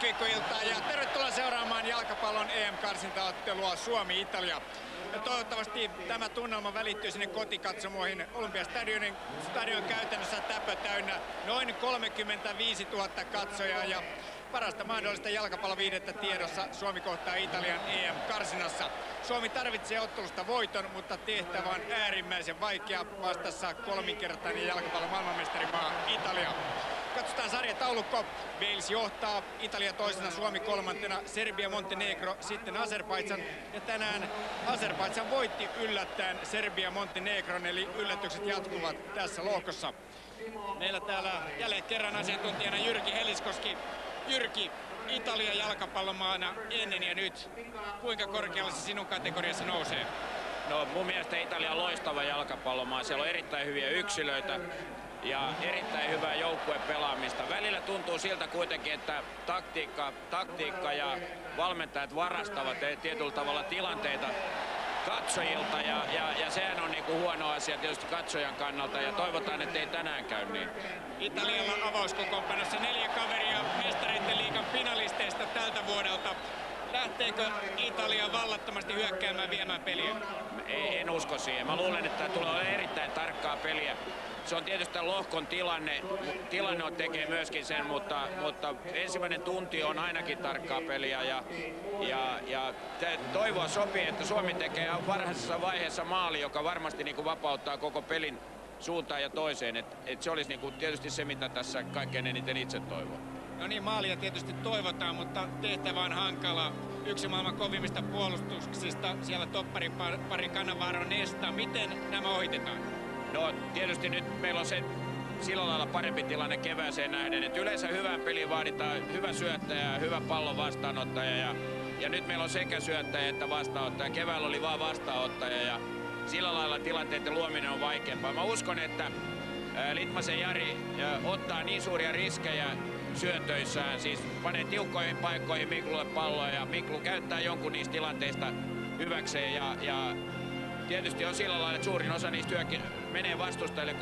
keskiviikkoiltaa ja tervetuloa seuraamaan jalkapallon EM-karsintaottelua Suomi-Italia. Ja toivottavasti tämä tunnelma välittyy sinne kotikatsomoihin. Olympiastadion käytännössä täpö täynnä noin 35 000 katsojaa ja parasta mahdollista jalkapalloviihdettä tiedossa. Suomi kohtaa Italian EM-karsinassa. Suomi tarvitsee ottelusta voiton, mutta tehtävä on äärimmäisen vaikea. Vastassa kolminkertainen jalkapallon maailmanmestarimaa Italia. Katsotaan sarjataulukko. Wales johtaa, Italia toisena, Suomi kolmantena, Serbia, Montenegro, sitten Azerbaidžan. Ja tänään Azerbaidžan voitti yllättäen Serbia Montenegron, eli yllätykset jatkuvat tässä lohkossa. Meillä täällä jälleen kerran asiantuntijana Jyrki Heliskoski. Jyrki, Italia jalkapallomaana ennen ja nyt. Kuinka korkealle se sinun kategoriassa nousee? No mun mielestä Italia on loistava jalkapallomaa. Siellä on erittäin hyviä yksilöitä ja erittäin hyvää joukkuepelaamista. Välillä tuntuu siltä kuitenkin, että taktiikka ja valmentajat varastavat tietyllä tavalla tilanteita katsojilta ja sehän on niinku huono asia tietysti katsojan kannalta ja toivotaan, ettei tänään käy niin. Italialla avauskokoonpanossa 4 kaveria mestareiden liigan finalisteista tältä vuodelta. Lähteekö Italia vallattomasti hyökkäämään viemään peliä? En usko siihen. Mä luulen, että tämä tulee olemaan erittäin tarkkaa peliä. Se on tietysti tämän lohkon tilanne tekee myöskin sen, mutta ensimmäinen tunti on ainakin tarkkaa peliä ja toivoa sopii, että Suomi tekee varhaisessa vaiheessa maali, joka varmasti niin kuin vapauttaa koko pelin suuntaan ja toiseen. Et se olisi niin kuin tietysti se, mitä tässä kaikkein eniten itse toivoo. No niin, maalia tietysti toivotaan, mutta tehtävä on hankala. Yksi maailman kovimmista puolustuksista, siellä toppari Cannavaro Nesta. Miten nämä ohitetaan? No tietysti nyt meillä on se sillä lailla parempi tilanne kevääseen nähden, että yleensä hyvään peliin vaaditaan hyvä syöttäjä ja hyvä pallon vastaanottaja ja nyt meillä on sekä syöttäjä että vastaanottaja. Keväällä oli vaan vastaanottaja ja sillä lailla tilanteiden luominen on vaikeampaa. Mä uskon, että Litmasen Jari ottaa niin suuria riskejä syötöissään, siis panee tiukkoihin paikkoihin Miklulle palloa ja Miklu käyttää jonkun niistä tilanteista hyväkseen ja tietysti on sillä lailla, että suurin osa niistä menee vastustajille,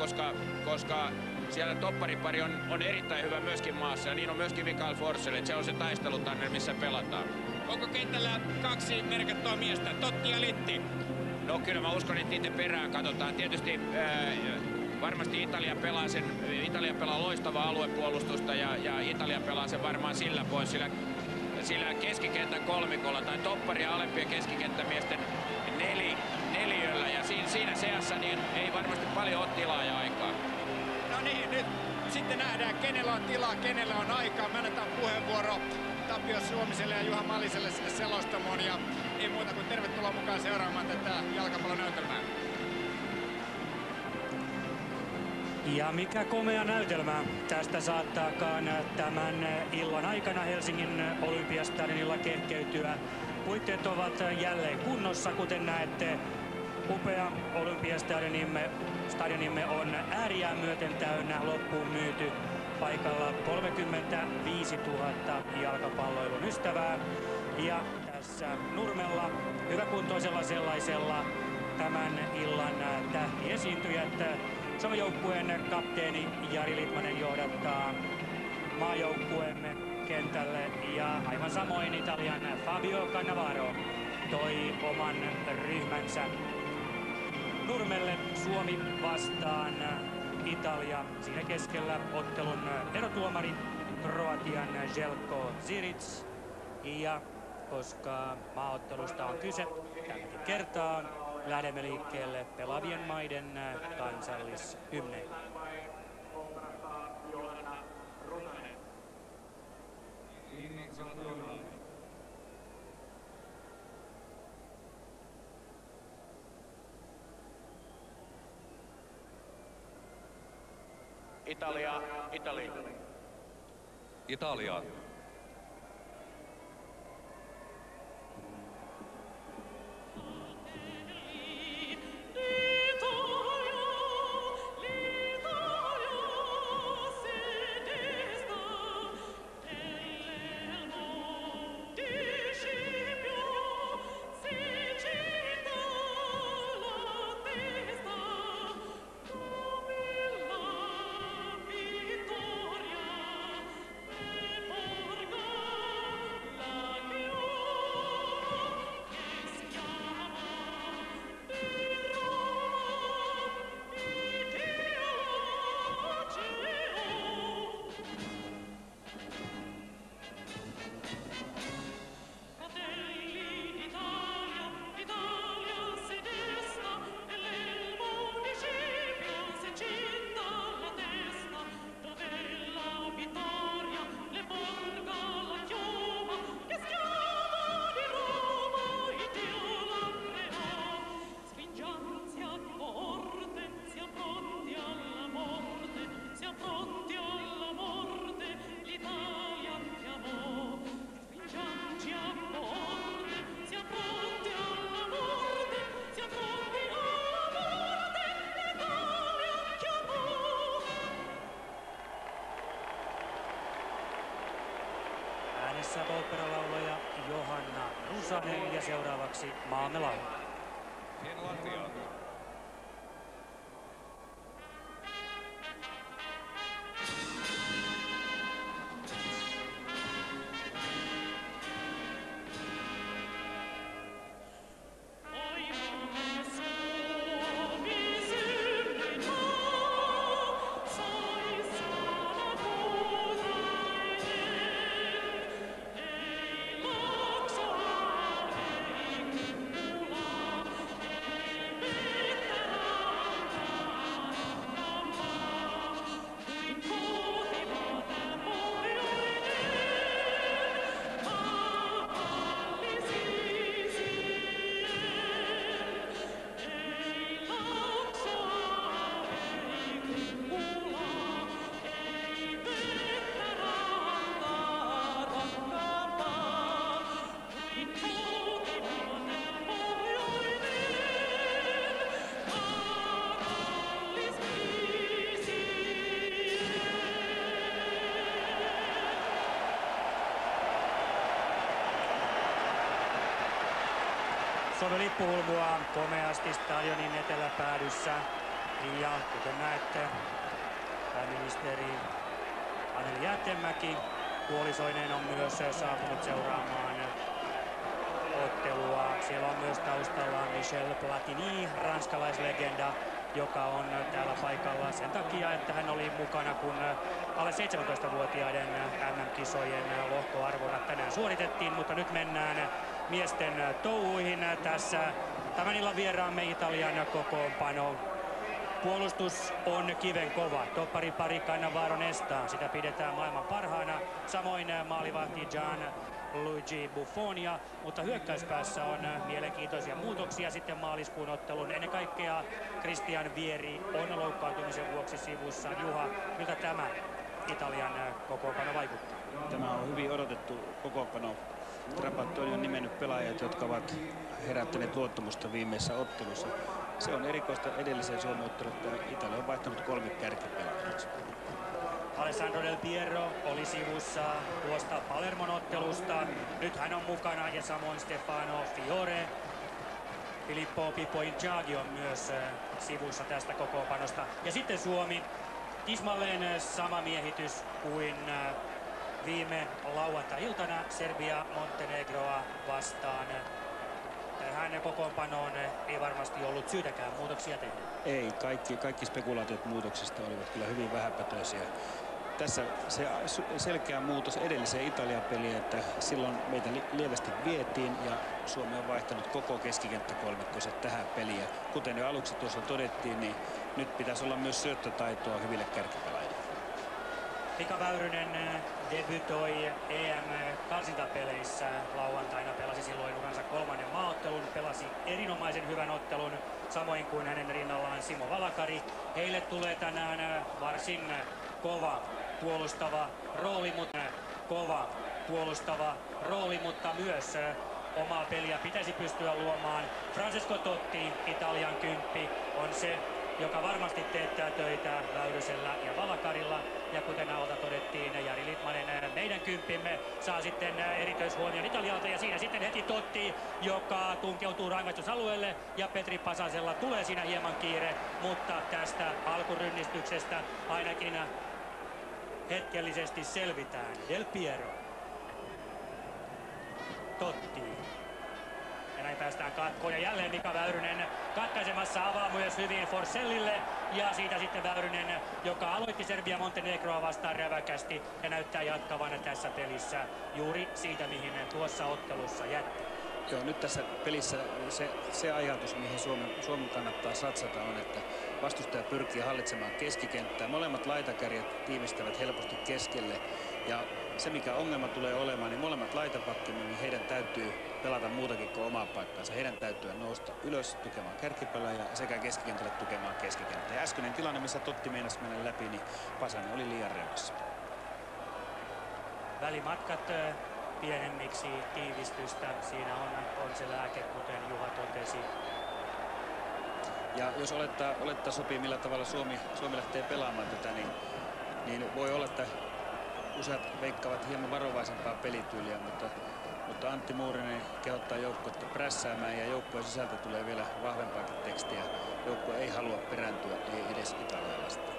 koska siellä topparipari on erittäin hyvä myöskin maassa ja niin on myöskin Mikael Forsell, että se on se taistelutanner, missä pelataan. Onko kentällä 2 merkattua miestä, Totti ja Litti? No kyllä mä uskon, että niiden perään katsotaan. Tietysti varmasti Italia pelaa loistavaa aluepuolustusta ja Italia pelaa sen varmaan sillä pois, sillä keskikentän kolmikolla tai toppari ja alempien keskikenttämiesten neliöllä ja siinä seassa niin ei varmasti paljon ole tilaa ja aikaa. No niin, nyt sitten nähdään kenellä on tilaa, kenellä on aikaa. Mä annetaan puheenvuoro Tapio Suomiselle ja Juha Malliselle sinne selostamoon ja ei muuta kuin tervetuloa mukaan seuraamaan tätä jalkapallonäytelmää. Ja mikä komea näytelmä tästä saattaakaan tämän illan aikana Helsingin Olympiastadionilla kehkeytyä. Puitteet ovat jälleen kunnossa, kuten näette. Upea Olympiastadionimme on ääriään myöten täynnä, loppuun myyty. Paikalla 35 000 jalkapalloilun ystävää. Ja tässä Nurmella, hyväkuntoisella sellaisella, tämän illan tähtiesiintyjät. Suomen joukkueen kapteeni Jari Litmanen johdattaa maajoukkueemme kentälle ja aivan samoin Italian Fabio Cannavaro toi oman ryhmänsä Nurmelle. Suomi vastaan Italia. Siinä keskellä ottelun erotuomari Kroatian Željko Ziric. Ja koska maaottelusta on kyse tälläkin kertaa, lähdemme liikkeelle pelaavien maiden kansallishymneillä. Italia. tässä oopperalaulaja Johanna Rusanen ja seuraavaksi Maamme laulu. Finlandia. Suomen lippuhulmua komeasti stadionin eteläpäädyssä. Ja kuten näette, pääministeri Anneli Jäätteenmäki puolisoineen on myös saapunut seuraamaan ottelua. Siellä on myös taustalla Michel Platini, ranskalaislegenda, joka on täällä paikalla sen takia, että hän oli mukana, kun alle 17-vuotiaiden MM-kisojen lohkoarvonat tänään suoritettiin, mutta nyt mennään miesten touhuihin. Tässä tämän illan vieraamme Italian kokoonpano. Puolustus on kiven kova. Topparipari Cannavaro Nesta, sitä pidetään maailman parhaana. Samoin maalivahti Gianluigi Buffonia, mutta hyökkäyspäässä on mielenkiintoisia muutoksia sitten maaliskuun ottelun. Ennen kaikkea Christian Vieri on loukkaantumisen vuoksi sivussa. Juha, miltä tämä Italian kokoonpano vaikuttaa? Tämä on hyvin odotettu kokoonpano. Trapattoni on nimennyt pelaajat, jotka ovat herättäneet luottamusta viimeisessä ottelussa. Se on erikoista edelliseen Suomen otteluun, että Italia on vaihtanut 3 kärkipelaajaa. Alessandro Del Piero oli sivussa tuosta Palermon ottelusta. Nyt hän on mukana ja samoin Stefano Fiore. Filippo Pippo Inzaghi on myös sivussa tästä kokoonpanosta. Ja sitten Suomi, tismalleen sama miehitys kuin viime lauantai-iltana Serbia Montenegroa vastaan. Tähän kokoonpanoon ei varmasti ollut syytäkään muutoksia tehdä. Ei, kaikki spekulaatiot muutoksista olivat kyllä hyvin vähäpätöisiä. Tässä se selkeä muutos edelliseen Italian peliin, että silloin meitä lievästi vietiin ja Suomi on vaihtanut koko keskikenttäkolmikkonsa tähän peliin. Ja kuten jo aluksi tuossa todettiin, niin nyt pitäisi olla myös syöttötaitoa hyville kärkipelaajille. Mika Väyrynen debytoi EM-karsintapeleissä lauantaina, pelasi silloin uransa 3. maaottelun, pelasi erinomaisen hyvän ottelun, samoin kuin hänen rinnallaan Simo Valakari. Heille tulee tänään varsin kova puolustava rooli, mutta myös omaa peliä pitäisi pystyä luomaan. Francesco Totti, Italian kymppi, on se, joka varmasti teettää töitä Väyrysellä ja Valakarilla. Ja kuten alta todettiin, Jari Litmanen, meidän kymppimme, saa sitten erityishuomion Italialta. Ja siinä sitten heti Totti, joka tunkeutuu rangaistusalueelle. Ja Petri Pasasella tulee siinä hieman kiire, mutta tästä alkurynnistyksestä ainakin hetkellisesti selvitään. Del Piero. Totti. Ja näin päästään katkoon ja jälleen Mika Väyrynen katkaisemassa, avaa myös hyvin Forsellille ja siitä sitten Väyrynen, joka aloitti Serbia Montenegroa vastaan räväkästi ja näyttää jatkavan tässä pelissä juuri siitä, mihin tuossa ottelussa jätti. Joo, nyt tässä pelissä se ajatus, mihin Suomen kannattaa satsata, on, että vastustaja pyrkii hallitsemaan keskikenttää. Molemmat laitakärjet tiivistävät helposti keskelle. Ja se, mikä ongelma tulee olemaan, niin molemmat laitapakkimme, niin heidän täytyy pelata muutakin kuin omaa paikkaansa. Heidän täytyy nousta ylös tukemaan kärkipelaajaa sekä keskikentälle tukemaan keskikenttää. Ja äskeinen tilanne, missä Totti meinasi mennä läpi, niin Pasanen oli liian reunassa. Välimatkat pienemmiksi tiivistystä. Siinä on se lääke, kuten Juha totesi. Ja jos olettaa sopii, millä tavalla Suomi lähtee pelaamaan tätä, niin voi olla, että useat veikkaavat hieman varovaisempaa pelityyliä, mutta Antti Muurinen kehottaa joukkuetta prässäämään ja joukkueen sisältä tulee vielä vahvempaakin tekstiä. Joukkue ei halua perääntyä, ei edes Italiaa vastaan.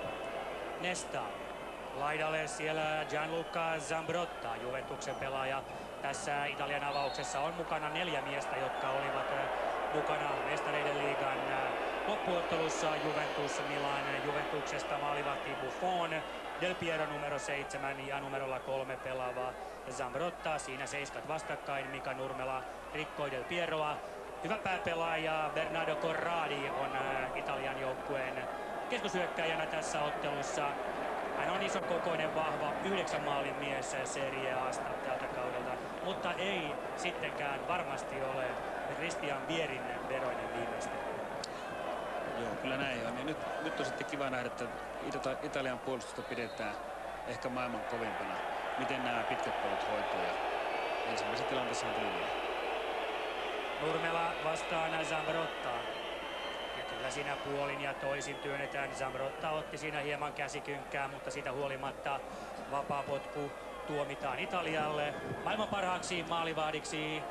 Nesta. Laidalle siellä Gianluca Zambrotta, Juventuksen pelaaja. Tässä Italian avauksessa on mukana 4 miestä, jotka olivat mukana Mestareiden liigan loppuottelussa. Juventus Milan, Juventuksesta maalivahti Buffon, Del Piero numero 7 ja numerolla 3 pelaava Zambrotta. Siinä seiskat vastakkain, Mika Nurmela rikkoi Del Pieroa. Hyvä pääpelaaja Bernardo Corradi on Italian joukkueen keskushyökkäjänä tässä ottelussa. Hän on ison kokoinen, vahva, 9 maalin mies Serie A:sta tältä kaudelta, mutta ei sittenkään varmasti ole Christian Vierin veroinen viimeistely. Joo, kyllä näin on. Ja nyt on sitten kiva nähdä, että Italian puolustusta pidetään ehkä maailman kovimpana. Miten nämä pitkät polut hoituu ja ensimmäisessä tilanteessa on linja. Nurmela vastaan Zambrottaa. Ja kyllä siinä puolin ja toisin työnnetään. Zambrotta otti siinä hieman käsikynkkää, mutta siitä huolimatta vapaapotku tuomitaan Italialle. Maailman parhaaksi maalivahdiksi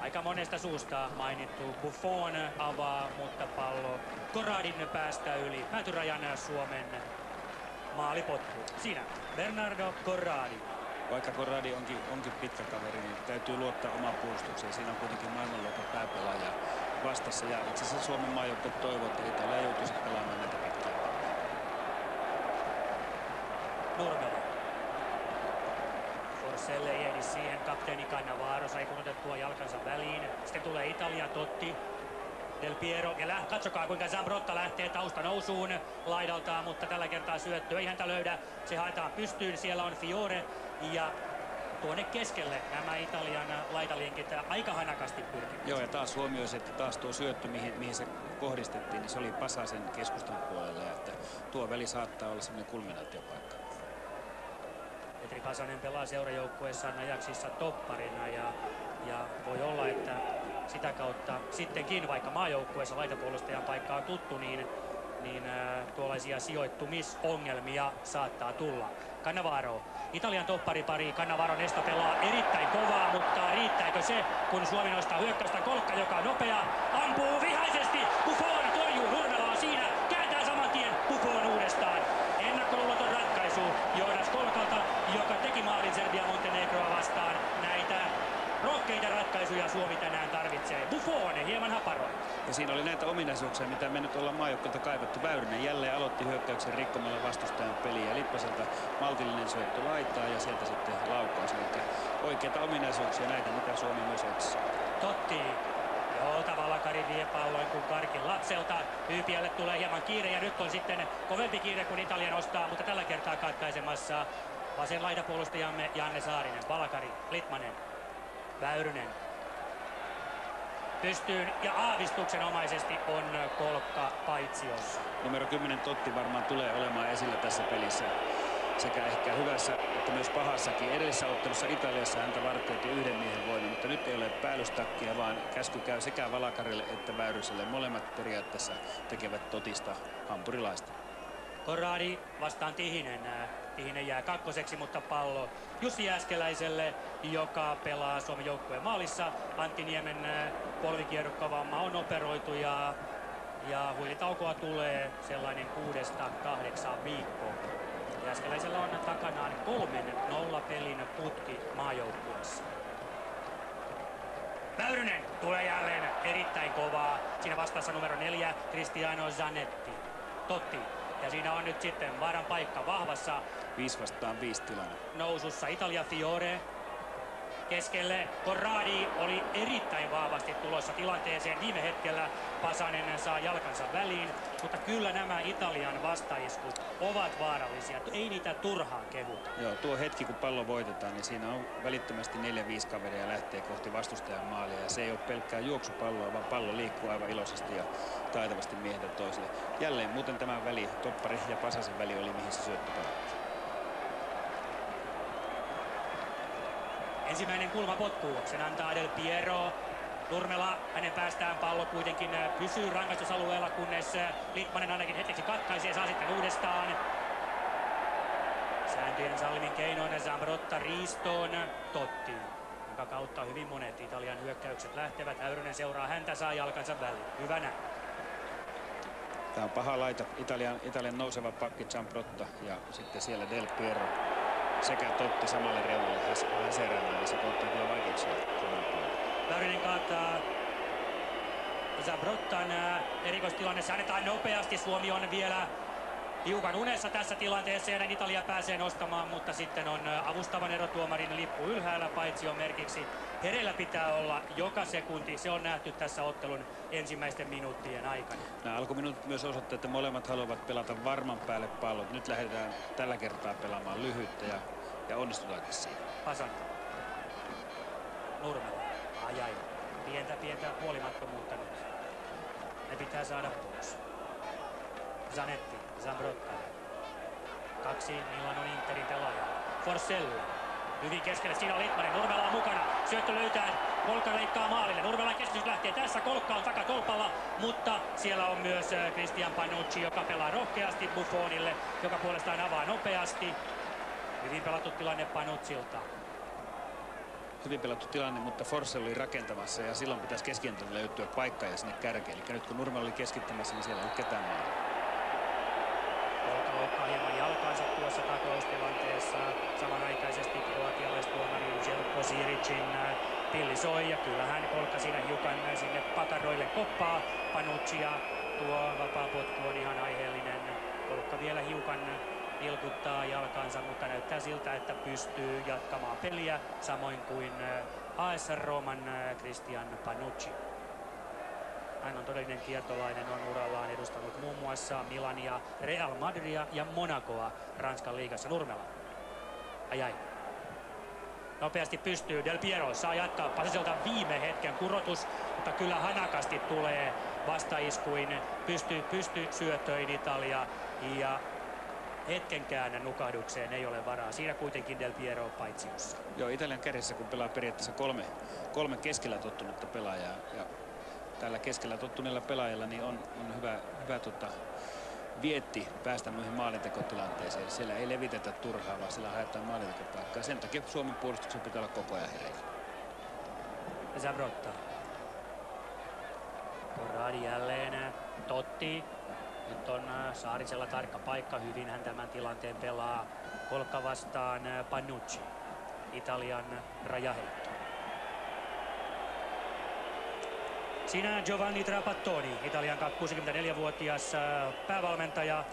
aika monesta suusta mainittu Buffon avaa, mutta pallo Corradin päästä yli päätyrajan Suomen maalipotku. Siinä Bernardo Corradi. Vaikka Corradi onkin pitkä kaveri, niin täytyy luottaa omaan puolustukseen. Siinä on kuitenkin maailmanluokan pääpelaaja vastassa. Ja itse asiassa Suomen maajoukkue toivoo, että Italia joutuisi pelaamaan näitä pitkiä. Nurmela. Forselle ei ehdi siihen. Kapteeni Cannavaro sai kunotettua jalkansa väliin. Sitten tulee Italia, Totti. Del Piero, ja katsokaa kuinka Zambrotta lähtee tausta nousuun laidaltaan, mutta tällä kertaa syöttö ei häntä löydä. Se haetaan pystyyn, siellä on Fiore ja tuonne keskelle nämä Italian laitalinkit aika hanakasti pyrkivät. Joo, ja taas huomioisi, että taas tuo syöttö, mihin se kohdistettiin, niin se oli Pasasen keskustan puolella, ja että tuo väli saattaa olla sellainen kulminaatiopaikka. Petri Pasanen pelaa seurajoukkueessaan Ajaxissa topparina ja voi olla, että sitä kautta sittenkin, vaikka maajoukkueessa laitapuolustajan paikka on tuttu, niin tuollaisia sijoittumisongelmia saattaa tulla. Cannavaro, Italian topparipari. Cannavaro Nesta pelaa erittäin kovaa, mutta riittääkö se, kun Suomi nostaa hyökkäystä? Kolkka, joka on nopea, ampuu vihaisesti. Buffon torjuu Nurmelaa siinä, kääntää saman tien Buffon uudestaan. Ennakkoluuloton ratkaisu Joonas Kolkalta, joka teki maalin Serbia Montenegroa vastaan. Näitä rohkeita ratkaisuja Suomi tänään tarvitsee. Buffon hieman haparoi. Ja siinä oli näitä ominaisuuksia, mitä me nyt ollaan maajoukkueelta kaivattu. Väyrynen jälleen aloitti hyökkäyksen rikkomalla vastustajan peliä. Lippaselta maltillinen syöttö laitaa ja sieltä sitten laukaus. Eli oikeita ominaisuuksia näitä, mitä Suomi myös etsi. Totti. Jolta Valakari vie palloin kuin karkin lapselta. Hyypiälle tulee hieman kiire ja nyt on sitten kovempi kiire kuin Italia nostaa, mutta tällä kertaa katkaisemassa vasen laidapuolustajamme Janne Saarinen. Valakari, Litmanen. Väyrynen pystyyn ja aavistuksenomaisesti on Kolkka paitsiossa. Numero 10 Totti varmaan tulee olemaan esillä tässä pelissä sekä ehkä hyvässä että myös pahassakin. Edellisessä ottelussa Italiassa häntä vartioitiin 1 miehen voimin, mutta nyt ei ole päällystakkia, vaan käsky käy sekä Valakarille että Väyryselle. Molemmat periaatteessa tekevät Totista hampurilaista. Corradi vastaan Tihinen. Tihinen jää kakkoseksi, mutta pallo Jussi Jääskeläiselle, joka pelaa Suomen joukkueen maalissa. Antti Niemen polvikierrokkavamma on operoitu ja huilitaukoa tulee sellainen 6-8 viikkoa. Jääskeläisellä on takanaan 3-0 pelin putki maajoukkueessa. Väyrynen tulee jälleen erittäin kovaa. Siinä vastassa numero 4 Cristiano Zanetti. Totti. Ja siinä on nyt sitten vaaran paikka vahvassa 5-5 tilanne. nousussa. Italia Fiore keskelle. Corradi oli erittäin vahvasti tulossa tilanteeseen. Viime hetkellä Pasanen saa jalkansa väliin, mutta kyllä nämä Italian vastaiskut ovat vaarallisia. Ei niitä turhaan kehuta. Joo, tuo hetki kun pallo voitetaan, niin siinä on välittömästi 4-5 kaveria lähtee kohti vastustajan maalia. Ja se ei ole pelkkää juoksupalloa, vaan pallo liikkuu aivan iloisesti ja taitavasti mieheltä toiselle. Jälleen muuten tämä väli, Toppari ja Pasasen väli oli mihin se syöttö pelattiin. Ensimmäinen kulmapotku, sen antaa Del Piero. Nurmela, hänen päästään pallo kuitenkin pysyy rangaistusalueella, kunnes Litmanen ainakin hetkeksi katkaisee ja saa sitten uudestaan. tuntien sallimin keinoin Zambrotta riistoon Totti, jonka kautta hyvin monet Italian hyökkäykset lähtevät. Väyrynen seuraa häntä, saa jalkansa väliin. Hyvä näin. Tämä on paha laita. Italian nouseva pakki Zambrotta ja sitten siellä Del Piero sekä Totti samalle reunalle häseräämään, ja se tuottaa kyllä vaikeuksia. Väyrynen kaataa Zambrottan erikoistilanne. Se annetaan nopeasti. Suomi on vielä hiukan unessa tässä tilanteessa ja näin Italia pääsee nostamaan, mutta sitten on avustavan erotuomarin lippu ylhäällä paitsi on merkiksi. Hereillä pitää olla joka sekunti. Se on nähty tässä ottelun ensimmäisten minuuttien aikana. Nämä alkuminuutit myös osoittaa, että molemmat haluavat pelata varman päälle pallot. Nyt lähdetään tällä kertaa pelaamaan lyhyyttä ja onnistutaankin siinä. Pasan. Nurmela. Ajai. Pientä huolimattomuutta nyt. Ne pitää saada pois. Zanetti. Zambrotta. 2 Milanon Interin pelaaja. Forsell. Hyvin keskelle. Siinä on Litmanen. Nurmela on mukana. Syöttö löytää. Kolkka leikkaa maalille. Nurmelan keskitys lähtee tässä. Kolkka on takatolpalla. Mutta siellä on myös Cristian Panucci, joka pelaa rohkeasti Buffonille, joka puolestaan avaa nopeasti. Hyvin pelattu tilanne Panuccilta. Hyvin pelattu tilanne, mutta Forsell oli rakentamassa ja silloin pitäisi keskikentällä löytyä paikka ja sinne kärkeen. Eli nyt kun Nurmela oli keskittämässä, niin siellä ei ollut ketään maalia. Kolkka loukkaa hieman jalkaansa tuossa takaustilanteessa. Samanaikaisesti kroatialaistuomari Željko Siricin pilli soi ja kyllähän Kolkka siinä hiukan sinne pakaroille koppaa. Panuccia tuo vapaapotku on ihan aiheellinen. Kolkka vielä hiukan ilkuttaa jalkansa, mutta näyttää siltä, että pystyy jatkamaan peliä, samoin kuin AS Roman Cristian Panucci. Hän on todellinen kiertolainen, on urallaan edustanut muun muassa Milania, Real Madridia ja Monacoa Ranskan liigassa. Nurmela. Ajai. Nopeasti pystyy. Del Piero saa jatkaa. Pasaselta viime hetken kurotus, mutta kyllä hanakasti tulee vastaiskuin. Pysty syötöin Italia ja hetkenkään nukahdukseen ei ole varaa. Siinä kuitenkin Del Piero paitsiossa. Joo, Italian kärjessä kun pelaa periaatteessa kolme keskellä tottunutta pelaajaa ja tällä keskellä tottuneella pelaajalla niin on hyvä vietti päästä noihin maalintekotilanteisiin. Siellä ei levitetä turhaa, vaan siellä haetaan maalintekopaikkaa. Sen takia Suomen puolustuksen pitää olla koko ajan hereillä. Zambrotta. Corradi jälleen. Totti. Nyt on Saarisella tarkka paikka. Hyvin hän tämän tilanteen pelaa. Kolkka vastaan Panucci. Italian rajaheitto. Siinä Giovanni Trapattoni, Italian 64-vuotias päävalmentaja,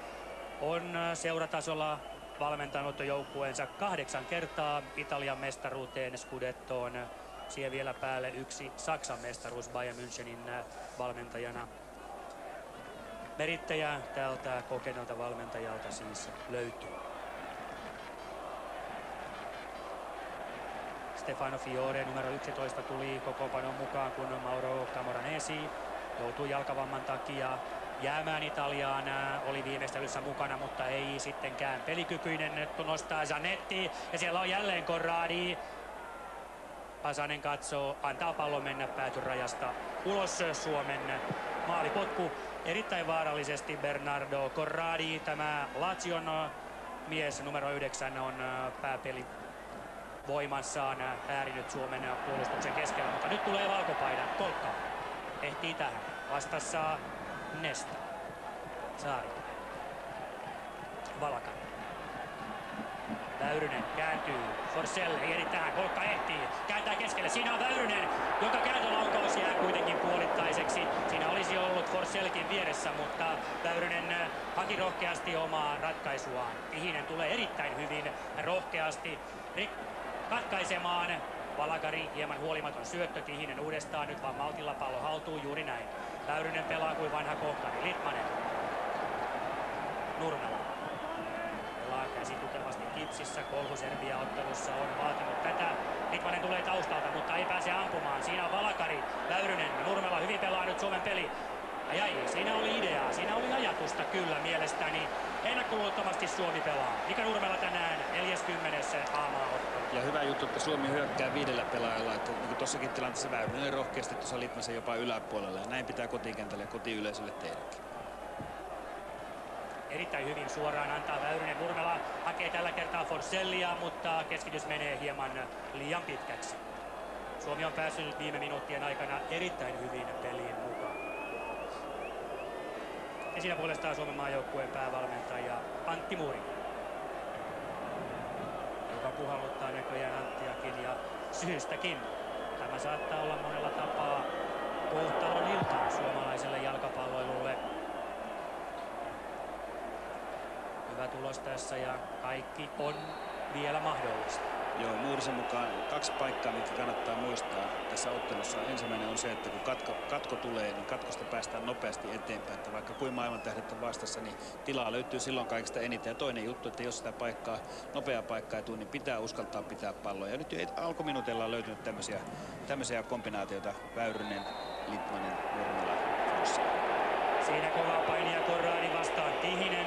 on seuratasolla valmentanut joukkueensa 8 kertaa Italian mestaruuteen, Scudettoon. Siihen vielä päälle 1 Saksan mestaruus Bayern Münchenin valmentajana. Merittäjä tältä kokeneelta valmentajalta siis löytyy. Stefano Fiore numero 11 tuli kokoonpanon mukaan, kun Mauro Camoranesi joutui jalkavamman takia jäämään Italiaan. Oli viimeistelyssä mukana, mutta ei sittenkään pelikykyinen. Nyt nostaa Zanetti ja siellä on jälleen Corradi. Pasanen katsoo, antaa pallon mennä päätyrajasta ulos. Suomen maalipotku erittäin vaarallisesti Bernardo Corradi. Tämä Lazion mies numero 9 on pääpeli voimassaan äärinyt Suomen puolustuksen keskellä, mutta nyt tulee valkopaida. Kolkka ehtii tähän. Vastassa Nesta. Saari. Valaka. Väyrynen kääntyy. Forsell ei ehdi tähän. Kolkka ehtii. Kääntää keskelle. Siinä on Väyrynen, jonka kääntölaukaus jää kuitenkin puolittaiseksi. Siinä olisi ollut Forsellkin vieressä, mutta Väyrynen haki rohkeasti omaa ratkaisuaan. Tihinen tulee erittäin hyvin rohkeasti katkaisemaan. Valakari hieman huolimaton syöttö. Tihinen uudestaan. Nyt vaan maltilla pallo haltuu. Juuri näin. Väyrynen pelaa kuin vanha kohtari. Litmanen. Nurmela. Pelaa käsi tukevasti kipsissä. Kolhu Serbia-ottelussa on vaatinut tätä. Litmanen tulee taustalta, mutta ei pääse ampumaan. Siinä on Valakari. Väyrynen. Nurmela hyvin pelaa nyt Suomen peli. Ai, siinä oli ideaa. Siinä oli ajatusta kyllä mielestäni. Ennakkoluulottomasti Suomi pelaa. Mika Nurmela tänään 40. A-maaottelu. Ja hyvä juttu, että Suomi hyökkää 5 pelaajalla. Että niin tuossakin tilanteessa Väyrynen rohkeasti tuossa Litmasen jopa yläpuolella. Ja näin pitää kotikentälle ja kotiyleisölle tehdäkin. erittäin hyvin suoraan antaa Väyrynen. Nurmela hakee tällä kertaa Forsellia, mutta keskitys menee hieman liian pitkäksi. Suomi on päässyt viime minuuttien aikana erittäin hyvin peliin mukaan. Ja siinä puolestaan Suomen maajoukkueen päävalmentaja Antti Muuri, joka puhalluttaa näköjään Anttiakin ja syystäkin. Tämä saattaa olla monella tapaa kohtalon ilta suomalaiselle jalkapalloilulle. Hyvä tulos tässä ja kaikki on vielä mahdollista. Joo, Muurisen mukaan 2 paikkaa, mitkä kannattaa muistaa tässä ottelussa. Ensimmäinen on se, että kun katko tulee, niin katkosta päästään nopeasti eteenpäin. Että vaikka kuin maailmantähdet on vastassa, niin tilaa löytyy silloin kaikista eniten. Ja toinen juttu, että jos sitä nopeaa paikkaa ei tule, niin pitää uskaltaa pitää palloa. Ja nyt jo alkuminuutilla on löytynyt tämmöisiä kombinaatioita. Väyrynen, Litmanen, Nurmela, Forssell. Siinä kovaa painia Corradi vastaan Tihinen.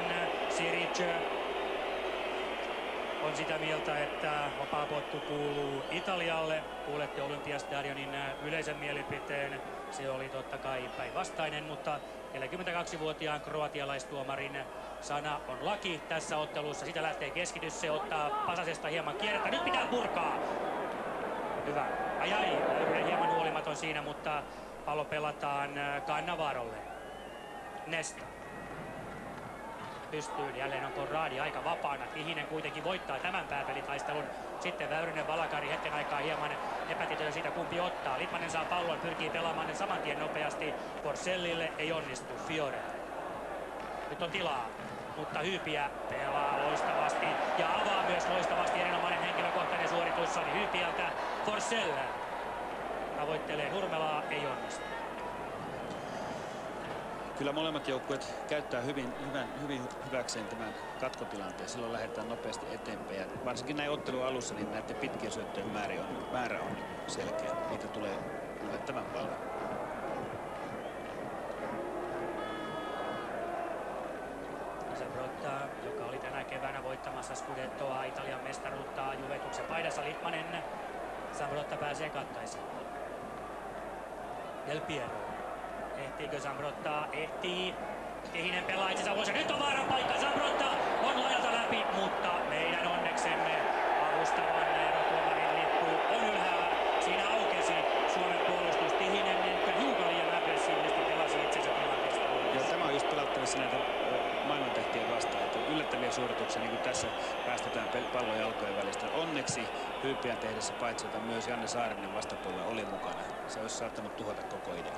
Siric on sitä mieltä, että vapaapotku kuuluu Italialle. Kuulette Olympiastadionin yleisen mielipiteen. Se oli totta kai päinvastainen, mutta 42-vuotiaan kroatialaistuomarin sana on laki tässä ottelussa. Sitä lähtee keskitys, se ottaa Pasasesta hieman kierrettä. Nyt pitää purkaa. Hyvä. Väyrynen hieman huolimaton siinä, mutta pallo pelataan Cannavarolle. Nesta. Pystyyn, jälleen on Corradi aika vapaana. Tihinen kuitenkin voittaa tämän pääpelitaistelun. Sitten Väyrynen, Valakari hetken aikaa hieman epätietoinen siitä kumpi ottaa. Litmanen saa pallon, pyrkii pelaamaan saman tien nopeasti. Forssellille ei onnistu. Fiore. Nyt on tilaa, mutta Hyypiä pelaa loistavasti ja avaa myös loistavasti. Erinomainen henkilökohtainen suoritus oli Hyypiältä. Forssell tavoittelee Nurmelaa, ei onnistu. Kyllä molemmat joukkueet käyttää hyvin hyväkseen tämän katkotilanteen. Silloin lähdetään nopeasti eteenpäin. Ja varsinkin näin ottelun alussa niin näiden pitkien syöttöjen määrä on selkeä. Niitä tulee yllättävän paljon. Zambrotta, joka oli tänä keväänä voittamassa Scudettoa, Italian mestaruutta Juventuksen paidassa. Litmanen. Zambrotta pääsee kattaisiin. Del Piero. Ehtiikö Zambrotta? Ehtii. Tihinen pelaa itsensä ulos. Nyt on vaaran paikka. Zambrotta on laijalta läpi, mutta meidän onneksemme avustavan erotuomarin lippu on ylhäällä. Siinä aukesi Suomen puolustus. Tihinen hiukan liian aggressiivisesti pelasi itsensä tilanteesta. Joo, tämä on just pelattavissa näitä maailmantähtiä vastaan. Että yllättäviä suorituksia, niin kuin tässä päästetään pallon jalkojen välistä. Onneksi Hyypiän tehdessä paitsi myös Janne Saarinen vastapuolella oli mukana. Se olisi saattanut tuhota koko idea.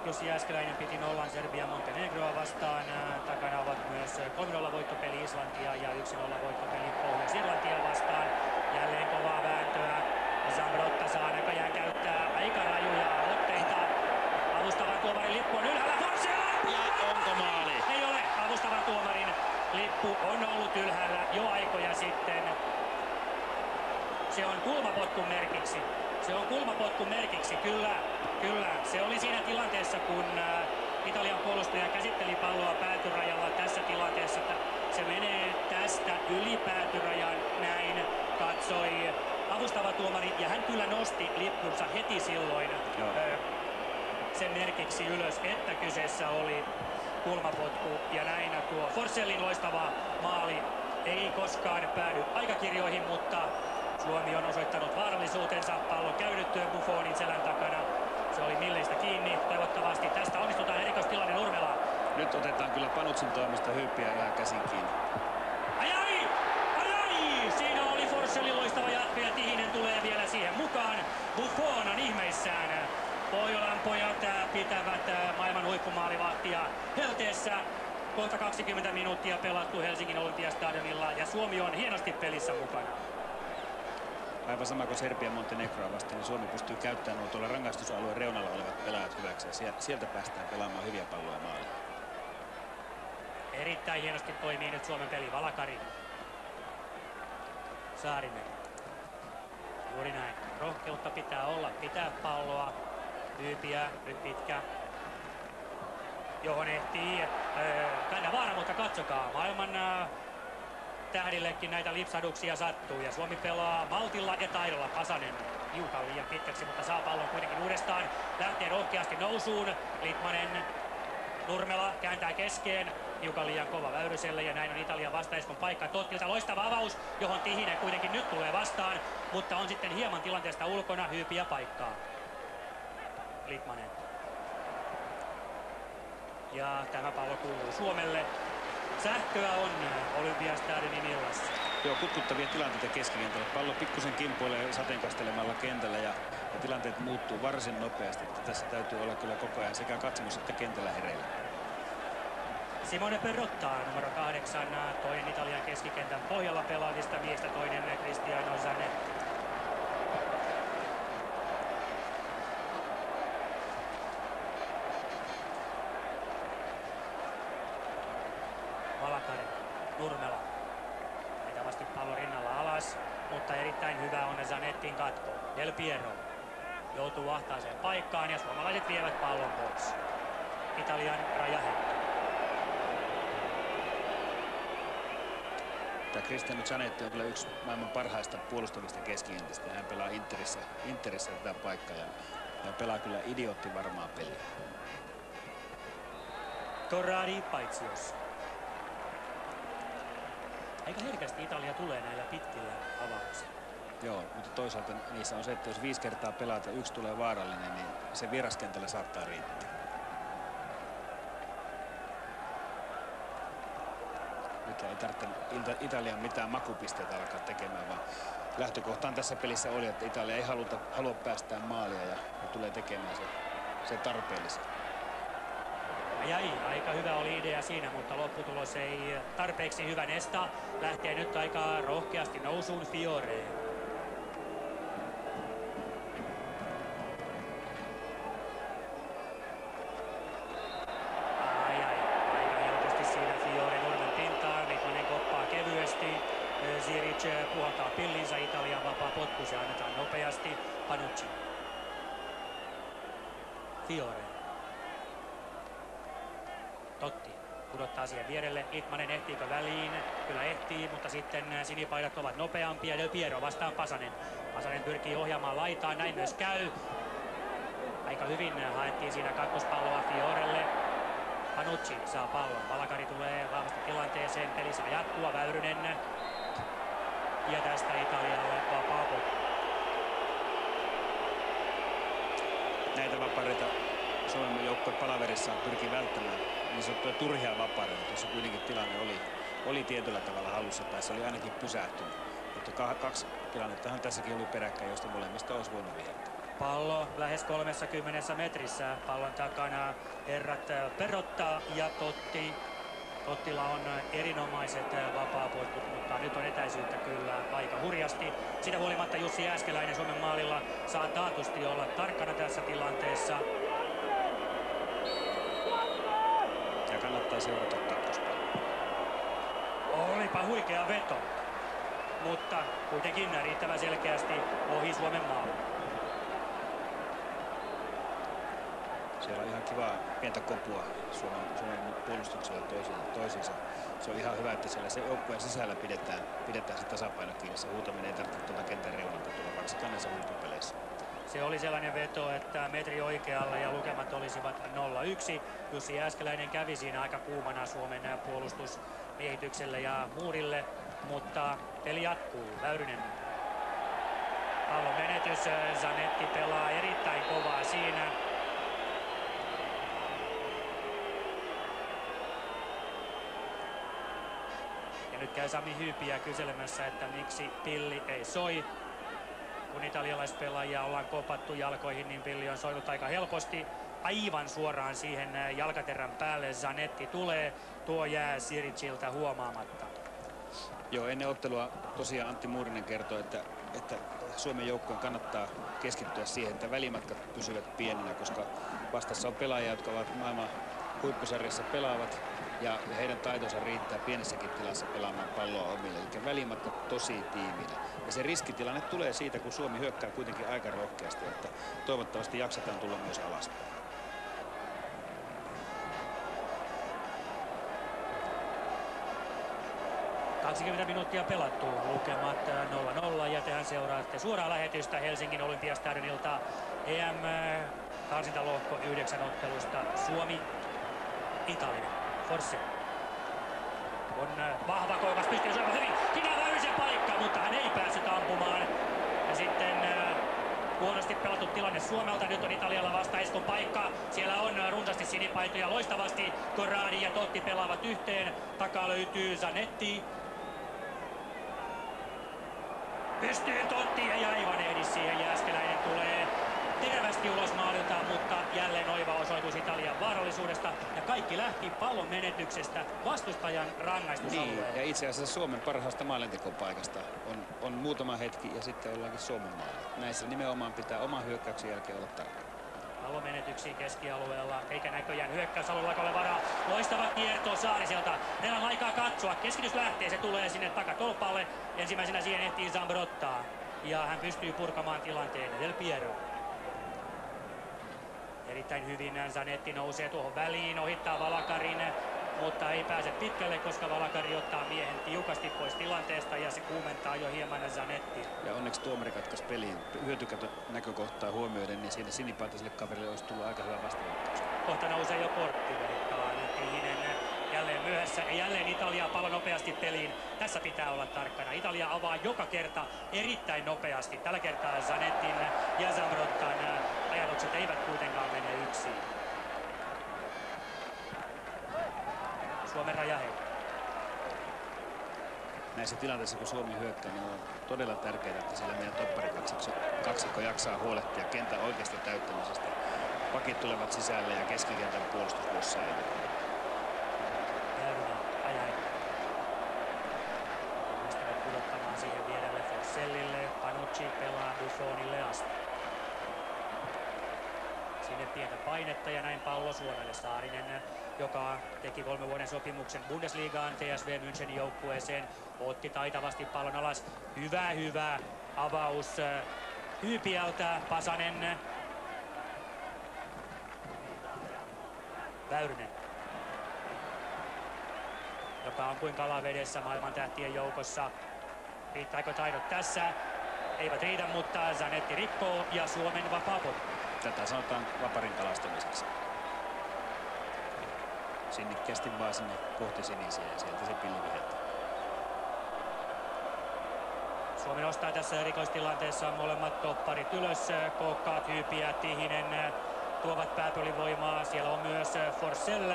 Jussi Jääskeläinen piti nollan Serbia Montenegroa vastaan. Takana ovat myös 3-0 voittopeli Islantia ja 1-0 voittopeli Pohjois-Irlantia vastaan. Jälleen kovaa vääntöä. Zambrotta saa näköjään käyttää aika rajuja otteita. Avustavan tuomarin lippu on ylhäällä. Forssell! Ja onko maali? Ei ole. Avustavan tuomarin lippu on ollut ylhäällä jo aikoja sitten. Se on kulmapotkun merkiksi. Se on kulmapotkun merkiksi, kyllä. Se oli siinä tilanteessa, kun Italian puolustaja käsitteli palloa päätyrajalla tässä tilanteessa, että se menee tästä yli päätyrajan, näin katsoi avustava tuomari, ja hän kyllä nosti lippunsa heti silloin sen merkiksi ylös, että kyseessä oli kulmapotku, ja näin tuo Forssellin loistava maali ei koskaan päädy aikakirjoihin, mutta Suomi on osoittanut vaarallisuutensa pallon käydyttyä Buffonin selän takana. Se oli Milleistä kiinni. Toivottavasti tästä onnistutaan. Erikoistilanne Nurmela. Nyt otetaan kyllä Panutsin toimesta Hyypiä vähän käsin kiinni. Ai! Siinä oli Forssellin loistava jatko ja Tihinen tulee vielä siihen mukaan. Buffon on ihmeissään. Pohjolan pojat pitävät maailman huippumaalivahtia helteessä. Kohta 20 minuuttia pelattu Helsingin Olympiastadionilla ja Suomi on hienosti pelissä mukana. Aivan sama kuin Serbia Montenegroa vastaan, niin Suomi pystyy käyttämään nuo tuolla rangaistusalueen reunalla olevat pelaajat hyväksi. Sieltä päästään pelaamaan hyviä palloja maaliin. Erittäin hienosti toimii nyt Suomen peli. Valakari. Saarinen. Juuri näin. Rohkeutta pitää olla. Pitää palloa. Hyypiä. Nyt pitkä. Johon ehtii Cannavaro, mutta katsokaa. Maailman tähdillekin näitä lipsaduksia sattuu ja Suomi pelaa maltilla ja taidolla. Pasanen hiukan liian pitkäksi, mutta saa pallon kuitenkin uudestaan. Lähtee rohkeasti nousuun. Litmanen, Nurmela kääntää keskeen. Hiukan liian kova Väyryselle ja näin on Italian vastaiskon paikka. Tottilta loistava avaus, johon Tihinen kuitenkin nyt tulee vastaan, mutta on sitten hieman tilanteesta ulkona. Hyypiä paikkaa. Litmanen. Ja tämä pallo kuuluu Suomelle. Sähköä on Olympiastadionin illassa. Joo, kutkuttavia tilanteita keskikentällä. Pallo pikkusen kimpoilee sateenkastelemalla kentällä ja tilanteet muuttuu varsin nopeasti. Tässä täytyy olla kyllä koko ajan sekä katsomus että kentällä hereillä. Simone Perrotta, numero 8, toinen Italian keskikentän pohjalla pelaavista miestä, toinen Cristiano Zanetti. Valakari, Nurmela. Heitä vasti pallo rinnalla alas, mutta erittäin hyvä on Zanettin katko. Del Piero joutuu ahtaaseen paikkaan ja suomalaiset vievät pallon pois. Italian rajaheitto. Tämä Cristiano Zanetti on kyllä yksi maailman parhaista puolustavista keskikentistä. Hän pelaa Interissä tätä paikkaa ja pelaa kyllä idiootti varmaa peliä. Corradi Paitsios. Aika herkästi Italia tulee näillä pitkillä avauksilla. Joo, mutta toisaalta niissä on se, että jos 5 kertaa pelaat ja 1 tulee vaarallinen, niin se vieraskentällä saattaa riittää. Nyt ei tarvitse Italian mitään makupisteitä alkaa tekemään, vaan lähtökohtaan tässä pelissä oli, että Italia ei halua päästää maalia ja tulee tekemään se tarpeellisen. Aika hyvä oli idea siinä, mutta lopputulos ei tarpeeksi hyvä. Nesta lähtee nyt aika rohkeasti nousuun Fiore. Aika helposti siinä Fiore Nurmen pintaan. Litmanen koppaa kevyesti. Ziric puhaltaa pillinsä. Italian vapaa potku, se annetaan nopeasti. Panucci. Fiore. Totti pudottaa siihen vierelle. Litmanen ehtiikö väliin? Kyllä ehtii, mutta sitten sinipaidat ovat nopeampia. Del Piero vastaan Pasanen. Pasanen pyrkii ohjaamaan laitaan, näin myös käy. Aika hyvin haettiin siinä kakkospalloa Fiorelle. Panucci saa pallon. Valakari tulee vahvasti tilanteeseen. Peli saa jatkua. Väyrynen. Ja tästä Italialle vapaa potku. Näitä vapareita Suomen joukkue palaverissaan pyrkii välttämään niin sanottuja turhia vapareita. Tuossa kuitenkin tilanne oli tietyllä tavalla hallussa tai se oli ainakin pysähtynyt. Mutta 2 tilannettahan tässäkin oli peräkkäin, josta molemmista olisi voinut viheltää. Pallo lähes 30 metrissä. Pallon takana herrat Perrotta ja Totti. Tottilla on erinomaiset vapaapotkut, mutta nyt on etäisyyttä kyllä aika hurjasti. Sitä huolimatta Jussi Jääskeläinen Suomen maalilla saa taatusti olla tarkkana tässä tilanteessa. Ja kannattaa seurata kakkospalloa. Olipa huikea veto, mutta kuitenkin riittävän selkeästi ohi Suomen maalin. Siellä on ihan kivaa pientä kopua Suomen puolustuksella toisiinsa. Se on ihan hyvä, että siellä se joukkueen sisällä pidetään se tasapaino kiinni. Se huutaminen ei tarvitse tuolta kentän reunalta tulla kaksikannessa huippupeleissä. Se oli sellainen veto, että metri oikealla ja lukemat olisivat 0-1. Jussi Jääskeläinen kävi siinä aika kuumana Suomen puolustusmiehitykselle ja muurille, mutta peli jatkuu. Väyrynen. Pallon menetys. Zanetti pelaa erittäin kovaa siinä. Ja nyt käy Sami Hyypiä kyselemässä, että miksi pilli ei soi. Kun italialaispelaajia ollaan kopattu jalkoihin, niin pilli on soinut aika helposti. Aivan suoraan siihen jalkaterän päälle Zanetti tulee. Tuo jää Siriciltä huomaamatta. Joo, ennen ottelua tosiaan Antti Muurinen kertoi, että Suomen joukkojen kannattaa keskittyä siihen, että välimatkat pysyvät pieninä, koska vastassa on pelaajia, jotka ovat maailman huippusarjassa pelaavat ja heidän taitonsa riittää pienessäkin tilassa pelaamaan palloa omille. Eli välimatkat tosi tiiviinä. Ja se riskitilanne tulee siitä, kun Suomi hyökkää kuitenkin aika rohkeasti, että toivottavasti jaksetaan tulla myös alaspäin. 20 minuuttia pelattu, lukemat 0-0 ja tehän seuraatte suoraa lähetystä Helsingin Olympiastadionilta EM-karsintalohko 9 ottelusta Suomi-Italia. Forse on vahva koukas, pystyy syömään hyvin. Siinä on Väyrysen paikka, mutta hän ei päässyt ampumaan. Ja sitten huonosti pelattu tilanne Suomelta. Nyt on Italialla vastaiskun paikka. Siellä on runsaasti sinipaitoja. Loistavasti Corradi ja Totti pelaavat yhteen. Takaa löytyy Zanetti. Pystyy Totti, ei aivan ehdi siihen. Jääskeläinen tulee terävästi ulos maalilta, mutta jälleen oiva osoitus Italian vaarallisuudesta. Ja kaikki lähti pallon menetyksestä vastustajan rangaistusalueelle. Niin, ja itse asiassa Suomen parhaasta maalintekopaikasta on muutama hetki ja sitten ollaankin Suomen maalla. Näissä nimenomaan pitää oman hyökkäyksen jälkeen olla tarkka. Pallon menetyksiä keskialueella, eikä näköjään hyökkäysalueella ole varaa. Loistava kierto Saariselta. Meillä on aikaa katsoa. Keskitys lähtee, se tulee sinne takatolpalle. Ensimmäisenä siihen ehtii Zambrotta. Ja hän pystyy purkamaan tilanteen. Del Piero. Erittäin hyvin Zanetti nousee tuohon väliin, ohittaa Valakarin, mutta ei pääse pitkälle, koska Valakari ottaa miehen tiukasti pois tilanteesta ja se kuumentaa jo hieman Zanetti. Ja onneksi tuomari katkaisi peliin hyötykäytön näkökohtaa huomioiden, niin siinä sinipaitaiselle kaverille olisi tullut aika hyvä vastaanottaus. Kohta nousee jo portti, Tihinen jälleen myöhässä ja jälleen Italia pallo nopeasti peliin. Tässä pitää olla tarkkana. Italia avaa joka kerta erittäin nopeasti. Tällä kertaa Zanettin ja Zambrottan ajatukset eivät kuitenkaan mene yksin. Suomen rajaheitto. Näissä tilanteissa, kun Suomi hyökkää, niin on todella tärkeää, että siellä meidän topparikaksikko jaksaa huolehtia kentän oikeasta täyttämisestä. Pakit tulevat sisälle ja keskikentän puolustus myös säilyy. Päästävät pudottamaan siihen vierelle Forsellille. Panucci pelaa Buffonille asti. Sinne pientä painetta ja näin pallo Suomelle. Saarinen, joka teki 3 vuoden sopimuksen Bundesligaan TSV Münchenin joukkueeseen, otti taitavasti pallon alas. Hyvä avaus Hyypiältä. Pasanen. Väyrynen, joka on kuin kalavedessä maailman tähtien joukossa. Riittääkö taidot tässä? Eivät riitä, mutta Zanetti rikkoo ja Suomen vapaa potku. Tätä sanotaan vaparin kalastamiseksi. Sinnikkäästi vaan sinne kohti sinisiä ja sieltä se pilli viheltää. Suomi nostaa tässä erikoistilanteessa molemmat topparit ylös. Kokkaat, Hyypi ja Tihinen tuovat pääpelivoimaa. Siellä on myös Forsell.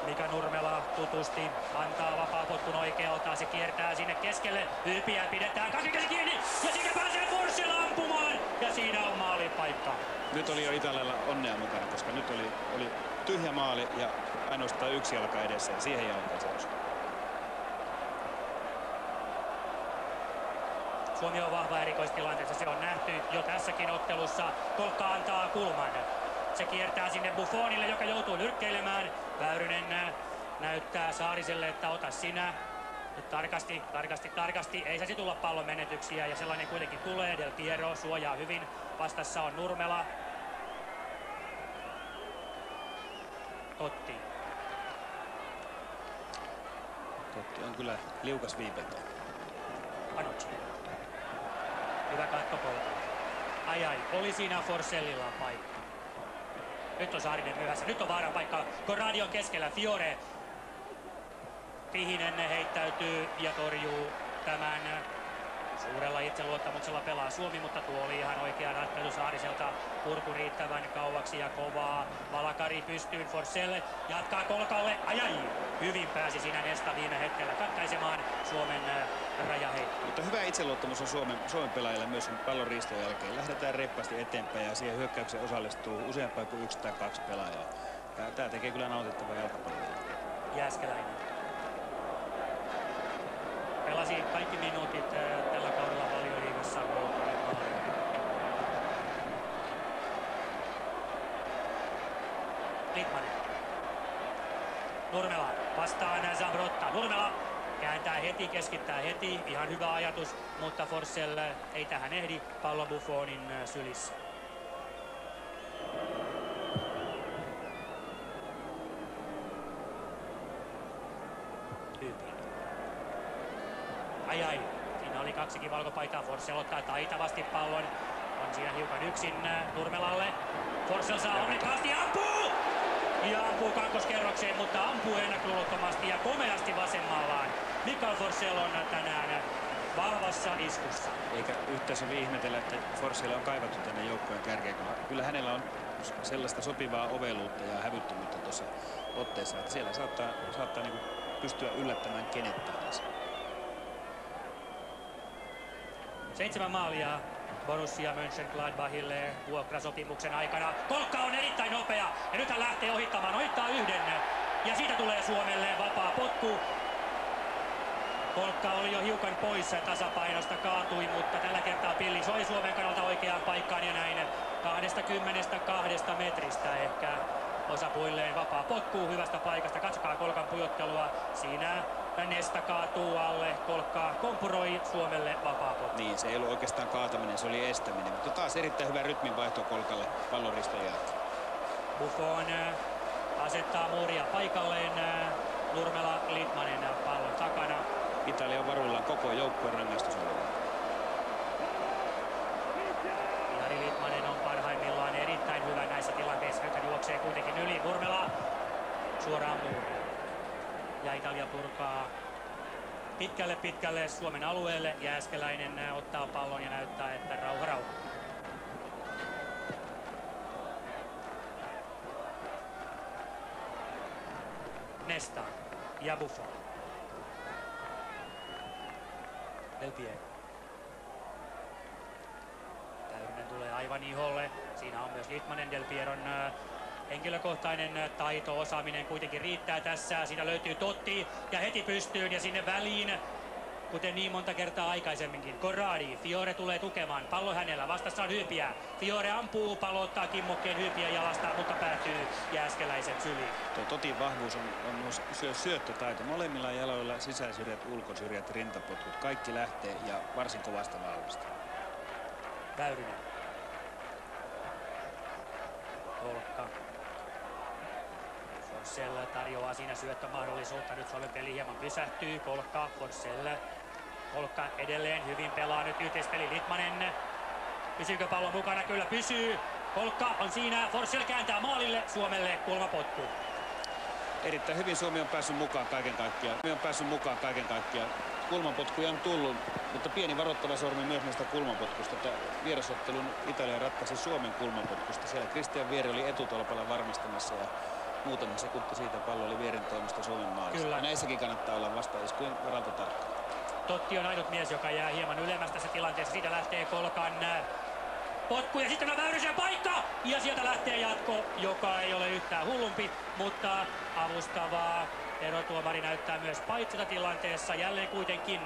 Mika Nurmela tutusti antaa vapaapotkun oikealta. Se kiertää sinne keskelle. Hyypiä pidetään kaksikäsi kiinni. Ja sinne pääsee Forsell ampumaan. Ja siinä on maalipaikka. Nyt oli jo Italialla onnea mukana, koska nyt oli tyhjä maali ja ainoastaan yksi jalka edessä ja siihen jalkaan se osui. Suomi on vahva erikoistilanteessa. Se on nähty jo tässäkin ottelussa. Kolkka antaa kulman. Se kiertää sinne Buffonille, joka joutuu nyrkkeilemään. Väyrynen näyttää Saariselle, että ota sinä. Nyt tarkasti. Ei saisi tulla pallon menetyksiä ja sellainen kuitenkin tulee. Del Piero suojaa hyvin. Vastassa on Nurmela. Totti. Totti on kyllä liukas viipeiltä. Panucci. Hyvä katto polta. Ai, oli siinä Forsellilla paikka. Nyt on Saarinen myöhässä. Nyt on vaaran paikka. Corradi on keskellä. Fiore. Tihinen heittäytyy ja torjuu tämän. Suurella itseluottamuksella pelaa Suomi, mutta tuo oli ihan oikea ratkaisu Saariselta. Purku riittävän kauaksi ja kovaa. Valakari pystyyn. Forsell jatkaa Kolkalle. Ai. Hyvin pääsi siinä Nesta viime hetkellä katkaisemaan Suomen rajaheitto. Mutta hyvä itseluottamus on Suomen pelaajille myös pallon riiston jälkeen. Lähdetään reippaasti eteenpäin ja siihen hyökkäykseen osallistuu useampaa kuin 1 tai 2 pelaajaa. Ja tämä tekee kyllä nautittavaa jalkapalloa. Jääskeläinen. Pelasi kaikki minuutit tällä kaudella Valioliigassa. Lidman. Nurmela vastaan Zambrotta. Nurmela kääntää heti, keskittää heti. Ihan hyvä ajatus, mutta Forsell ei tähän ehdi. Pallo Buffonin sylissä. hoitaa. Forsell ottaa taitavasti pallon. On siinä hiukan yksin Nurmelalle. Forsell saa onnekkaasti ampuu! Ja ampuu kakkoskerrokseen, mutta ampuu ennakkoluulottomasti ja komeasti vasemmallaan. Mikael Forsell on tänään vahvassa iskussa. Eikä yhtään sovi ihmetellä, että Forsell on kaivattu tänne joukkojen kärkeen. Kyllä hänellä on sellaista sopivaa oveluutta ja hävyttömyyttä tuossa otteessa, että siellä saattaa niin pystyä yllättämään kenet tahansa. 7 maalia Borussia Mönchengladbachille vuokrasopimuksen aikana. Kolkka on erittäin nopea ja nyt hän lähtee ohittamaan, ohittaa yhden ja siitä tulee Suomelle vapaa potku. Kolkka oli jo hiukan poissa tasapainosta, kaatui, mutta tällä kertaa pilli soi Suomen kannalta oikeaan paikkaan ja näin 22 metristä ehkä osapuilleen vapaa potku hyvästä paikasta. Katsokaa Kolkan pujottelua. Siinä Nesta kaatuu alle. Kolkka kompuroi Suomelle vapaa potku. Niin, se ei ollut oikeastaan kaataminen, se oli estäminen. Mutta taas erittäin hyvä rytminvaihto Kolkalle pallonriston jälkeen. Buffon asettaa muuria paikalleen. Nurmela Litmanen pallon takana. Italia on varuillaan koko joukkueen rangaistusalueella. Jari Litmanen on parhaimmillaan erittäin hyvä näissä tilanteissa. Nyt hän juoksee kuitenkin yli. Nurmela suoraan muuriin. Ja Italia purkaa pitkälle Suomen alueelle. Jääskeläinen ottaa pallon ja näyttää, että rauha. Nesta ja Buffon. Del Piero. Väyrynen tulee aivan iholle. Siinä on myös Litmanen. Del Pieron henkilökohtainen taito, osaaminen kuitenkin riittää tässä. Siinä löytyy Totti ja heti pystyyn ja sinne väliin. Kuten niin monta kertaa aikaisemminkin. Corradi, Fiore tulee tukemaan. Pallo hänellä, vastassa on Hyypiä. Fiore ampuu, pallo ottaa kimmokkeen Hyypiä jalastaan, mutta päätyy Jääskeläisen syliin. Tuo Totin vahvuus on syöttötaito. Molemmilla jaloilla sisäsyrjät, ulkosyrjät, rintapotkut. Kaikki lähtee ja varsin kovasta vauhdista. Väyrynen. Kolkka. Forsell tarjoaa siinä syöttömahdollisuutta. Nyt Suomen peli hieman pysähtyy. Kolkka, Forsell. Kolkka edelleen hyvin pelaa nyt yhteispeli Litmanen. Pysyykö pallo mukana? Kyllä pysyy. Kolkka on siinä. Forsell kääntää maalille. Suomelle kulmapotku. Erittäin hyvin Suomi on päässyt mukaan kaiken kaikkiaan. Kulmapotkuja on tullut, mutta pieni varoittava sormi myös näistä kulmapotkusta. Vierasottelun Italia ratkaisi Suomen kulmapotkusta. Siellä Christian Vieri oli etutolpalla varmistamassa ja muutama sekunti siitä pallo oli Vierin toimesta Suomen maalissa. Kyllä. Ja näissäkin kannattaa olla vastaiskujen varalta tarkka. Totti on ainut mies, joka jää hieman ylemmäs tässä tilanteessa. Siitä lähtee Kolkan potku ja sitten on Väyrysen paikka. Ja sieltä lähtee jatko, joka ei ole yhtään hullumpi, mutta avustavaa erotuomari näyttää myös paitsota tilanteessa. Jälleen kuitenkin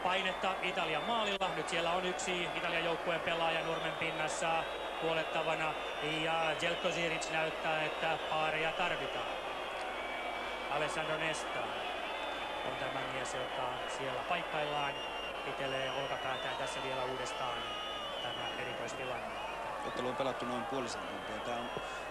painetta Italian maalilla. Nyt siellä on yksi Italian joukkueen pelaaja nurmen pinnassa huolettavana. Ja Jelko Ziric näyttää, että paareja tarvitaan. Alessandro Nesta on tämä mies, joka siellä paikkaillaan. Pitelee olkapäätään tässä vielä uudestaan tämä erikoistilanne. Ottelu on pelattu noin puolisen tuntia. Tämä on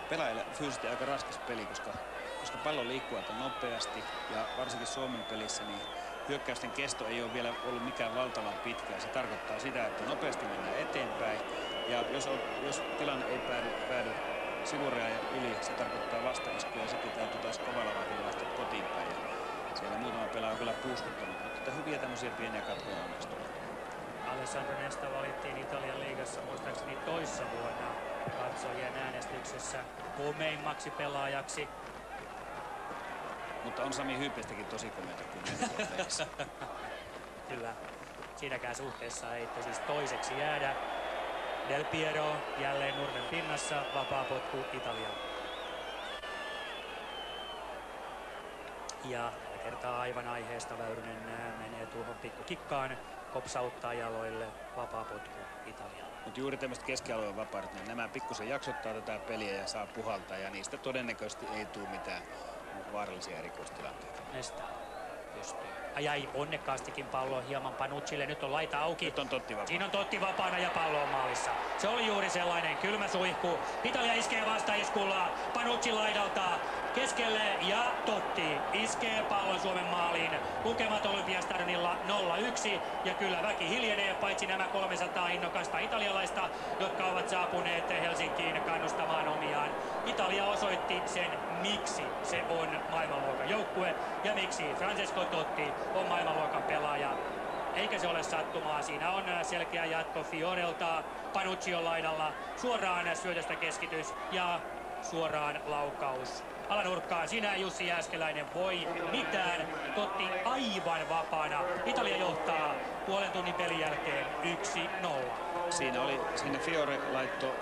pelaajille fyysisesti aika raskas peli, koska pallo liikkuu aika nopeasti ja varsinkin Suomen pelissä niin hyökkäysten kesto ei ole vielä ollut mikään valtavan pitkä. Se tarkoittaa sitä, että nopeasti mennään eteenpäin ja jos tilanne ei päädy sivurajan yli, se tarkoittaa vastaiskuja ja sitten täytyy taas kovalla vauhdilla lähteä kotiin päin. Ja siellä muutama pelaaja on kyllä puuskuttanut, mutta hyviä tämmöisiä pieniä katkoja onnistuu. Alessandro Nesta valittiin Italian liigassa muistaakseni toissa vuonna katsojien äänestyksessä komeimmaksi pelaajaksi. Mutta on Sami Hyypistäkin tosi komeita kuin pelissä. Kyllä, siinäkään suhteessa ei siis toiseksi jäädä. Del Piero jälleen nurmen pinnassa, vapaa potku Italiaan. Ja tällä kertaa aivan aiheesta Väyrynen menee tuohon pikkukikkaan, kopsauttaa jaloille, vapaa potku Italiaan. Mutta juuri tämmöiset keskialueen vapaarit, niin nämä pikkusen jaksottaa tätä peliä ja saa puhaltaa ja niistä todennäköisesti ei tule mitään vaarallisia erikoistilanteita. Nesta. pystyy. Jäi onnekkaastikin pallo hieman Panuccille. Nyt on laita auki. Nyt on Totti vapaana. Siinä on Totti vapaana ja pallo on maalissa. Se oli juuri sellainen kylmä suihku. Italia iskee vastaiskulla Panucci laidalta keskelle ja Totti iskee pallon Suomen maaliin. Lukemat Olympiastadionilla 0-1 ja kyllä väki hiljenee, paitsi nämä 300 innokasta italialaista, jotka ovat saapuneet Helsinkiin kannustamaan omiaan. Italia osoitti sen, miksi se on maailmanluokan joukkue ja miksi Francesco Totti on maailmanluokan pelaaja. Eikä se ole sattumaa. Siinä on selkeä jatko Fiorelta. Panucci on laidalla. Suoraan syötöstä keskitys ja suoraan laukaus. Alanurkkaan. Siinä Jussi Jääskeläinen voi mitään. Totti aivan vapaana. Italia johtaa puolen tunnin pelin jälkeen 1-0. Siinä Fiore laittoi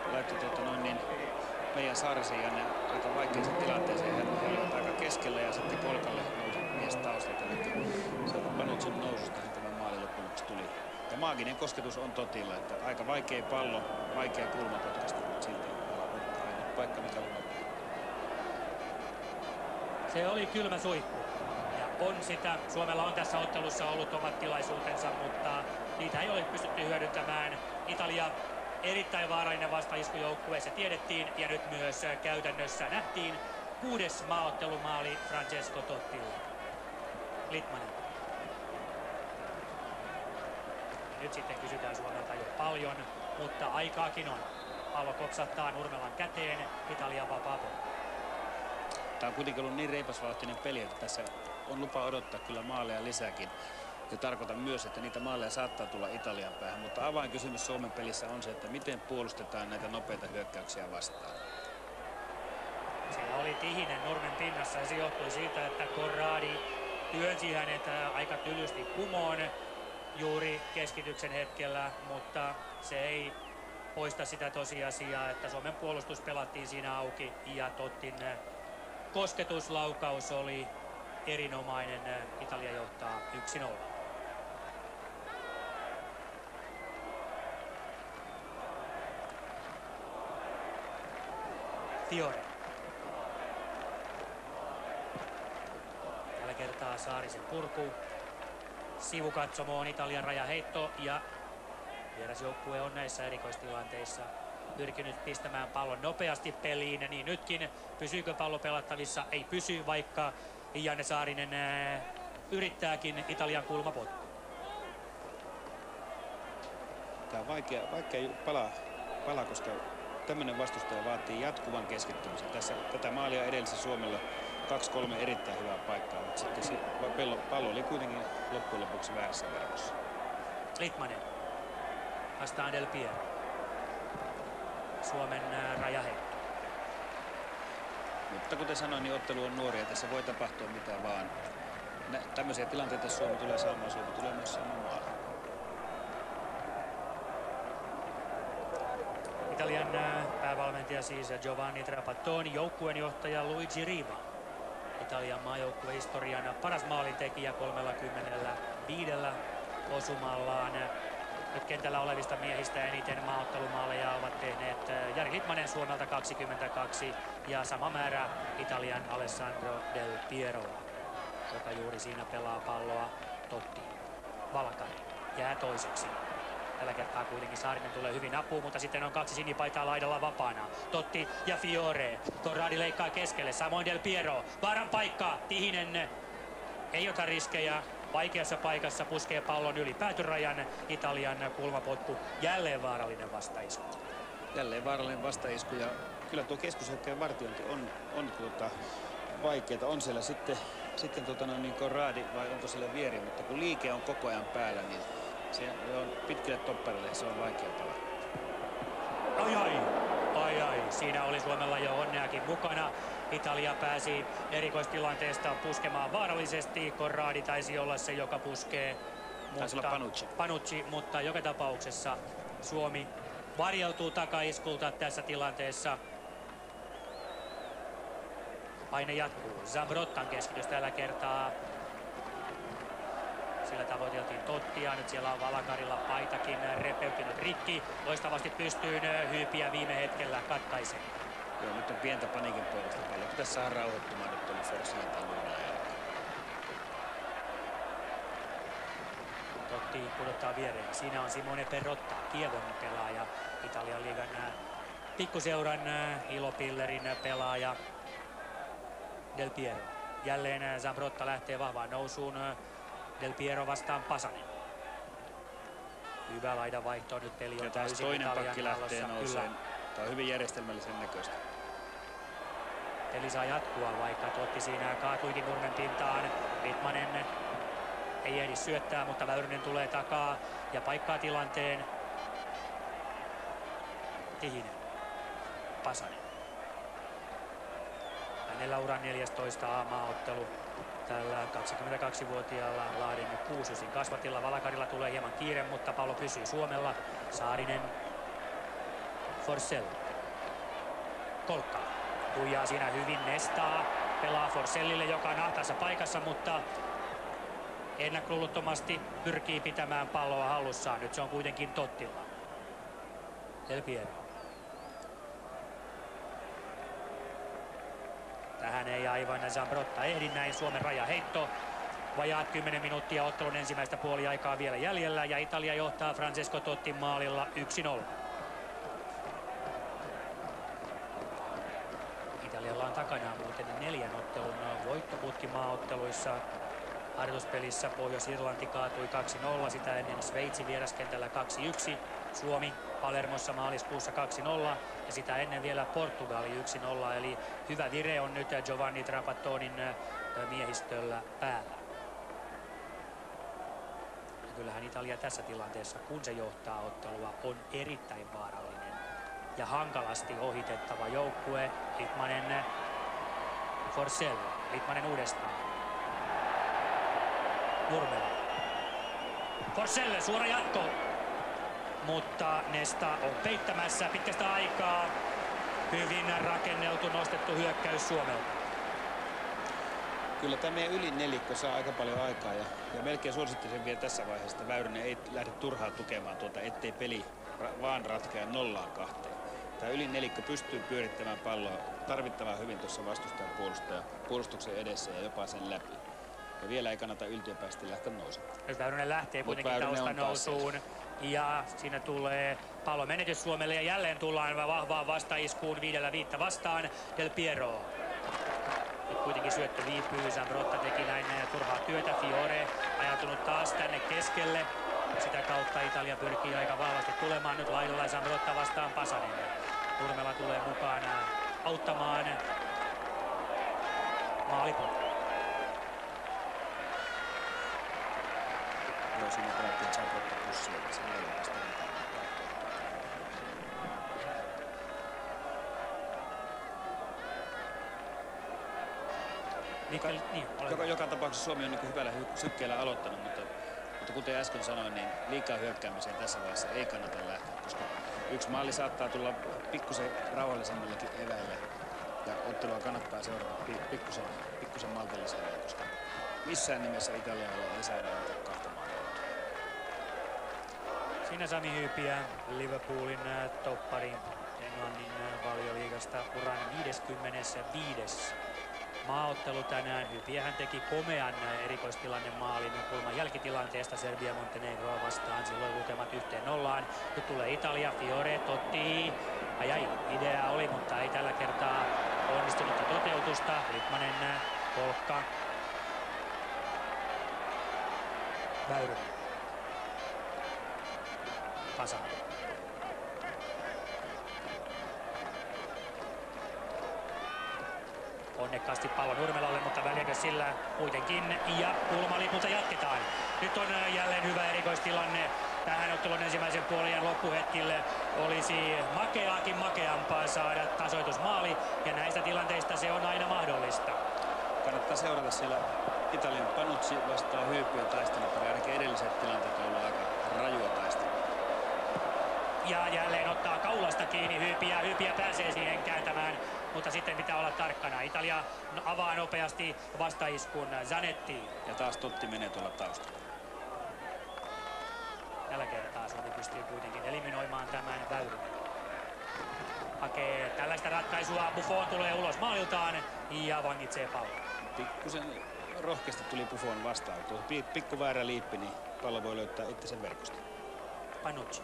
meidän Saarisen Janne aika vaikeaseen tilanteeseen. Hän oli aika keskellä ja sitten kolkalle nousi mies taustalta. Sieltä Panuccin noususta tämä maali loppujen tuli. Ja maaginen kosketus on Totilla, että aika vaikea pallo, vaikea kulma potkaista, mutta silti ainut paikka mikä on. Se oli kylmä suihku. Ja on sitä. Suomella on tässä ottelussa ollut omat tilaisuutensa, mutta niitä ei ole pystytty hyödyntämään. Italia erittäin vaarallinen vastaiskujoukkue, se tiedettiin ja nyt myös käytännössä nähtiin. 6. maaottelumaali Francesco Tottille. Litmanen. Nyt sitten kysytään Suomelta jo paljon, mutta aikaakin on. Pallo kopsattaa Nurmelan käteen, Italian vapaa peli. Tämä on kuitenkin ollut niin reipasvauhtinen peli, että tässä on lupa odottaa kyllä maaleja lisääkin. Ja tarkoitan myös, että niitä maaleja saattaa tulla Italian päähän, mutta avainkysymys Suomen pelissä on se, että miten puolustetaan näitä nopeita hyökkäyksiä vastaan. Siinä oli Tihinen Nurmen pinnassa ja se johtui siitä, että Corradi työnsi hänet aika tylysti kumoon juuri keskityksen hetkellä, mutta se ei poista sitä tosiasiaa, että Suomen puolustus pelattiin siinä auki ja Tottin kosketuslaukaus oli erinomainen. Italia johtaa 1-0. Fiore. Tällä kertaa Saarisen purku. Sivukatsomoon Italian rajaheitto ja vierasjoukkue on näissä erikoistilanteissa pyrkinyt pistämään pallon nopeasti peliin, niin nytkin. Pysyykö pallo pelattavissa? Ei pysy, vaikka Janne Saarinen yrittääkin Italian kulmapotku. Tämä on vaikea pala, koska tämmöinen vastustaja vaatii jatkuvan keskittymisen. Tätä maalia edellisessä Suomella 2-3 erittäin hyvää paikkaa, mutta sitten se pallo oli kuitenkin loppujen lopuksi väärässä verkossa. Litmanen vastaan Del Piero. Suomen rajaheitto. Mutta kuten sanoin, niin ottelu on nuori ja tässä voi tapahtua mitä vaan. Tämmöisiä tilanteita Suomi tulee saamaan, Suomi tulee myös saamaan maali. Italian päävalmentaja siis Giovanni Trapattoni, joukkueenjohtaja Luigi Riva. Italian maajoukkuehistorian paras maalintekijä 35 osumallaan. Nyt kentällä olevista miehistä eniten maaottelumaaleja ovat tehneet Jari Litmanen Suomelta 22 ja sama määrä Italian Alessandro Del Piero, joka juuri siinä pelaa palloa. Totti. Valakari jää toiseksi. Tällä kertaa kuitenkin Saarinen tulee hyvin apuun, mutta sitten on 2 sinipaitaa laidalla vapaana. Totti ja Fiore. Corradi leikkaa keskelle, samoin Del Piero. Vaaran paikka, Tihinen ei ota riskejä. Vaikeassa paikassa puskee pallon yli päätyrajan. Italian kulmapotku. Jälleen vaarallinen vastaisku. Jälleen vaarallinen vastaisku ja kyllä tuo keskushyökkäjän vartiointi on vaikeaa. On siellä sitten Corradi vai onko siellä Vieri, mutta kun liike on koko ajan päällä, niin se on pitkille topparille ja se on vaikea palaa. Ai. Siinä oli Suomella jo onneakin mukana. Italia pääsi erikoistilanteesta puskemaan vaarallisesti. Corradi taisi olla se, joka puskee. Taisi olla Panucci, mutta joka tapauksessa Suomi varjeltuu takaiskulta tässä tilanteessa. Paine jatkuu. Zambrottan keskitys tällä kertaa. Sillä tavoiteltiin Tottia. Nyt siellä on Valakarilla paitakin repeytynyt rikki. Loistavasti pystyyn Hyypiä viime hetkellä katkaisee. Joo, nyt on pientä paniikin puolesta paljon. Pitäisi saada rauhoittumaan nyt tuonne Forssiin tai Luunaan jälkeen. Totti pudottaa viereen. Siinä on Simone Perotta, Kievon pelaaja, Italian liigan pikkuseuran Ilopillerin pelaaja. Del Piero. Jälleen Zambrotta lähtee vahvaan nousuun. Del Piero vastaan Pasanen. Hyvä laidan vaihto, nyt peli on täysin toinen Italian pakki lähtee nouseen. Tämä on hyvin järjestelmällisen näköistä. Peli saa jatkua, vaikka Totti siinä kaatuikin nurmen pintaan. Litmanen ei ehdi syöttää, mutta Väyrynen tulee takaa ja paikkaa tilanteen. Tihinen. Pasanen. Hänellä uran 14 maaottelu. Tällä 22-vuotiaalla Lahden Kuususin kasvatilla. Valakarilla tulee hieman kiire, mutta pallo pysyy Suomella. Saarinen. Forsell. Kolkka. Tuijaa siinä hyvin, Nestaa. Pelaa Forsellille, joka on ahtaassa paikassa, mutta ennakkoluulottomasti pyrkii pitämään palloa hallussaan. Nyt se on kuitenkin Tottilla. Del Piero. Tähän ei aivan Zambrotta ehdi, näin Suomen rajaheitto. Vajaat 10 minuuttia ottelun ensimmäistä puoliaikaa vielä jäljellä ja Italia johtaa Francesco Tottin maalilla 1-0. Italialla on takanaan muuten 4 ottelun voittoputki maaotteluissa. Harjoituspelissä Pohjois-Irlanti kaatui 2-0, sitä ennen Sveitsi vieraskentällä 2-1. Suomi Palermossa maaliskuussa 2-0 ja sitä ennen vielä Portugali 1-0, eli hyvä vire on nyt Giovanni Trapattoonin miehistöllä päällä. Ja kyllähän Italia tässä tilanteessa, kun se johtaa ottelua, on erittäin vaarallinen ja hankalasti ohitettava joukkue. Litmanen, Forsell, Litmanen uudestaan. Nurmela. Forsell, suora jatko. Mutta Nesta on peittämässä pitkästä aikaa. Hyvin rakenneltu, nostettu hyökkäys Suomelta. Kyllä tämä meidän ylin nelikko saa aika paljon aikaa ja melkein suosittelen vielä tässä vaiheessa, että Väyrynen ei lähde turhaan tukemaan ettei peli vaan ratkea 0-2. Tämä ylin nelikko pystyy pyörittämään palloa tarvittavan hyvin tuossa vastustajan puolustuksen edessä ja jopa sen läpi. Ja vielä ei kannata yltiöpäisesti lähteä nousemaan. Nyt Väyrynen lähtee kuitenkin taustanousuun. Ja siinä tulee pallon menetys Suomelle ja jälleen tullaan vahvaan vastaiskuun 5-5 vastaan. Del Piero. Nyt kuitenkin syöttö viipyy. Zambrotta teki näin turhaa työtä. Fiore ajautunut taas tänne keskelle. Sitä kautta Italia pyrkii aika vahvasti tulemaan. Nyt laidalla Zambrotta vastaan Pasanen. Nurmela tulee mukaan auttamaan. Maalipotku. Joo, siinä pelattiin Zambrotta pussia. Se ei ole vasta joka tapauksessa Suomi on niin hyvällä sykkeellä aloittanut, mutta kuten äsken sanoin, niin liikaa hyökkäämiseen tässä vaiheessa ei kannata lähteä, koska yksi maali saattaa tulla pikkusen rauhallisemmillakin eväillä ja ottelua kannattaa seurata pikkusen maltillisella, koska missään nimessä Italialla ei saada antaa 2 maalia. Siinä Sami Hyypiä, Liverpoolin toppari Englannin Valioliigasta, uran 55. maaottelu tänään. Hyypiähän teki komean erikoistilannemaalin kulman jälkitilanteesta Serbia Montenegroa vastaan. Silloin lukemat 1-0. Nyt tulee Italia, Fiore, Totti. Idea oli, mutta ei tällä kertaa onnistunutta toteutusta. Litmanen, Kolkka. Väyrynen. Pasanen. Onnekkaasti pallo Nurmelalle, mutta väliäkö sillä kuitenkin. Ja kulmalipulta jatketaan. Nyt on jälleen hyvä erikoistilanne. Tähän ottelun ensimmäisen puolien loppuhetkille olisi makeampaa saada tasoitusmaali. Ja näistä tilanteista se on aina mahdollista. Kannattaa seurata siellä Italian Panucci vastaan Hyypiä taistelupari. Ainakin edelliset tilanteet on ollut aika rajua taistelua. Ja jälleen ottaa kaulasta kiinni Hyypiä pääsee siihen kääntämään, mutta sitten pitää olla tarkkana. Italia avaa nopeasti vastaiskun Zanetti. Ja taas Totti menee tuolla taustalla. Tällä kertaa Suomi pystyy kuitenkin eliminoimaan tämän Väyrynen. Hakee tällaista ratkaisua, Buffon tulee ulos maaliltaan ja vangitsee pallon. Pikkusen rohkeasti tuli Buffon vastaan. Tuo pikku väärä liippi, niin pallo voi löytää itsensä verkosta. Panucci.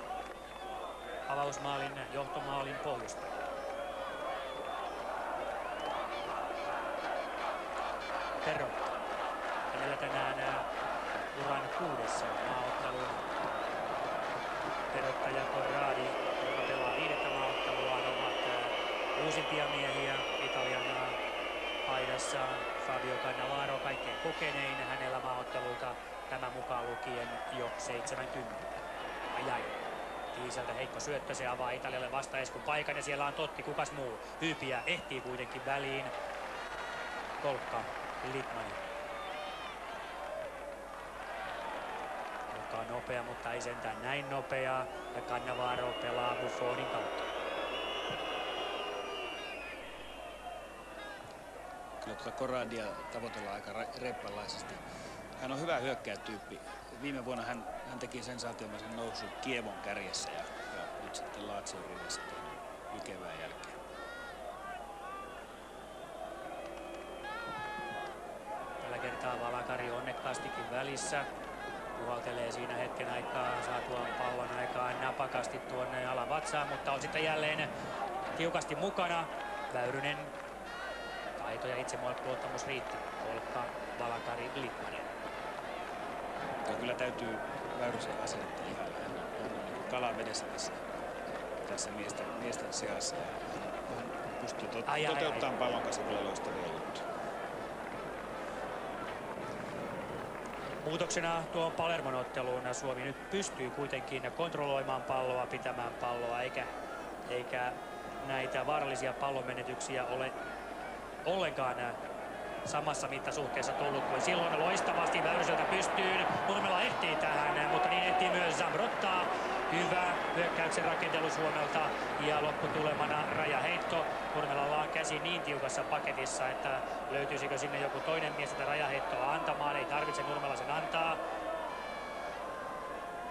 Avausmaalin, johtomaalin pohjustaja. Perotta. Hänellä tänään uran 6. maaottelu. Perotta ja Corradi, joka pelaa 5. maaotteluaan, ovat uusimpia miehiä Italian paidassa. Fabio Cannavaro kaikkein kokenein, hänellä maaotteluita tämä mukaan lukien jo 70. Ajai. Tiiseltä heikko syöttö, se avaa Italialle vastaeskun paikan ja siellä on Totti, kukas muu. Hyypiä ehtii kuitenkin väliin. Kolkka, Litmani. Joka on nopea, mutta ei sentään näin nopea. Ja Cannavaro pelaa Buffonin kautta. Kyllä tuota Corradia tavoitellaan aika reppalaisesti. Hän on hyvä hyökkääjätyyppi. Viime vuonna hän teki sensaatiomaisen nousun Kievon kärjessä ja nyt sitten Lazion rivissä tehnyt jykevää jälkeä. Tällä kertaa Valakari onnekkastikin välissä. Puhaltelee siinä hetken aikaa, saa tuon pallon aikaan napakasti tuonne alavatsaan, mutta on sitten jälleen tiukasti mukana. Väyrynen, taito ja itseluottamus riitti. Kolkka, Valakari, Litmanen. Ja kyllä täytyy Väyrysen asennetta ihailla. Hän on niin kala vedessä tässä miesten seassa. Ja hän pystyy toteuttamaan pallon kanssa kyllä loistavia juttuja. Muutoksena tuon Palermon otteluun Suomi nyt pystyy kuitenkin kontrolloimaan palloa, pitämään palloa, eikä näitä vaarallisia pallonmenetyksiä ole ollenkaan samassa mittasuhteessa tullut kuin silloin. Loistavasti Väyryseltä pystyyn. Nurmela ehtii tähän, mutta niin ehtii myös Zambrotta. Hyvä hyökkäyksen rakentelu Suomelta ja lopputulemana rajaheitto. Nurmelalla on käsi niin tiukassa paketissa, että löytyisikö sinne joku toinen mies tätä rajaheittoa antamaan. Ei tarvitse Nurmela sen antaa.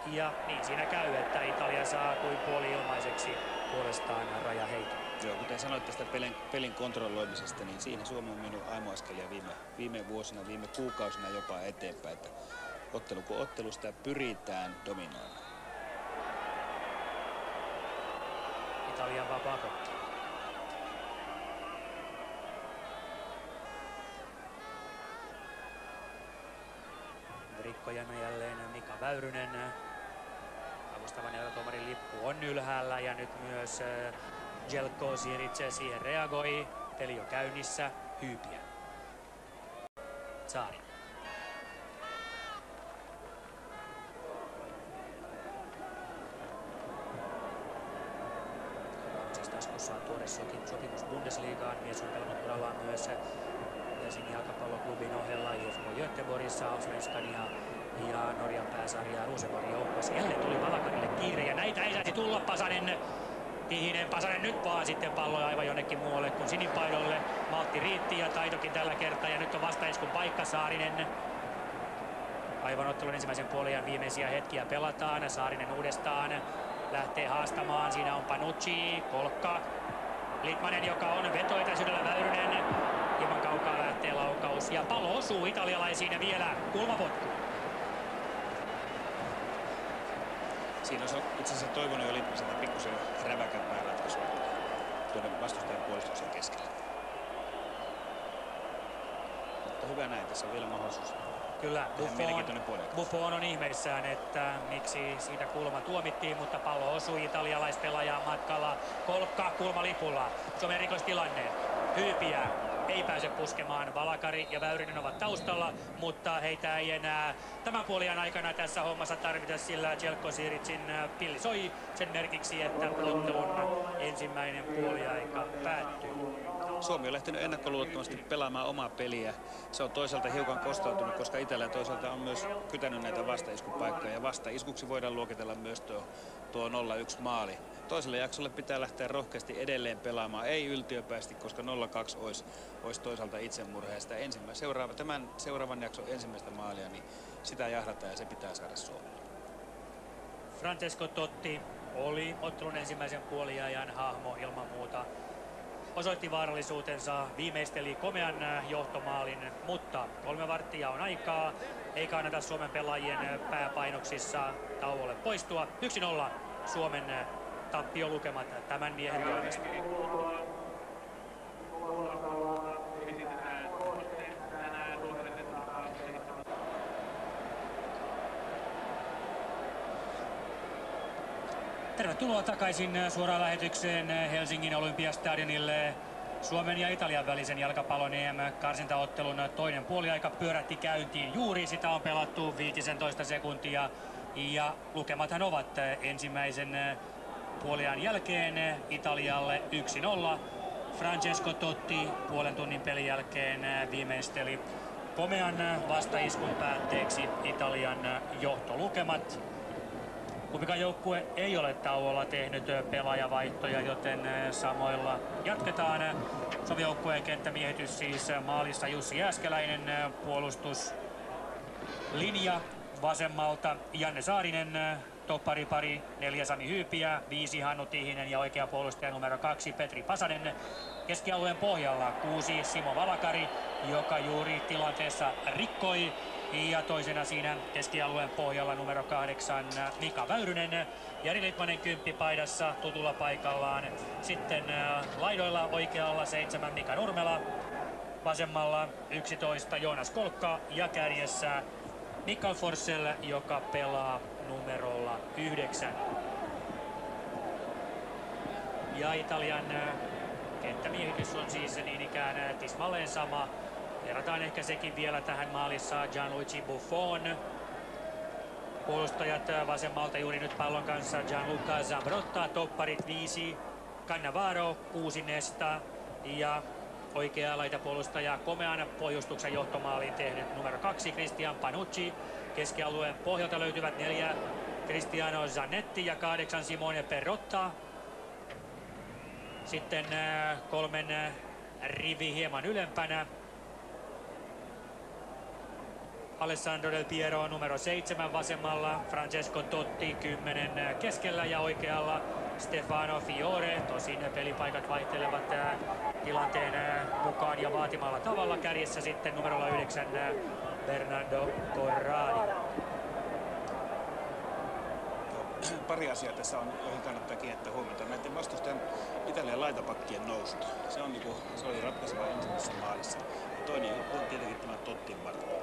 Ja niin siinä käy, että Italia saa kuin puoli ilmaiseksi puolestaan rajaheiton. Joo, kuten sanoit tästä pelin kontrolloimisesta, niin siinä Suomi on mennyt aimoaskelia viime vuosina, viime kuukausina jopa eteenpäin, että ottelu kuin ottelusta pyritään dominoimaan. Italian vapaa kotti. Rikkojana jälleen Mika Väyrynen. Avustavan jalkatuomarin lippu on ylhäällä ja nyt myös Jelko Siritse siihen reagoi. Peli on käynnissä. Hyypiä. Saari. Siis taskussa on tuore sopimus Bundesligaan. Mies on pelannut urallaan myös Helsingin jalkapalloklubin ohella IFK Göteborgissa, Allsvenskan ja Norjan pääsarja Rosenborgin joukkueessa. Jälleen tuli Valakarille kiire ja näitä ei saisi tulla. Pasanen nyt vaan sitten palloa aivan jonnekin muualle kuin sinipaidolle. Maltti riitti ja taitokin tällä kertaa ja nyt on vastaeskun paikka. Saarinen. Aivan ottelun ensimmäisen puolen viimeisiä hetkiä pelataan. Saarinen uudestaan lähtee haastamaan. Siinä on Panucci, Kolkka, Litmanen, joka on vetoetäisyydellä Väyrynen. Hieman kaukaa lähtee laukaus ja pallo osuu italialaisiin ja vielä kulmapotku. Siinä olisi itse asiassa toivonut jo Litmaselta pikkusen räväkämpää ratkaisua tuonne vastustajan puolustuksen keskellä. Mutta hyvä näin, tässä on vielä mahdollisuus. Kyllä, Buffon on ihmeissään, että miksi siitä kulma tuomittiin, mutta pallo osui italialaispelaajaa matkalla. Kolkka kulmalipulla, Suomen erikoistilanne, Hyypiä. Ei pääse puskemaan. Valakari ja Väyrynen ovat taustalla, mutta heitä ei enää tämän puoliajan aikana tässä hommassa tarvita, sillä Jelko Siritsin pilli soi sen merkiksi, että ottelun ensimmäinen puoliaika päättyy. Suomi on lähtenyt ennakkoluulottomasti pelaamaan omaa peliä. Se on toisaalta hiukan kostautunut, koska Italia toisaalta on myös kytänyt näitä vastaiskupaikkoja. Ja vastaiskuksi voidaan luokitella myös tuo 0-1 maali. Toiselle jaksolle pitää lähteä rohkeasti edelleen pelaamaan. Ei yltiöpäisesti, koska 0-2 olisi toisaalta itsemurheesta. Tämän seuraavan jakson ensimmäistä maalia, niin sitä jahdataan ja se pitää saada Suomelle. Francesco Totti oli ottelun ensimmäisen puoliajan hahmo ilman muuta. Osoitti vaarallisuutensa, viimeisteli komean johtomaalin, mutta 3 varttia on aikaa eikä anneta Suomen pelaajien pääpainoksissa tauolle poistua. 1-0 Suomen tappiolukemat tämän miehen toimesta. Tervetuloa takaisin suoraan lähetykseen Helsingin Olympiastadionille. Suomen ja Italian välisen jalkapallon EM-karsintaottelun toinen puoliaika pyörähti käyntiin juuri. Sitä on pelattu 15 sekuntia ja lukemathan ovat ensimmäisen puoliajan jälkeen Italialle 1-0. Francesco Totti puolen tunnin pelin jälkeen viimeisteli komean vastaiskun päätteeksi Italian johtolukemat. Kumpikaan joukkue ei ole tauolla tehnyt pelaajavaihtoja, joten samoilla jatketaan. Suomi-joukkueen kenttämiehitys siis maalissa Jussi Jääskeläinen, puolustuslinja vasemmalta Janne Saarinen, topparipari 4 Sami Hyypiä, 5 Hannu Tihinen ja oikea puolustaja numero 2 Petri Pasanen. Keskialueen pohjalla 6 Simo Valakari, joka juuri tilanteessa rikkoi. Ja toisena siinä keskialueen pohjalla numero 8 Mika Väyrynen. Jari Litmanen kymppipaidassa tutulla paikallaan. Sitten laidoilla oikealla 7 Mika Nurmela. Vasemmalla 11 Joonas Kolkka ja kärjessä Mikael Forssell, joka pelaa numerolla 9. Ja Italian kenttämiehitys on siis niin ikään tismalleen sama. Verrataan ehkä sekin vielä tähän maalissa Gianluigi Buffon. Puolustajat vasemmalta juuri nyt pallon kanssa Gianluca Zambrotta, topparit 5 Cannavaro, 6 Nesta ja oikea laitapuolustaja komean pohjustuksen johtomaaliin tehnyt numero 2 Cristian Panucci. Keskialueen pohjalta löytyvät 4 Cristiano Zanetti ja 8 Simone Perrotta. Sitten 3 rivi hieman ylempänä. Alessandro Del Piero numero 7 vasemmalla, Francesco Totti 10 keskellä ja oikealla Stefano Fiore. Tosin pelipaikat vaihtelevat tilanteen mukaan ja vaatimalla tavalla. Kärjessä sitten numerolla 9 Bernardo Corradi. Pari asiaa tässä on, joihin kannattaa kiinnittää huomiota. Näiden vastustajan Italian laitapakkien nousut. Se oli ratkaiseva ensimmäisessä maalissa. Ja toinen on tietenkin tämä Tottin vartalo.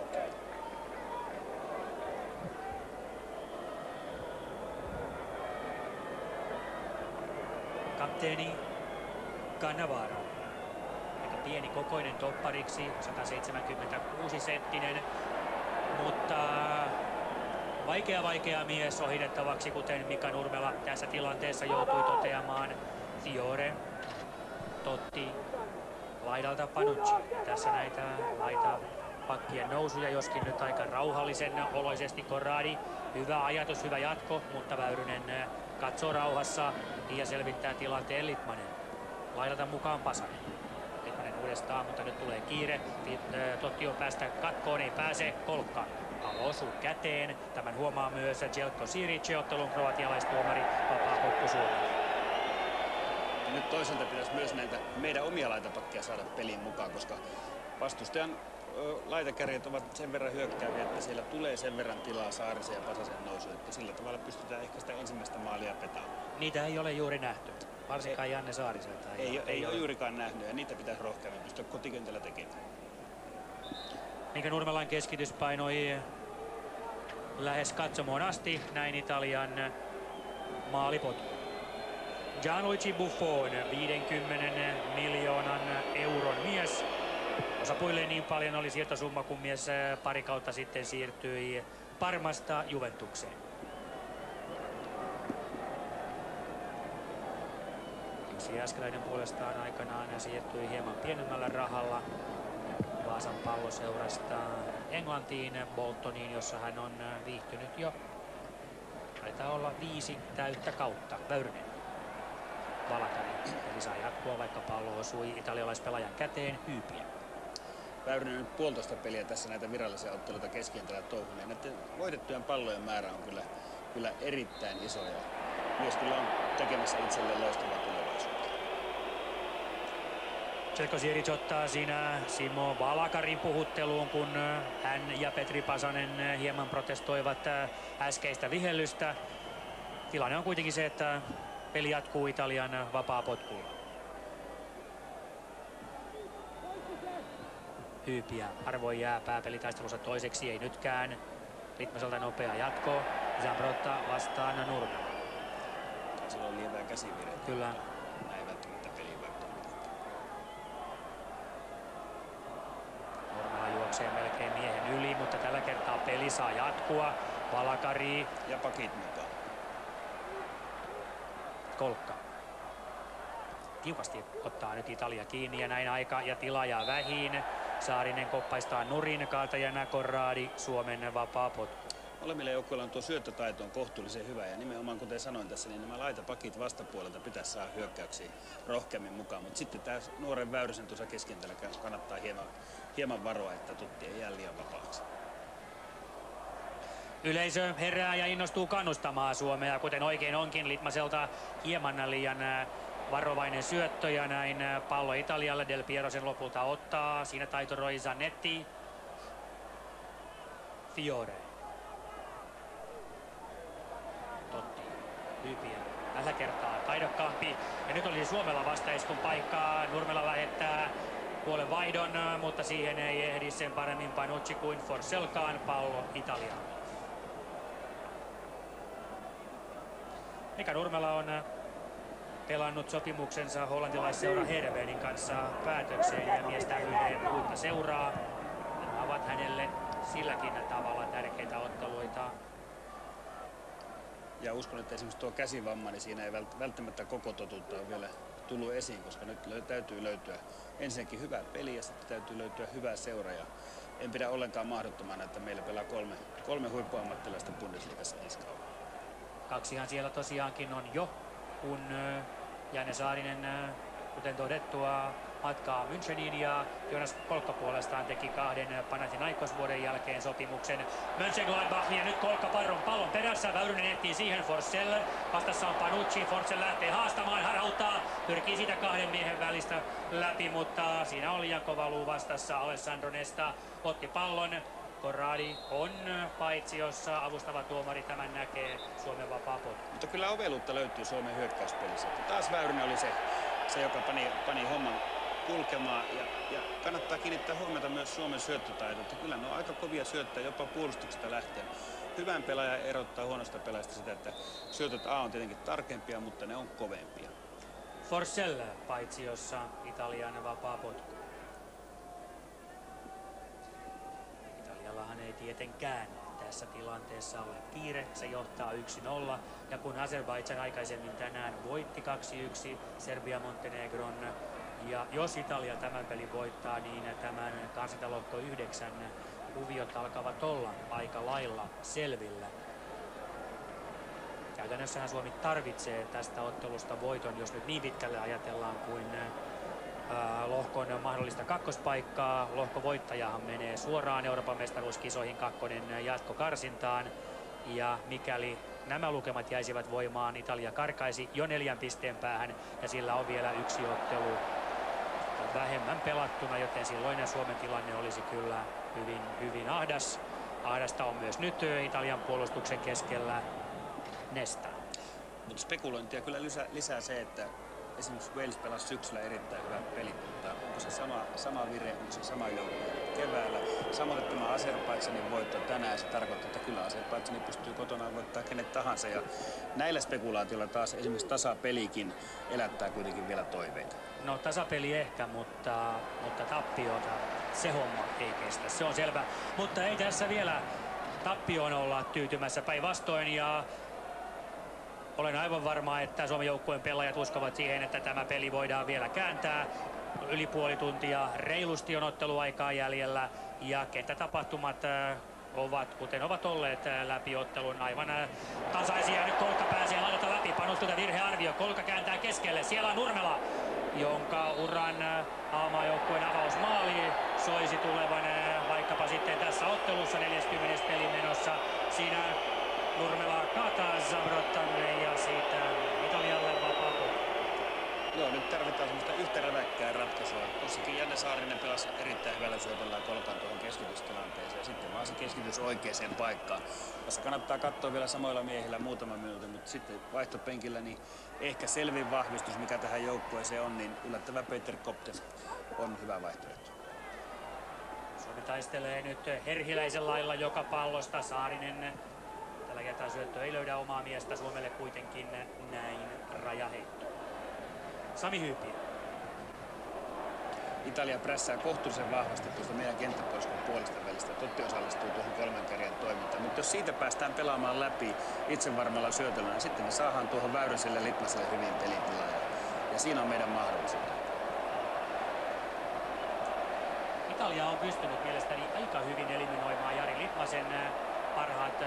Kapteeni Cannavaro. Aika pieni kokoinen toppariksi, 176 senttinen, mutta vaikea mies ohitettavaksi, kuten Mika Nurmela tässä tilanteessa joutui toteamaan. Fiore, Totti, laidalta Panucci. Tässä näitä laitapakkien nousuja, joskin nyt aika rauhallisen oloisesti Corradi. Hyvä ajatus, hyvä jatko, mutta Väyrynen katsoo rauhassa ja selvittää tilanteen Litmanen. Laidalta mukaan Pasanen. Litmanen uudestaan, mutta nyt tulee kiire. Totti on päästä katkoon, ei pääse. Kolkka osuu käteen. Tämän huomaa myös Jelko Siric, ottelun kroatialaistuomari, vapaa potku Suomeen. Nyt toisaalta pitäisi myös näitä meidän omia laitapakkia saada peliin mukaan, koska vastustajan laitakärjet ovat sen verran hyökkääviä, että siellä tulee sen verran tilaa Saarisen ja Pasasen nousuun, että sillä tavalla pystytään ehkä sitä ensimmäistä maalia petaamaan. Niitä ei ole juuri nähty, varsinkaan Janne Saariselta. Ei ole juurikaan nähnyt ja niitä pitäisi rohkeammin pystyä kotikentällä tekemään. Mika Nurmelan keskitys painoi lähes katsomoon asti, näin Italian maalipotku. Gianluigi Buffon, 50 miljoonan euron mies. Osapuilleen niin paljon oli siirtosumma, kun mies pari kautta sitten siirtyi Parmasta Juventukseen. Jussi Jääskeläinen puolestaan aikanaan siirtyi hieman pienemmällä rahalla Vaasan Palloseurasta Englantiin, Boltoniin, jossa hän on viihtynyt jo. Taitaa olla 5 täyttä kautta. Väyrynen. Valakari. Eli saa jatkua, vaikka pallo osui italialaispelaajan käteen. Hyypiä. Väyrynen nyt 1,5 peliä tässä näitä virallisia otteluita keskikentällä touhuneen. Näiden voitettujen pallojen määrä on kyllä erittäin iso ja mies kyllä on tekemässä itselleen loistavaa tulevaisuutta. Željko Ziric ottaa siinä Simo Valakarin puhutteluun, kun hän ja Petri Pasanen hieman protestoivat äskeistä vihellystä. Tilanne on kuitenkin se, että peli jatkuu Italian vapaapotkulla. Hyypiä harvoin jää pääpelitaistelussa toiseksi, ei nytkään. Litmaselta nopea jatko. Zambrotta vastaan Nurmela. Sillä on lievää käsivirhettä. Kyllä. Ei välttämättä peliin välttämättä. Nurmela juoksee melkein miehen yli, mutta tällä kertaa peli saa jatkua. Valakari. Ja pakit mukaan. Kolkka. Tiukasti ottaa nyt Italia kiinni ja näin aika ja tila jää vähin. Saarinen koppaistaa nurin, kaatajana Corradi, Suomen vapaa potku. Molemmilla joukkueilla on tuo syöttötaito on kohtuullisen hyvä ja nimenomaan kuten sanoin tässä, niin nämä laitapakit vastapuolelta pitäisi saada hyökkäyksiä rohkeammin mukaan. Mutta sitten tämä nuoren Väyrysen tuossa keskentällä kannattaa hieman varoa, että Tutti ei jää liian vapaaksi. Yleisö herää ja innostuu kannustamaan Suomea, kuten oikein onkin. Litmaselta hieman liian varovainen syöttö ja näin pallo Italialle. Del Piero sen lopulta ottaa. Siinä taitoroi Zanetti. Fiore. Totti. Hyypiä. Tällä kertaa taidokkaampi. Ja nyt olisi Suomella vastaiskun paikkaa. Nurmela lähettää puolen vaihdon, mutta siihen ei ehdi sen paremmin Panucci kuin Forsellkaan. Pallo Italialle. Mika Nurmela on pelannut sopimuksensa hollantilaisseura Heerenveenin kanssa päätökseen ja mies täydenee uutta seuraa. Nämä ovat hänelle silläkin tavalla tärkeitä otteluita. Ja uskon, että esimerkiksi tuo käsivamma, niin siinä ei välttämättä koko totuutta ole vielä tullut esiin, koska nyt täytyy löytyä ensinnäkin hyvää peliä ja sitten täytyy löytyä hyvää seuraa. Ja en pidä ollenkaan mahdottomana, että meillä pelaa kolme huippuammattilaista Bundesliigassa ensi kaudella. Kaksihan siellä tosiaankin on jo, kun Janne Saarinen, kuten todettua, matkaa Müncheniin ja Jonas Kolkka puolestaan teki 2 Panathinaikos-vuoden jälkeen sopimuksen Mönchengladbach ja nyt Kolkka pallon perässä. Väyrynen ehtii siihen, Forsell. Vastassa on Panucci, Forsell lähtee haastamaan, harhauttaa, pyrkii siitä 2 miehen välistä läpi, mutta siinä on liian kova luu vastassa. Alessandro Nesta otti pallon. Corradi on paitsi, jossa avustava tuomari tämän näkee, Suomen vapaa potku. Mutta kyllä oveluutta löytyy Suomen hyökkäyspelissä. Taas Väyrynen oli se joka pani homman kulkemaan ja kannattaa kiinnittää huomiota myös Suomen syöttötaidot. Kyllä ne on aika kovia syöttöjä jopa puolustuksesta lähtien. Hyvän pelaajan erottaa huonosta pelaajasta sitä, että syötöt on tietenkin tarkempia, mutta ne on kovempia. Forsell paitsi, jossa Italian vapaa potku. Italiallahan ei tietenkään tässä tilanteessa ole kiire, se johtaa 1-0 ja kun Azerbaidžan aikaisemmin tänään voitti 2-1 Serbia-Montenegron ja jos Italia tämän pelin voittaa, niin tämän karsintalohko 9 kuviot alkavat olla aika lailla selvillä. Käytännössähän Suomi tarvitsee tästä ottelusta voiton, jos nyt niin pitkälle ajatellaan kuin lohkon mahdollista kakkospaikkaa. Lohkovoittajahan menee suoraan Euroopan mestaruuskisoihin 2. jatkokarsintaan. Ja mikäli nämä lukemat jäisivät voimaan, Italia karkaisi jo 4 pisteen päähän ja sillä on vielä 1 ottelu vähemmän pelattuna, joten silloin Suomen tilanne olisi kyllä hyvin ahdas. Ahdasta on myös nyt Italian puolustuksen keskellä Nesta. Mutta spekulointia kyllä lisää se, että esimerkiksi Wales pelasi syksyllä erittäin hyvän pelin, mutta onko se sama vire, onko se sama joukkue keväällä. Samoin tämä Azerbaidžanin voitto tänään, se tarkoittaa, että kyllä Azerbaidžan pystyy kotona voittaa kenet tahansa. Ja näillä spekulaatioilla taas esimerkiksi tasapelikin elättää kuitenkin vielä toiveita. No tasapeli ehkä, mutta tappiota se homma ei kestä, se on selvä. Mutta ei tässä vielä tappioon olla tyytymässä, päinvastoin ja olen aivan varma, että Suomen joukkueen pelaajat uskovat siihen, että tämä peli voidaan vielä kääntää. Yli puoli tuntia reilusti on otteluaikaa jäljellä ja kenttätapahtumat ovat, kuten ovat olleet läpi ottelun, aivan tasaisia. Nyt Kolkka pääsee laidalta läpi, panostunut virhearvio. Kolkka kääntää keskelle, siellä on Nurmela, jonka uran A-maajoukkueen avausmaali soisi tulevan vaikkapa sitten tässä ottelussa 40. pelin menossa. Siinä Nurmela kaataa Zambrottan ja siitä Italialle vapaa potku. Joo, nyt tarvitaan semmoista yhtä räväkkää ratkaisua. Tossakin Janne Saarinen pelasi erittäin hyvällä syötöllä Kolkan tuohon keskitystilanteeseen ja sitten vaan se keskitys oikeaan paikkaan. Tässä kannattaa katsoa vielä samoilla miehillä muutama minuutin, mutta sitten vaihtopenkillä niin ehkä selvin vahvistus, mikä tähän joukkueeseen on, niin yllättävä Peter Koptev on hyvä vaihtoehto. Suomi taistelee nyt herhiläisen lailla joka pallosta. Saarinen tällä kertaa syöttö ei löydä omaa miestä. Suomelle kuitenkin näin rajaheitto. Sami Hyypiä. Italia prässää kohtuullisen vahvasti tuosta meidän kenttäpuoliskon puolesta välistä. Totti osallistuu tuohon kolmen kärjen toimintaan. Mutta jos siitä päästään pelaamaan läpi itsevarmalla syötöllä, niin sitten me saadaan tuohon Väyryselle Litmaselle hyvin pelitilaa. Ja siinä on meidän mahdollisuus. Italia on pystynyt mielestäni aika hyvin eliminoimaan Jari Litmasen parhaat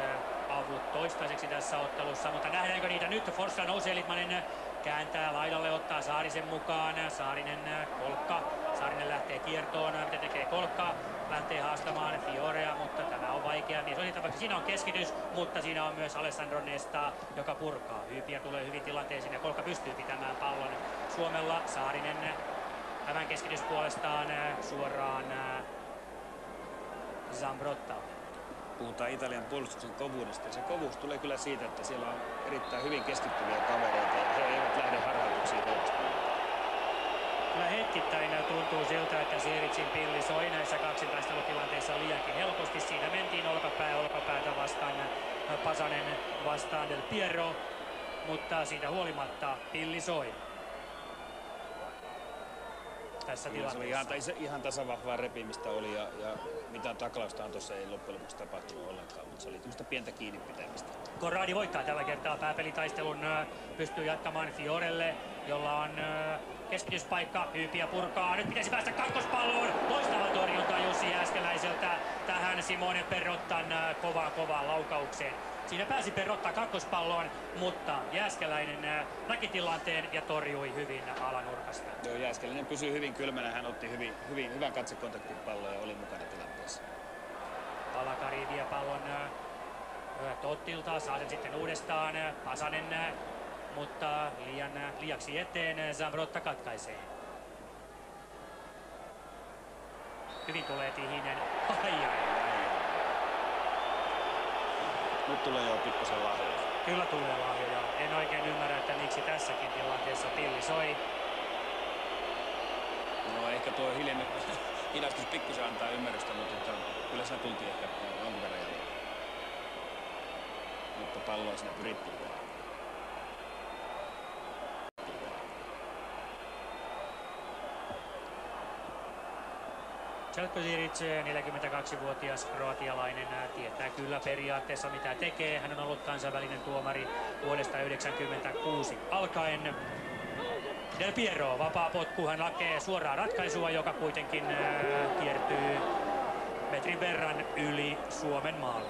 avut toistaiseksi tässä ottelussa, mutta nähdäänkö niitä nyt? Forssa nousee, Litmanen kääntää laidalle, ottaa Saarisen mukaan. Saarinen kolkka. Saarinen lähtee kiertoon. Mitä tekee kolkka? Lähtee haastamaan Fiorea, mutta tämä on vaikea mies. Siinä on keskitys, mutta siinä on myös Alessandro Nesta, joka purkaa. Hyypiä tulee hyvin tilanteeseen ja kolkka pystyy pitämään pallon Suomella. Saarinen tämän keskitys puolestaan suoraan Zambrotta. Puhutaan Italian puolustuksen kovuudesta ja se kovuus tulee kyllä siitä, että siellä on erittäin hyvin keskittyviä kavereita ja he eivät lähde harhautuksiin helposti. Kyllä hetkittäin tuntuu siltä, että Sieritsin pilli soi näissä kaksintaistelutilanteissa liiankin helposti. Siinä mentiin olkapäätä vastaan Pasanen vastaan Del Piero, mutta siitä huolimatta pilli soi. Tässä tilanteessa. Se oli ihan tasavahvaa repimistä oli ja mitään taklaustaan tuossa ei loppujen lopuksi tapahtunut ollenkaan, mutta se oli tämmöistä pientä kiinni pitämistä. Corradi voittaa tällä kertaa pääpelitaistelun, pystyy jatkamaan Fiorelle, jolla on keskityspaikka, Hyypiä purkaa, nyt pitäisi päästä kakkospalloon, loistava torjunta Jussi Jääskeläiseltä tähän Simone Perrottan kovaan laukaukseen. Siinä pääsi Perrotta kakkospalloon, mutta Jääskeläinen näki tilanteen ja torjui hyvin alanurkasta. Joo, Jääskeläinen pysyi hyvin kylmänä, hän otti hyvän katsekontaktin palloa ja oli mukana tilanteessa. Palakari vie pallon Tottilta, saa sen sitten uudestaan Pasanen, mutta liiaksi eteen Zambrotta katkaisee. Hyvin tulee Tihinen. Nyt tulee jo pikkusen lahjoja. Kyllä tulee lahjoja. En oikein ymmärrä, että miksi tässäkin tilanteessa pilli soi. No ehkä tuo hidastus pikkusen antaa ymmärrystä, mutta kyllä se tultiin ehkä jonkun verran jälleen. Mutta palloa siinä pyrittiin. Željko Ziric, 42-vuotias kroatialainen, tietää kyllä periaatteessa mitä tekee. Hän on ollut kansainvälinen tuomari vuodesta 1996 alkaen. Del Piero, vapaa potku, hän hakee suoraa ratkaisua, joka kuitenkin kiertyy metrin verran yli Suomen maalle.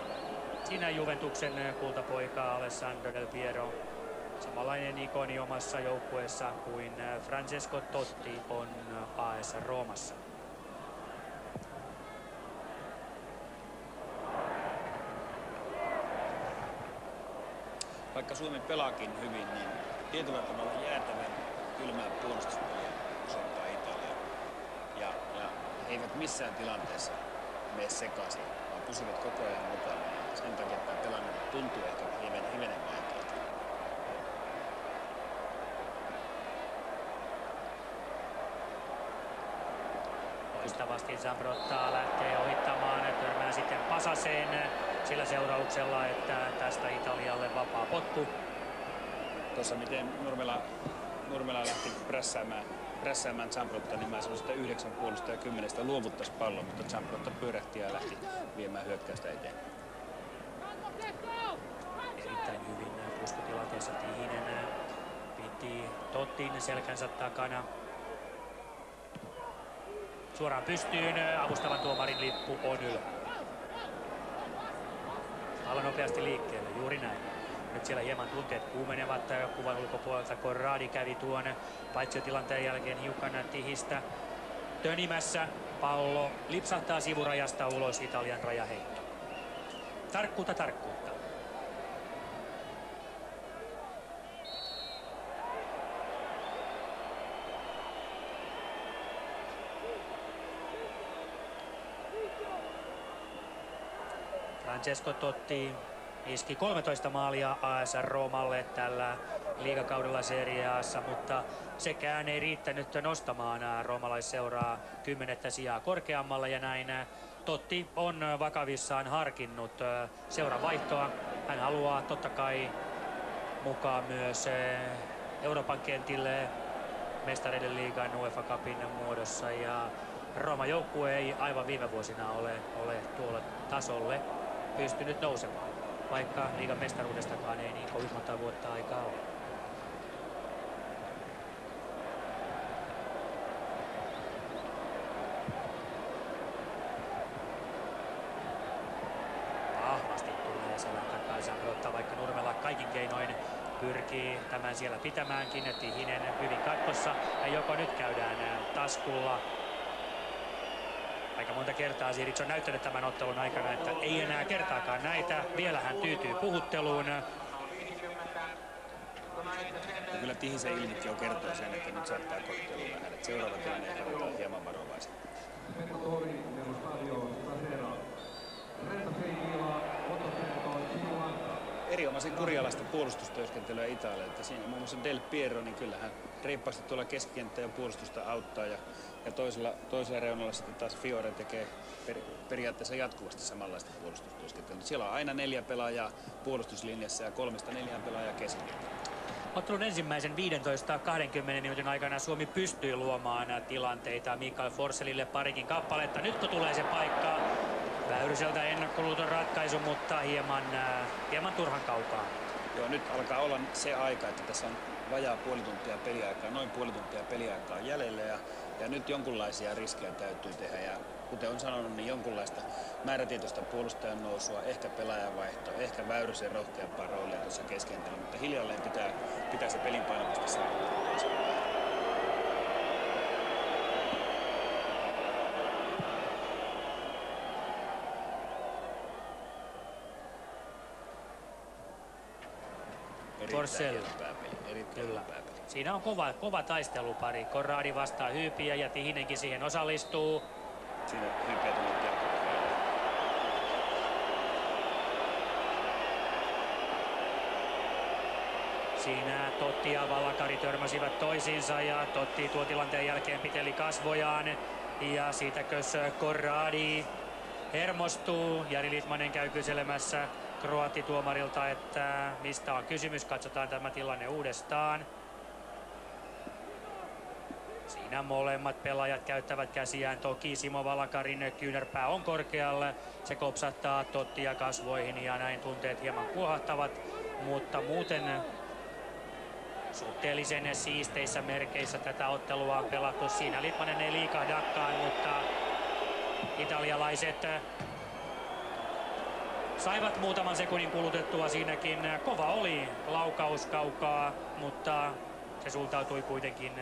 Siinä Juventuksen kultapoika Alessandro Del Piero, samanlainen ikoni omassa joukkueessa kuin Francesco Totti on AS Roomassa. Vaikka Suomi pelaakin hyvin, niin tietyllä tavalla jäätävän kylmää puolustuspeliä osoittaa Italia. Ja he eivät missään tilanteessa mene sekaisin, vaan pysyvät koko ajan mukana. Ja sen takia tämä tilanne tuntuu ehkä hivenen vaikealta. Loistavasti Zambrotta lähtee ohittamaan, törmää sitten Pasaseen sillä seurauksella, että tästä Italialle vapaa potku. Tuossa miten Nurmela lähti prässäämään Zambrotta, niin mä sanoin, että 9 puolustaja 10 luovuttaisi pallon, mutta Zambrotta pyörähti ja lähti viemään hyökkäystä eteen. Erittäin hyvin puskutilanteessa Tihinen piti Tottin selkänsä takana. Suoraan pystyyn, avustavan tuomarin lippu on yllä. Pallo nopeasti liikkeelle, juuri näin. Nyt siellä hieman tunteet kuumenevat. Kuvan ulkopuolelta Corradi kävi tuon paitsiotilanteen jälkeen hiukan Tihistä tönimässä. Pallo lipsahtaa sivurajasta ulos, Italian rajaheitto. Tarkkuutta. Francesco Totti iski 13 maalia AS Roomalle tällä liigakaudella Serie A:ssa, mutta sekään ei riittänyt nostamaan roomalaisseuraa 10. sijaa korkeammalle, ja näin Totti on vakavissaan harkinnut seuran vaihtoa. Hän haluaa totta kai mukaan myös Euroopan kentille Mestareiden liigan UEFA Cupin muodossa, ja Rooman joukkue ei aivan viime vuosina ole tuolle tasolle pystynyt nousemaan, vaikka liigan mestaruudestakaan ei niin kovin monta vuotta aikaa ole. Vahvasti tulee selän takaisin, odottaa vaikka Nurmela kaikin keinoin pyrkii tämän siellä pitämäänkin. Tihinen hyvin katkossa, ja joko nyt käydään taskulla. Aika monta kertaa Siric on näyttänyt tämän ottelun aikana, että ei enää kertaakaan näitä. Vielä hän tyytyy puhutteluun. Ja kyllä Tihisen ilmikin on kertoa sen, että nyt saattaa kohtelu vähän. Että seuraava tilanne katsotaan hieman varovaisesti. Erinomaisen kurjalaista puolustustyöskentelyä Italialta. Siinä muun muassa Del Piero, niin kyllähän reippaasti tuolla keskikenttä ja puolustusta auttaa. Ja toisella reunalla sitten taas Fiore tekee periaatteessa jatkuvasti samanlaista puolustustyöskentelyä. Siellä on aina 4 pelaajaa puolustuslinjassa ja 3-4 pelaajaa keskikentällä. Ottelun ensimmäisen 15-20 minuutin aikana Suomi pystyi luomaan tilanteita Mikael Forsellille parikin kappaletta. Nyt kun tulee se paikka, Väyryseltä ennakkoluuton ratkaisu, mutta hieman turhan kaukaa. Joo, nyt alkaa olla se aika, että tässä on vajaa puoli tuntia peliaikaa, noin puoli tuntia peliaikaa jäljellä, ja nyt jonkunlaisia riskejä täytyy tehdä. Ja kuten on sanonut, niin jonkunlaista määrätietoista puolustajan nousua, ehkä pelaajanvaihto, ehkä Väyrysen rohkeampaa roolia tuossa keskentällä, mutta hiljalleen pitää se pelin painopiste saavuttaa. Forsell. Kyllä. Siinä on kova taistelupari. Corradi vastaa Hyypiä ja Tihinenkin siihen osallistuu. Siinä Hyypiä tuli jalkapalloon. Siinä Totti ja Valakari törmäsivät toisiinsa, ja Totti tuo tilanteen jälkeen piteli kasvojaan. Ja siitäkös Corradi hermostuu. Jari Litmanen käy kyselemässä kroattituomarilta, että mistä on kysymys. Katsotaan tämä tilanne uudestaan. Siinä molemmat pelaajat käyttävät käsiään. Toki Simo Valakarin kyynärpää on korkealle. Se kopsattaa Tottia kasvoihin ja näin tunteet hieman kuohahtavat. Mutta muuten suhteellisen siisteissä merkeissä tätä ottelua on pelattu. Siinä Litmanen ei liikahdakaan, mutta italialaiset saivat muutaman sekunnin kulutettua siinäkin. Kova oli laukaus kaukaa, mutta se sultautui kuitenkin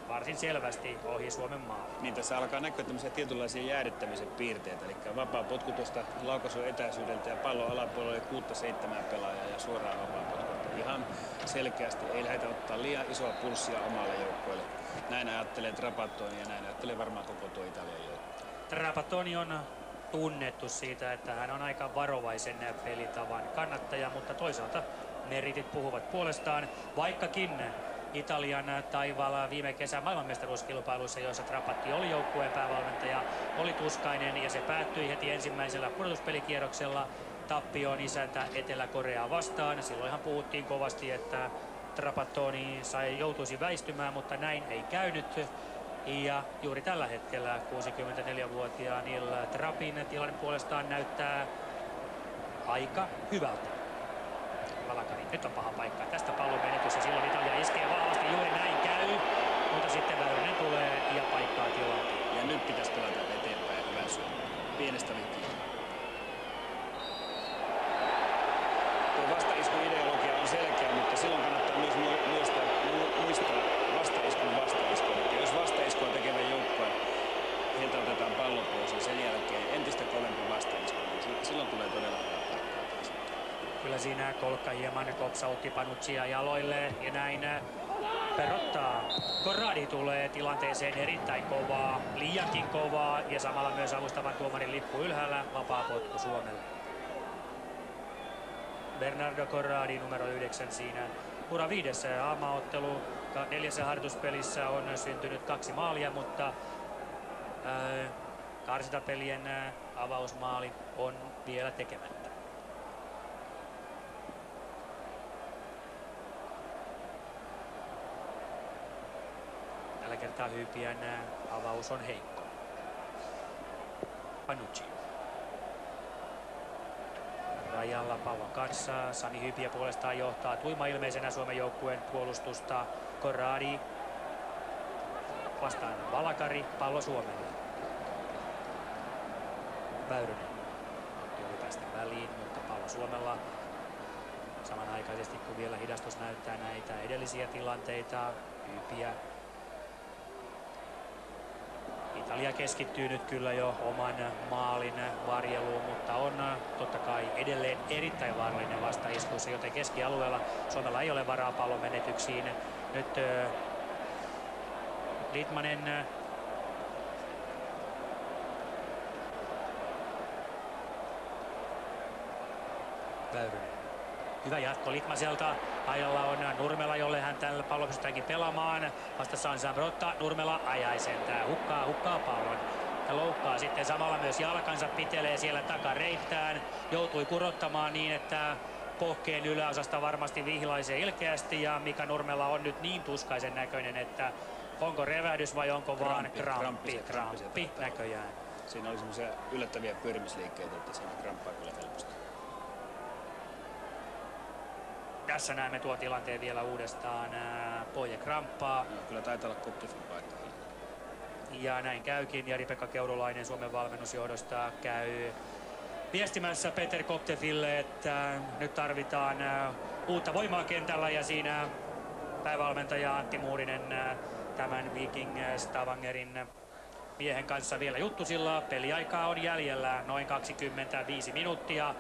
varsin selvästi ohi Suomen maa. Niin, tässä alkaa näkyä tämmöisiä tietynlaisia jäädyttämisen piirteitä. Eli vapaa potku tuosta laukaisun etäisyydeltä ja pallon alapuolella 6-7 pelaajaa ja suoraan vapaa potku. Ihan selkeästi ei lähdetä ottaa liian isoa pulssia omalle joukkueelle. Näin ajattelee Trapattoni ja näin ajattelee varmaan koko tuo Italian joukkue. Trapattoni on tunnettu siitä, että hän on aika varovaisen pelitavan kannattaja, mutta toisaalta meritit puhuvat puolestaan, vaikkakin Italian taivaalla viime kesän maailmanmestaruuskilpailuissa, joissa Trapatti oli joukkueen päävalmentaja, oli tuskainen, ja se päättyi heti ensimmäisellä pudotuspelikierroksella tappioon isäntä Etelä-Koreaa vastaan. Silloinhan puhuttiin kovasti, että Trapattoni joutuisi väistymään, mutta näin ei käynyt. Ja juuri tällä hetkellä 64-vuotiaan Neil Trappin tilanne puolestaan näyttää aika hyvältä. Valakari, nyt on paha paikka. Tästä pallon menetys ja silloin Italia iskee vahvasti. Juuri näin käy, mutta sitten Väyrynen tulee ja paikkaa tilanteen. Ja nyt pitäisi pelata eteenpäin ja hyvä syödä. Pienestä liikkeelle. Tuo vastaisku-ideologia on selkeä, mutta silloin kannattaa myös muistaa vastaiskun. Eli jos vastaiskua tekevä joukkue, heiltä otetaan pallo pois ja sen jälkeen entistä kovempi vastaisku, niin silloin tulee todella hyvä paikka. Kyllä siinä Kolkka hieman kopsautti Panuccia jaloille ja näin perottaa. Corradi tulee tilanteeseen erittäin kovaa, liiankin kovaa, ja samalla myös avustavan tuomarin lippu ylhäällä, vapaa potku Suomelle. Bernardo Corradi numero 9 siinä. Ura 5. Aamaottelu 4 harjoituspelissä on syntynyt 2 maalia, mutta karsintapelien avausmaali on vielä tekemättä. Tällä kertaa Hyypiän avaus on heikko. Panucci. Rajalla pallon kanssa. Sami Hyypiä puolestaan johtaa tuima-ilmeisenä Suomen joukkueen puolustusta. Corradi vastaan Valakari, pallo Suomelle. Väyrynen oli päästä väliin, mutta pallo Suomella. Samanaikaisesti kun vielä hidastus näyttää näitä edellisiä tilanteita. Hyypiä. Italia keskittyy nyt kyllä jo oman maalin varjeluun, mutta on totta kai edelleen erittäin vaarallinen vastaiskuissa, joten keskialueella Suomella ei ole varaa pallon menetyksiin. Nyt Litmanen Väyrynen. Hyvä jatko Litmaselta. Ajalla on Nurmela, jolle hän tällä pallo pystytäänkin pelaamaan. Vastassa on Zambrotta. Nurmela ajaa sentään. Hukkaa pallon. Ja loukkaa sitten samalla myös jalkansa. Pitelee siellä takareittään. Joutui kurottamaan niin, että pohkeen yläosasta varmasti vihlaisee ilkeästi. Ja Mika Nurmela on nyt niin tuskaisen näköinen, että onko revähdys vai onko vaan kramppi näköjään. Siinä oli semmoisia yllättäviä pyörimisliikkeitä, että siinä kramppaa kyllä helposti. Tässä näemme tuon tilanteen vielä uudestaan. Poje kramppaa. No, kyllä taitaa olla Koptifin paikka. Ja näin käykin. Jari-Pekka Keurulainen Suomen valmennusjohdosta käy viestimässä Peter Koptefille, että nyt tarvitaan uutta voimaa kentällä. Ja siinä päävalmentaja Antti Muurinen tämän Viking Stavangerin miehen kanssa vielä juttusilla. Peliaikaa on jäljellä noin 25 minuuttia.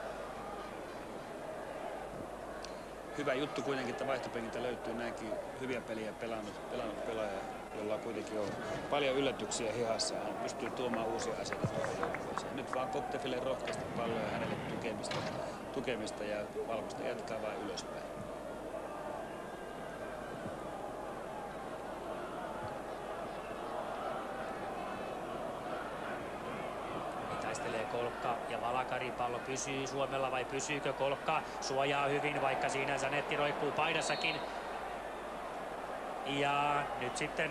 Hyvä juttu kuitenkin, että vaihtopenkiltä löytyy näinkin hyviä peliä pelannut pelaaja, jolla on kuitenkin on paljon yllätyksiä hihassa. Hän pystyy tuomaan uusia asioita tuohon joukkueeseen. Nyt vaan Koptefille rohkeasti palloa ja hänelle tukemista ja Valkosta jatkaa vain ylöspäin. Taistelee Kolkka ja Valakari. Pallo pysyy Suomella vai pysyykö Kolkka? Suojaa hyvin, vaikka siinä Zanetti roikkuu paidassakin. Ja nyt sitten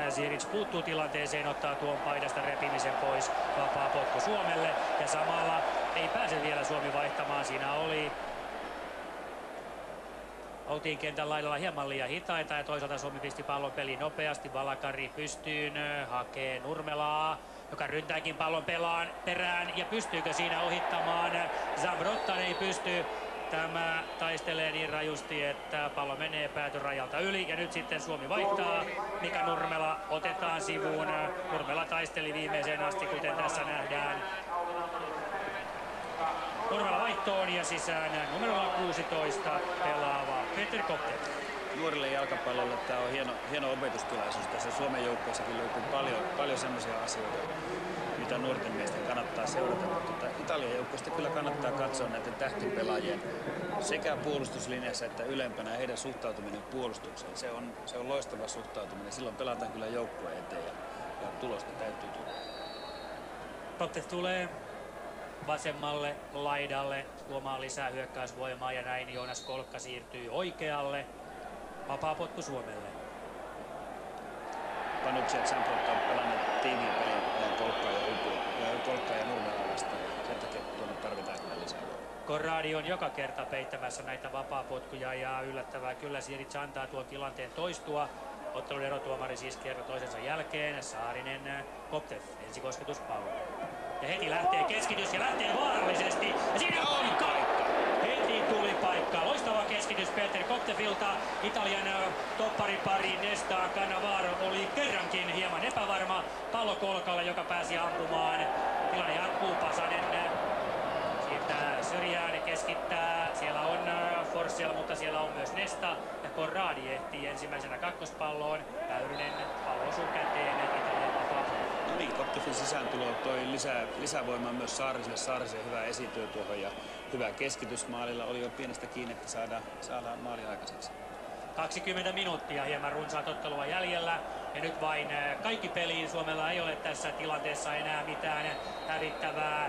Ziric puuttuu tilanteeseen, ottaa tuon paidasta repimisen pois. Vapaa potku Suomelle ja samalla ei pääse vielä Suomi vaihtamaan. Siinä oltiin kentän laidalla hieman liian hitaita ja toisaalta Suomi pisti pallon peliin nopeasti. Valakari pystyyn, hakee Nurmelaa, joka ryntääkin pallon perään ja pystyykö siinä ohittamaan. Zambrottan ei pysty. Tämä taistelee niin rajusti, että pallo menee päätyrajalta yli ja nyt sitten Suomi vaihtaa. Mika Nurmela otetaan sivuun. Nurmela taisteli viimeiseen asti, kuten tässä nähdään. Nurmela vaihtoon ja sisään numero 16 pelaava Peter Koptef. Nuorille jalkapallolle tämä on hieno opetustilaisuus. Tässä Suomen joukkueessakin löytyy paljon semmoisia asioita, mitä nuorten miesten kannattaa seurata. Mutta Italian joukkueesta kyllä kannattaa katsoa näiden tähtipelaajien sekä puolustuslinjassa että ylempänä heidän suhtautuminen puolustukseen. Se on loistava suhtautuminen. Silloin pelataan kyllä joukkueen eteen ja tulosta täytyy tulla. Koptef tulee vasemmalle laidalle tuomaan lisää hyökkäysvoimaa ja näin Joonas Kolkka siirtyy oikealle. Vapaa potku Suomelle. Panucci ja Zambrotto on pelanneet tiimiin pelin Kolkkaa ja Nurmelaa vastaan. Sen takia tuonne tarvitaan kyllä lisää. Corradi on joka kerta peittämässä näitä vapaapotkuja ja yllättävää kyllä Ziric antaa tuon tilanteen toistua. Ottelun erotuomari siis kerran toisensa jälkeen. Saarinen, Koptef, ensikosketuspallo. Ja heti lähtee keskitys ja lähtee vaarallisesti. Ja siinä on paikka! Heti tuli paikka. Loistava keskitys Peter Koptefilta. Italian topparipari Nesta Cannavaro oli kerrankin hieman epävarma. Pallo Kolkalle, joka pääsi ampumaan. Tilanne jatkuu. Pasanen siirtää syrjään, keskittää. Siellä on Forssell, mutta siellä on myös Nesta. Ja Corradi ehtii ensimmäisenä kakkospalloon. Väyrynen pallo osuu käteen. Italian vapaa. No niin, Koptefin sisääntulo toi lisävoimaa myös Saariselle. Saarisen hyvä esityö tuohon ja hyvä keskitys. Maalilla oli jo pienestä kiinni, että saadaan maali aikaiseksi. 20 minuuttia, hieman runsaat ottelua jäljellä. Ja nyt vain kaikki peliin. Suomella ei ole tässä tilanteessa enää mitään hävittävää.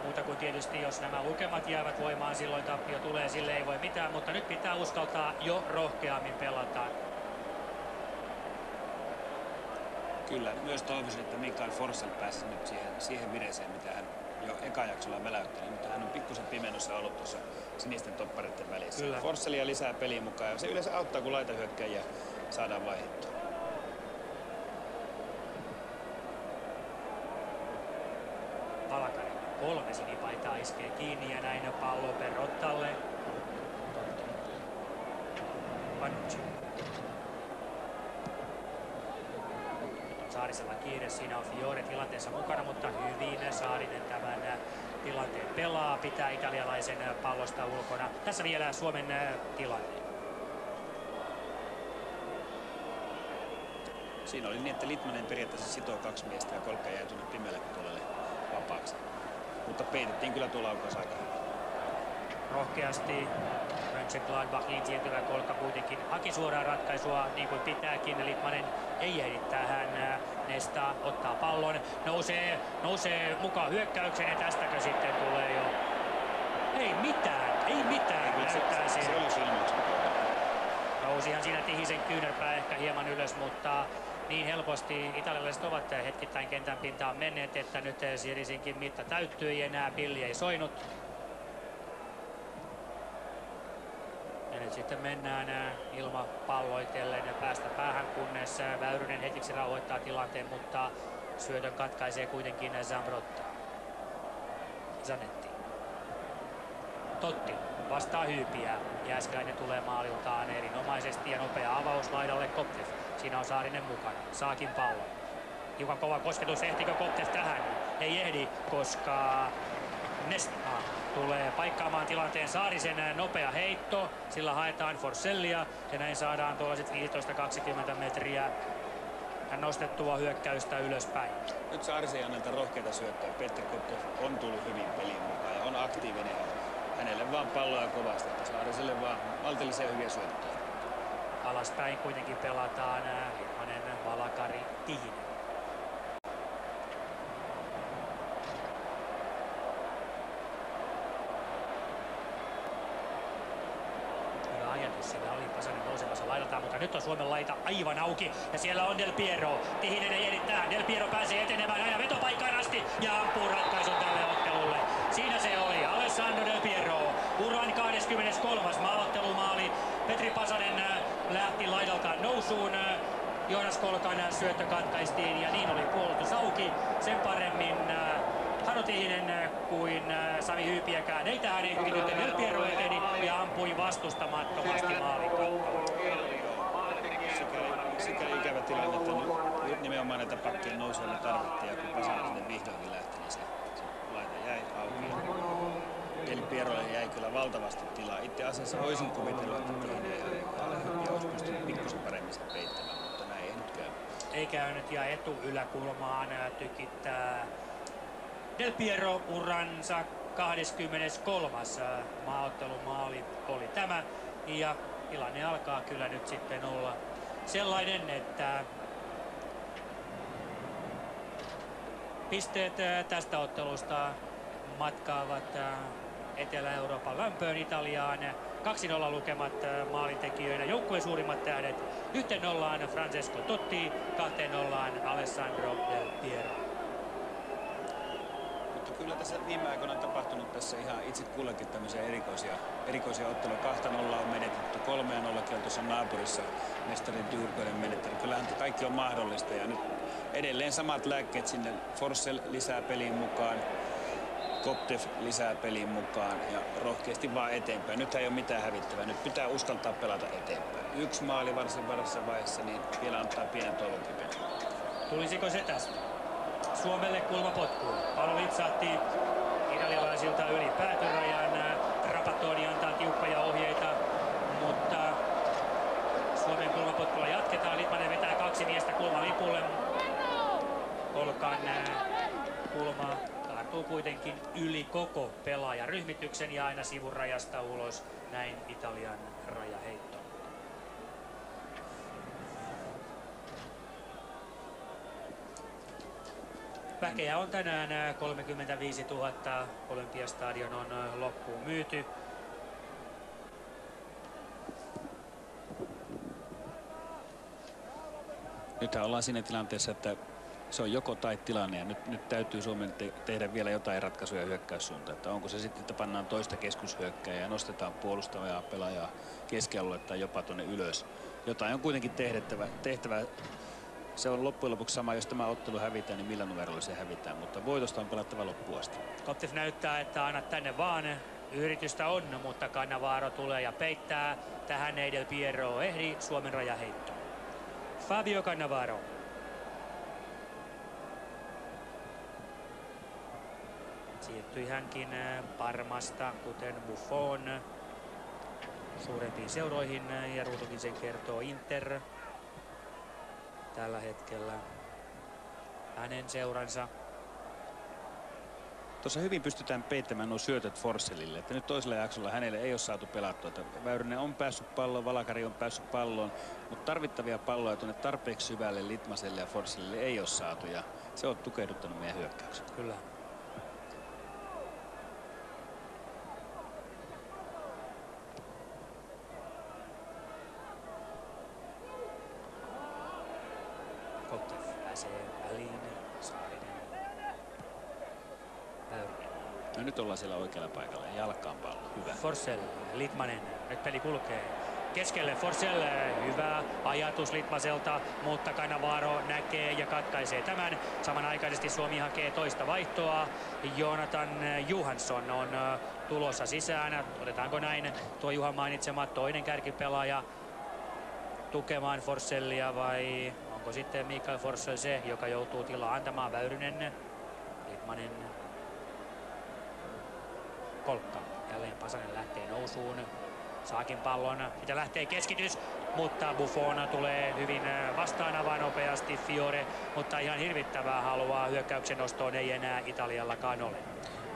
Muuta kuin tietysti, jos nämä lukemat jäävät voimaan, silloin tappio tulee, sille ei voi mitään. Mutta nyt pitää uskaltaa jo rohkeammin pelata. Kyllä, myös toivoisin, että Mikael Forsell pääsisi nyt siihen vireeseen, mitä hän jo eka-jaksolla väläytteli. Mutta hän on pikkusen pimennossa ollut tuossa sinisten toppareiden välissä. Kyllä. Forssellia lisää peliin mukaan ja se yleensä auttaa, kun laitahyökkäjiä saadaan vaihdettua. Valakari 3 sinipaitaa iskee kiinni ja näin pallo Perottalle. Panucci. Saarisella kiire, siinä on Fiore tilanteessa mukana, mutta hyvin Saarinen tämän tilanteen pelaa, pitää italialaisen pallosta ulkona. Tässä vielä Suomen tilanne. Siinä oli niin, että Litmanen periaatteessa sitoo 2 miestä ja Kolkka jäi tuonne pimeälle puolelle vapaaksi. Mutta peitettiin kyllä tuo laukaus aika hyvin. Rohkeasti Mönchengladbachiin siirtyvä Kolkka kuitenkin haki suoraan ratkaisua niin kuin pitääkin. Litmanen ei ehdi tähän. Nesta ottaa pallon, nousee mukaan hyökkäykseen ja tästäkö sitten tulee jo... Ei mitään. Näyttää se oli silmäyksen. Nousihan siinä Tihisen kyynärpää ehkä hieman ylös, mutta niin helposti italialaiset ovat hetkittäin kentän pintaan menneet, että nyt Sirisinkin mitta täyttyi ja enää pilli ei soinut. Ja nyt sitten mennään ilmapalloitellen päästä päähän, kunnes Väyrynen hetiksi rauhoittaa tilanteen, mutta syötön katkaisee kuitenkin Zambrotta. Zanetti. Totti vastaa Hyypiä. Jääskeläinen tulee maaliltaan erinomaisesti ja nopea avaus laidalle Koptev. Siinä on Saarinen mukana. Saakin pallon. Hiukan kova kosketus. Ehtikö Koptev tähän? Ei ehdi, koska Nesta tulee paikkaamaan tilanteen. Saarisen nopea heitto. Sillä haetaan Forsellia ja näin saadaan tuollaiset 15-20 metriä nostettua hyökkäystä ylöspäin. Nyt Saarisen ei anneta rohkeita syöttöjä. Petteri Koptev on tullut hyvin peliin mukaan ja on aktiivinen. Hänelle vaan palloa kovasti, että Saariselle vaan maltillisia hyviä syöttöjä. Alaspäin kuitenkin pelataan Litmanen, Valakari, Tihinen. Hyvä ajatus, siinä oli Pasanen nousemassa laidaltaan, mutta nyt on Suomen laita aivan auki ja siellä on Del Piero. Tihinen ei ehdi tähän, Del Piero pääsee etenemään aina vetopaikkaan asti ja ampuu ratkaisun tälle ottelulle. Siinä se oli Alessandro Del Piero, uran 23. maaottelumaali. Petri Pasanen lähti laidaltaan nousuun. Joonas Kolkan syöttö katkaistiin ja niin oli puolustus auki. Sen paremmin Hannu Tihinen kuin Sami Hyypiäkään ei tähän ehtinyt. Del Piero eteni ja ampui vastustamattomasti maalin kattoon. Sikäli ikävä tilanne, että nyt nimenomaan näitä pakkien nousuja tarvittiin ja kun Pasanen sinne vihdoinkin lähti, niin se laita jäi auki. Del Pierolle jäi kyllä valtavasti tilaa. Itse asiassa olisin kuvitellut, että Tihinen ja olisi pystynyt pikkusen paremmin sen peittämään, mutta näin ei nyt käy. Ei käynyt ja etuyläkulmaan tykittää Del Piero uransa 23. maaottelumaali oli tämä. Ja tilanne alkaa kyllä nyt sitten olla sellainen, että pisteet tästä ottelusta matkaavat Etelä-Euroopan lämpöön Italiaan. 2-0 lukemat maalintekijöinä, joukkueen suurimmat tähdet. 1-0 Francesco Totti, 2-0 Alessandro Del Piero. Mutta kyllä tässä viime aikoina on tapahtunut tässä ihan itse kullekin tämmöisiä erikoisia otteluja. 2-0 on menetetty, 3-0 on tuossa naapurissa mestarin Tyrkönen menettänyt. Kyllähän kaikki on mahdollista ja nyt edelleen samat lääkkeet sinne. Forsell lisää peliin mukaan. Koptev lisää peliin mukaan ja rohkeasti vaan eteenpäin. Nyt ei ole mitään hävittävää. Nyt pitää uskaltaa pelata eteenpäin. 1 maali varsin varassa vaiheessa, niin vielä antaa pienen toivokipen. Tulisiko se tästä? Suomelle kulmapotkuun. Pallo lipsahti italialaisilta yli päätyrajan. Trapattoni antaa tiukkoja ohjeita, mutta Suomen kulmapotkulla jatketaan. Litmanen vetää 2 miestä kulmalipulle. Kolkan kulma kaartuu kuitenkin yli koko pelaajaryhmityksen ja aina sivurajasta ulos. Näin Italian rajaheitto. Väkeä on tänään 35 000. Olympiastadion on loppuun myyty. Nythän ollaan siinä tilanteessa, että se on joko tai tilanne ja nyt täytyy Suomen tehdä vielä jotain ratkaisuja hyökkäyssuuntaan. Että onko se sitten, että pannaan toista keskushyökkääjää ja nostetaan puolustavaa pelaajaa keskialueelle tai jopa tuonne ylös. Jotain on kuitenkin tehtävä. Se on loppujen lopuksi sama, jos tämä ottelu hävitään, niin millä numerolla se hävitään, mutta voitosta on pelattava loppuun asti. Koptev näyttää, että anna tänne vaan. Yritystä on, mutta Cannavaro tulee ja peittää. Tähän ei Del Piero ehdi. Suomen rajaheitto. Fabio Cannavaro. Siirtyi hänkin Parmasta, kuten Buffon, suurempiin seuroihin, ja ruutukin sen kertoo Inter. Tällä hetkellä hänen seuransa. Tuossa hyvin pystytään peittämään nuo syötöt Forssellille, että nyt toisella jaksolla hänelle ei ole saatu pelattua. Väyrynen on päässyt palloon, Valakari on päässyt palloon, mutta tarvittavia palloja tuonne tarpeeksi syvälle Litmaselle ja Forssellille ei ole saatu, ja se on tukehduttanut meidän hyökkäyksen. Kyllä. Koptev pääsee väliin. Saarinen. Väyrynen. No nyt ollaan siellä oikealla paikalla ja jalkaan pallo. Hyvä. Forssell, Litmanen. Nyt peli kulkee. Keskelle Forssell, hyvä ajatus Litmaselta, mutta Cannavaro näkee ja katkaisee tämän. Samanaikaisesti Suomi hakee toista vaihtoa. Jonathan Johansson on tulossa sisään. Otetaanko näin tuo Juhan mainitsema toinen kärkipelaaja tukemaan Forssellia, vai onko sitten Mikael Forssell se, joka joutuu tilaa antamaan? Väyrynen, Litmanen, Kolkka. Jälleen Pasanen lähtee nousuun. Saakin pallon, mitä lähtee keskitys, mutta Buffon tulee hyvin vastaanavaan nopeasti. Fiore, mutta ihan hirvittävää haluaa hyökkäyksen nostoon ei enää Italiallakaan ole.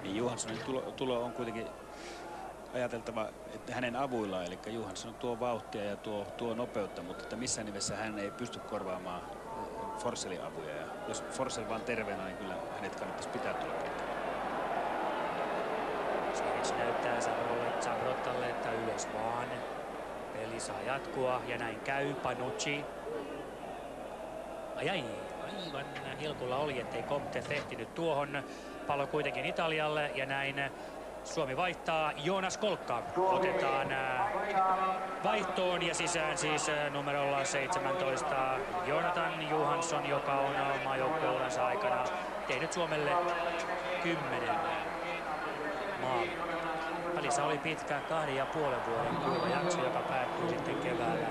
Niin Johanssonin tulo on kuitenkin ajateltava, että hänen avuillaan, eli Johansson tuo vauhtia ja tuo nopeutta, mutta että missään nimessä hän ei pysty korvaamaan Forssellin avuja. Ja jos Forssell vaan terveenä, niin kyllä hänet kannattaisi pitää tulla kentällä. Siric näyttää Zambrottalle, että ylös vaan. Peli saa jatkua ja näin käy. Panucci. Aivan hilkulla oli, ettei Koptev ehtinyt tuohon. Pallo kuitenkin Italialle ja näin Suomi vaihtaa. Joonas Kolkka otetaan vaihtoon ja sisään siis numerolla 17 Jonathan Johansson, joka on maajoukkueuransa aikana tehnyt Suomelle 10 maalia. Välissä oli pitkä 2,5 vuoden kuiva jakso, joka päättyi sitten keväällä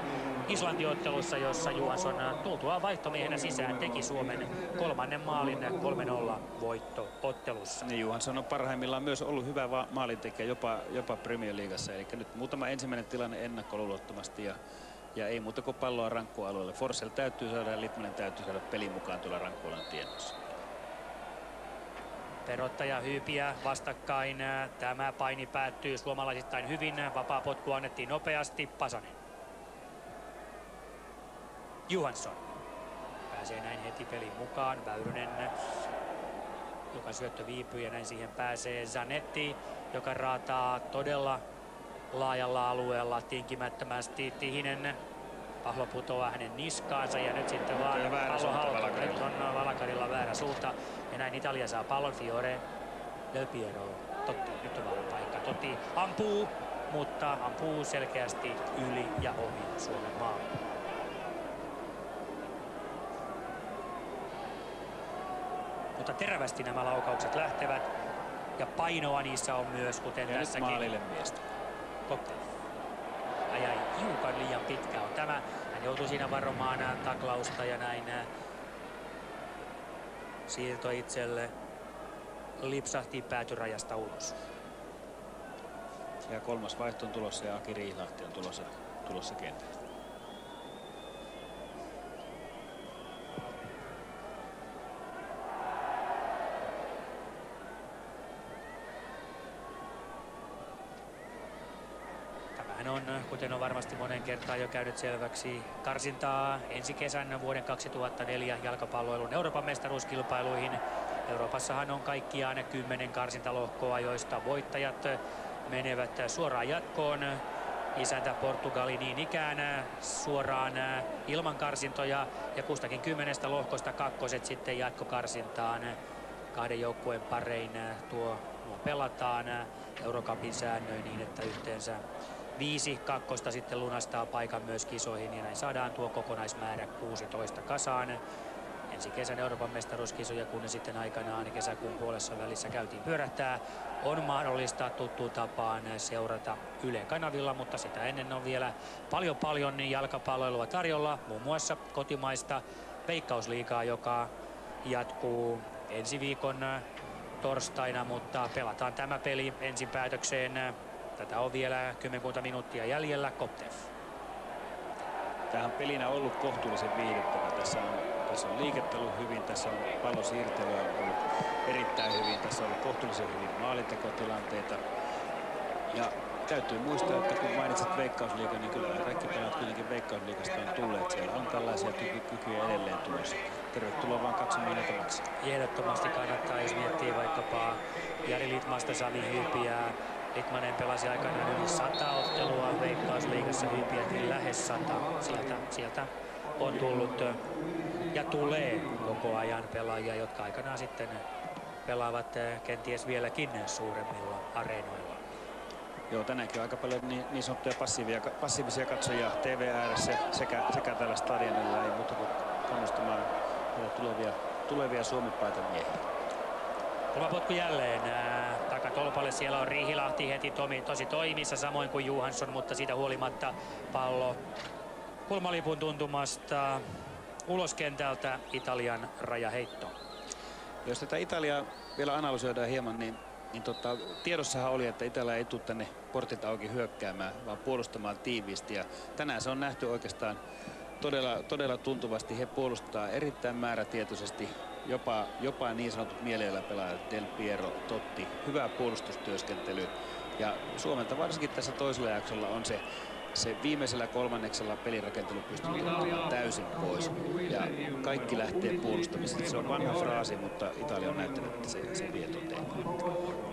Islanti-ottelussa, jossa Johansson tultuaan vaihtomiehenä sisään teki Suomen 3. maalin 3-0 voitto-ottelussa. Niin, Johansson on parhaimmillaan myös ollut hyvä maalintekijä jopa Premier Leaguessa. Eli nyt muutama ensimmäinen tilanne ennakkoluulottomasti ja ei muuta kuin palloa rankkualueelle. Forssell täytyy saada ja Litmanen täytyy saada pelin mukaan tuolla rankkualueen tienossa. Perottaja Hyypiä vastakkain. Tämä paini päättyy suomalaisittain hyvin. Vapaa potku annettiin nopeasti. Pasanen. Johansson pääsee näin heti pelin mukaan. Väyrynen, joka syöttö viipyy ja näin siihen pääsee Zanetti, joka raataa todella laajalla alueella tinkimättömästi. Tihinen, pallo putoaa hänen niskaansa ja nyt sitten vaan pallo haltuun. Nyt on Valakarilla väärä suunta ja näin Italia saa pallon. Fiore, Del Piero, Totti, nyt on vaan paikka. Totti ampuu, mutta ampuu selkeästi yli ja ohi Suomen maalin. Mutta terävästi nämä laukaukset lähtevät ja painoa niissä on myös, kuten ja tässäkin. maalille miestä. Koptev. Ai hiukan liian pitkä on tämä. Hän joutuu siinä varomaan taklausta ja näin siirto itselle lipsahti päätyrajasta ulos. Ja 3. vaihto on tulossa ja Aki Riihlahti on tulossa kentälle. kuten on varmasti monen kertaan jo käynyt selväksi, karsintaa ensi kesän vuoden 2004 jalkapalloilun Euroopan mestaruuskilpailuihin. Euroopassahan on kaikkiaan 10 karsintalohkoa, joista voittajat menevät suoraan jatkoon. Isäntä Portugali niin ikään suoraan ilman karsintoja ja kustakin 10 lohkosta kakkoset sitten jatkokarsintaan. 2 joukkueen parein nuo pelataan Eurocupin säännöin niin, että yhteensä 5 kakkosta sitten lunastaa paikan myös kisoihin ja näin saadaan tuo kokonaismäärä 16 kasaan. Ensi kesän Euroopan mestaruuskisoja, kun ne sitten aikanaan kesäkuun puolessa välissä käytiin pyörähtää, on mahdollista tuttuun tapaan seurata Ylen kanavilla, mutta sitä ennen on vielä paljon jalkapalloilua tarjolla, muun muassa kotimaista Veikkausliigaa, joka jatkuu ensi viikon torstaina, mutta pelataan tämä peli ensin päätökseen. Tätä on vielä 10 minuuttia jäljellä. Koptev. Tämä on pelinä ollut kohtuullisen viihdyttävä. Tässä on liikettä ollut hyvin, tässä on pallosiirtelyä ollut erittäin hyvin, tässä on ollut kohtuullisen hyvin maalintekotilanteita. Ja täytyy muistaa, että kun mainitsit Veikkausliigan, niin kyllä kaikki pelaat kuitenkin Veikkausliigasta on tulleet. Siellä on tällaisia kykyjä edelleen tulossa. Tervetuloa vaan katsomaan näitä matseja. Ehdottomasti kannattaa, jos miettii vaikkapa Jari Litmasta, Sami Hyypiä. Litmanen pelasi aikanaan yli 100 ottelua Veikkausliigassa, Hyypiäkin lähes 100. Sieltä on tullut ja tulee koko ajan pelaajia, jotka aikanaan sitten pelaavat kenties vieläkin suuremmilla areenoilla. Joo, tänäänkin on aika paljon niin sanottuja passiivisia katsojia TV ääressä sekä täällä stadionilla. Ei muuta kuin kannustamaan tulevia Suomi-paitan miehiä. Kulmapotku jälleen takatolpalle. Siellä on Riihilahti heti tosi toimissa, samoin kuin Johansson, mutta siitä huolimatta pallo kulmalipun tuntumasta ulos kentältä Italian rajaheitto. Jos tätä Italiaa vielä analysoidaan hieman, niin tiedossahan oli, että Italia ei tule tänne portit auki hyökkäämään, vaan puolustamaan tiiviisti. Ja tänään se on nähty oikeastaan todella tuntuvasti. He puolustaa erittäin määrätietoisesti, jopa niin sanotut mielialalla pelaajat, Del Piero, Totti, hyvää puolustustyöskentely. Ja Suomelta varsinkin tässä toisella jaksolla on se viimeisellä kolmanneksella pelirakentelu pystyy ottamaan täysin pois. Ja kaikki lähtee puolustamisesta. Se on vanha fraasi, mutta Italia on näyttänyt, että se vie toteen.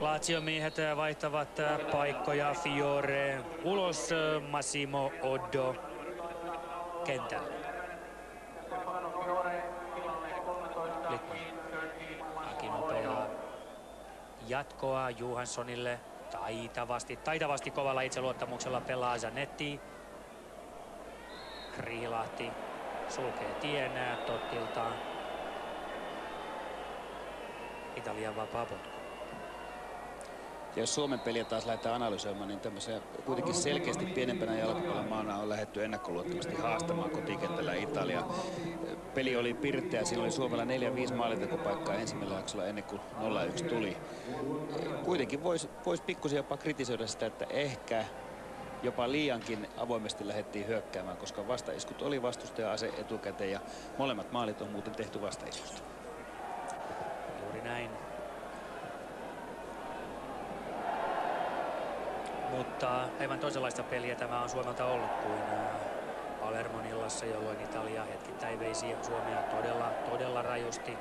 Lazio miehet vaihtavat paikkoja. Fiore ulos, Massimo Oddo kentälle. Litman. Aki nopeaa jatkoa Johanssonille. Taitavasti kovalla itseluottamuksella pelaa Zanetti. Riihilahti sulkee tien Tottilta. Italian vapaa potku. Ja jos Suomen peliä taas lähdetään analysoimaan, niin tämmöisiä kuitenkin selkeästi pienempänä jalkapallon maana on lähdetty ennakkoluottomasti haastamaan kotikentällä Italia. Peli oli pirteä, siinä oli Suomella 4-5 maalintekopaikkaa ensimmäisellä jaksolla ennen kuin 0-1 tuli. Kuitenkin voisi pikkusen jopa kritisoida sitä, että ehkä jopa liiankin avoimesti lähdettiin hyökkäämään, koska vastaiskut oli vastustaja ase etukäteen ja molemmat maalit on muuten tehty vastaiskusta. Juuri näin. Mutta aivan toisenlaista peliä tämä on Suomelta ollut kuin Palermon illassa, jolloin Italia hetkittäin veisi Suomea todella rajusti.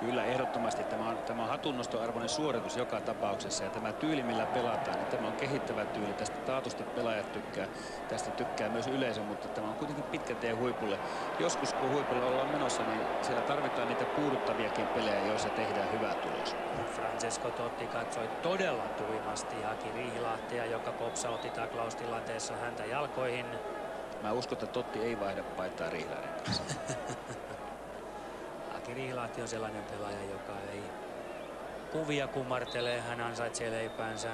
Kyllä, ehdottomasti tämä on hatunnostoarvoinen suoritus joka tapauksessa ja tämä tyyli, millä pelataan, niin tämä on kehittävä tyyli. Tästä taatusti pelaajat tykkää, tästä tykkää myös yleisö, mutta tämä on kuitenkin pitkä tie huipulle. Joskus kun huipulle ollaan menossa, niin siellä tarvitaan niitä puuduttaviakin pelejä, joissa tehdään hyvää tulos. Francesco Totti katsoi todella tuimasti Aki Riihilahtea, joka kopsautti taklaustilanteessa häntä jalkoihin. Mä uskon, että Totti ei vaihda paitaa Riihilahden kanssa. Aki Riihilahti on sellainen pelaaja, joka ei kuvia kummartelee. Hän ansaitsee leipänsä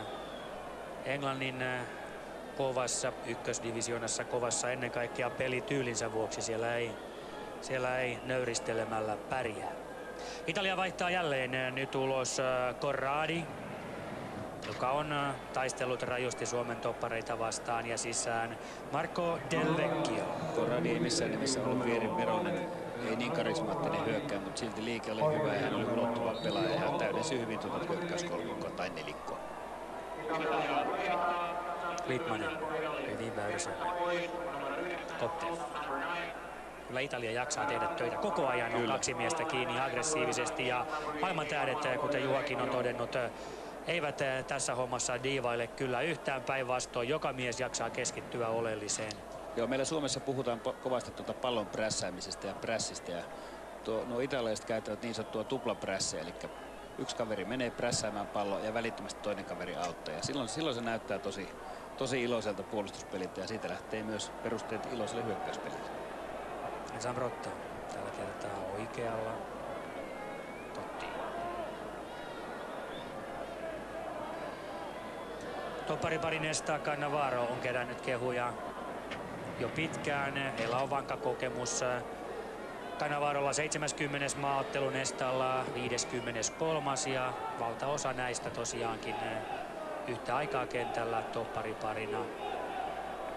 Englannin kovassa ykkösdivisioonassa, kovassa ennen kaikkea pelityylinsä vuoksi. Siellä ei nöyristelemällä pärjää. Italia vaihtaa jälleen nyt ulos Corradi, joka on taistellut rajusti Suomen toppareita vastaan, ja sisään Marco Del Vecchio. Corradi ei missään nimessä ollut vierin veronen, ei niin karismaattinen hyökkää, mutta silti liike oli hyvä ja hän oli ulottuva pelaaja ja täydensi hyvin tuota hyökkäyskolmikkoa tai nelikkoa. Litmanen hyvin Väyryseltä. Koptev. Kyllä Italia jaksaa tehdä töitä koko ajan, on kaksi miestä kiinni aggressiivisesti ja maailmantähdet, kuten Juhakin on todennut, eivät tässä hommassa diivaile kyllä yhtään, päinvastoin. Joka mies jaksaa keskittyä oleelliseen. Joo, meillä Suomessa puhutaan kovasti pallon prässäämisestä ja prässistä. Ja nuo italialaiset käyttävät niin sanottua tuplaprässiä, eli yksi kaveri menee prässäämään pallon ja välittömästi toinen kaveri auttaa. Ja silloin se näyttää tosi iloiselta puolustuspeliltä ja siitä lähtee myös perusteet iloiselle hyökkäyspelille. Zambrotta tällä kertaa oikealla. Totti. Toppari Nesta Cannavaro on kerännyt kehuja jo pitkään. Heillä on vankka kokemus. Cannavarolla 70. maaottelu, Nestalla 53. ja valtaosa näistä tosiaankin yhtä aikaa kentällä toppariparina.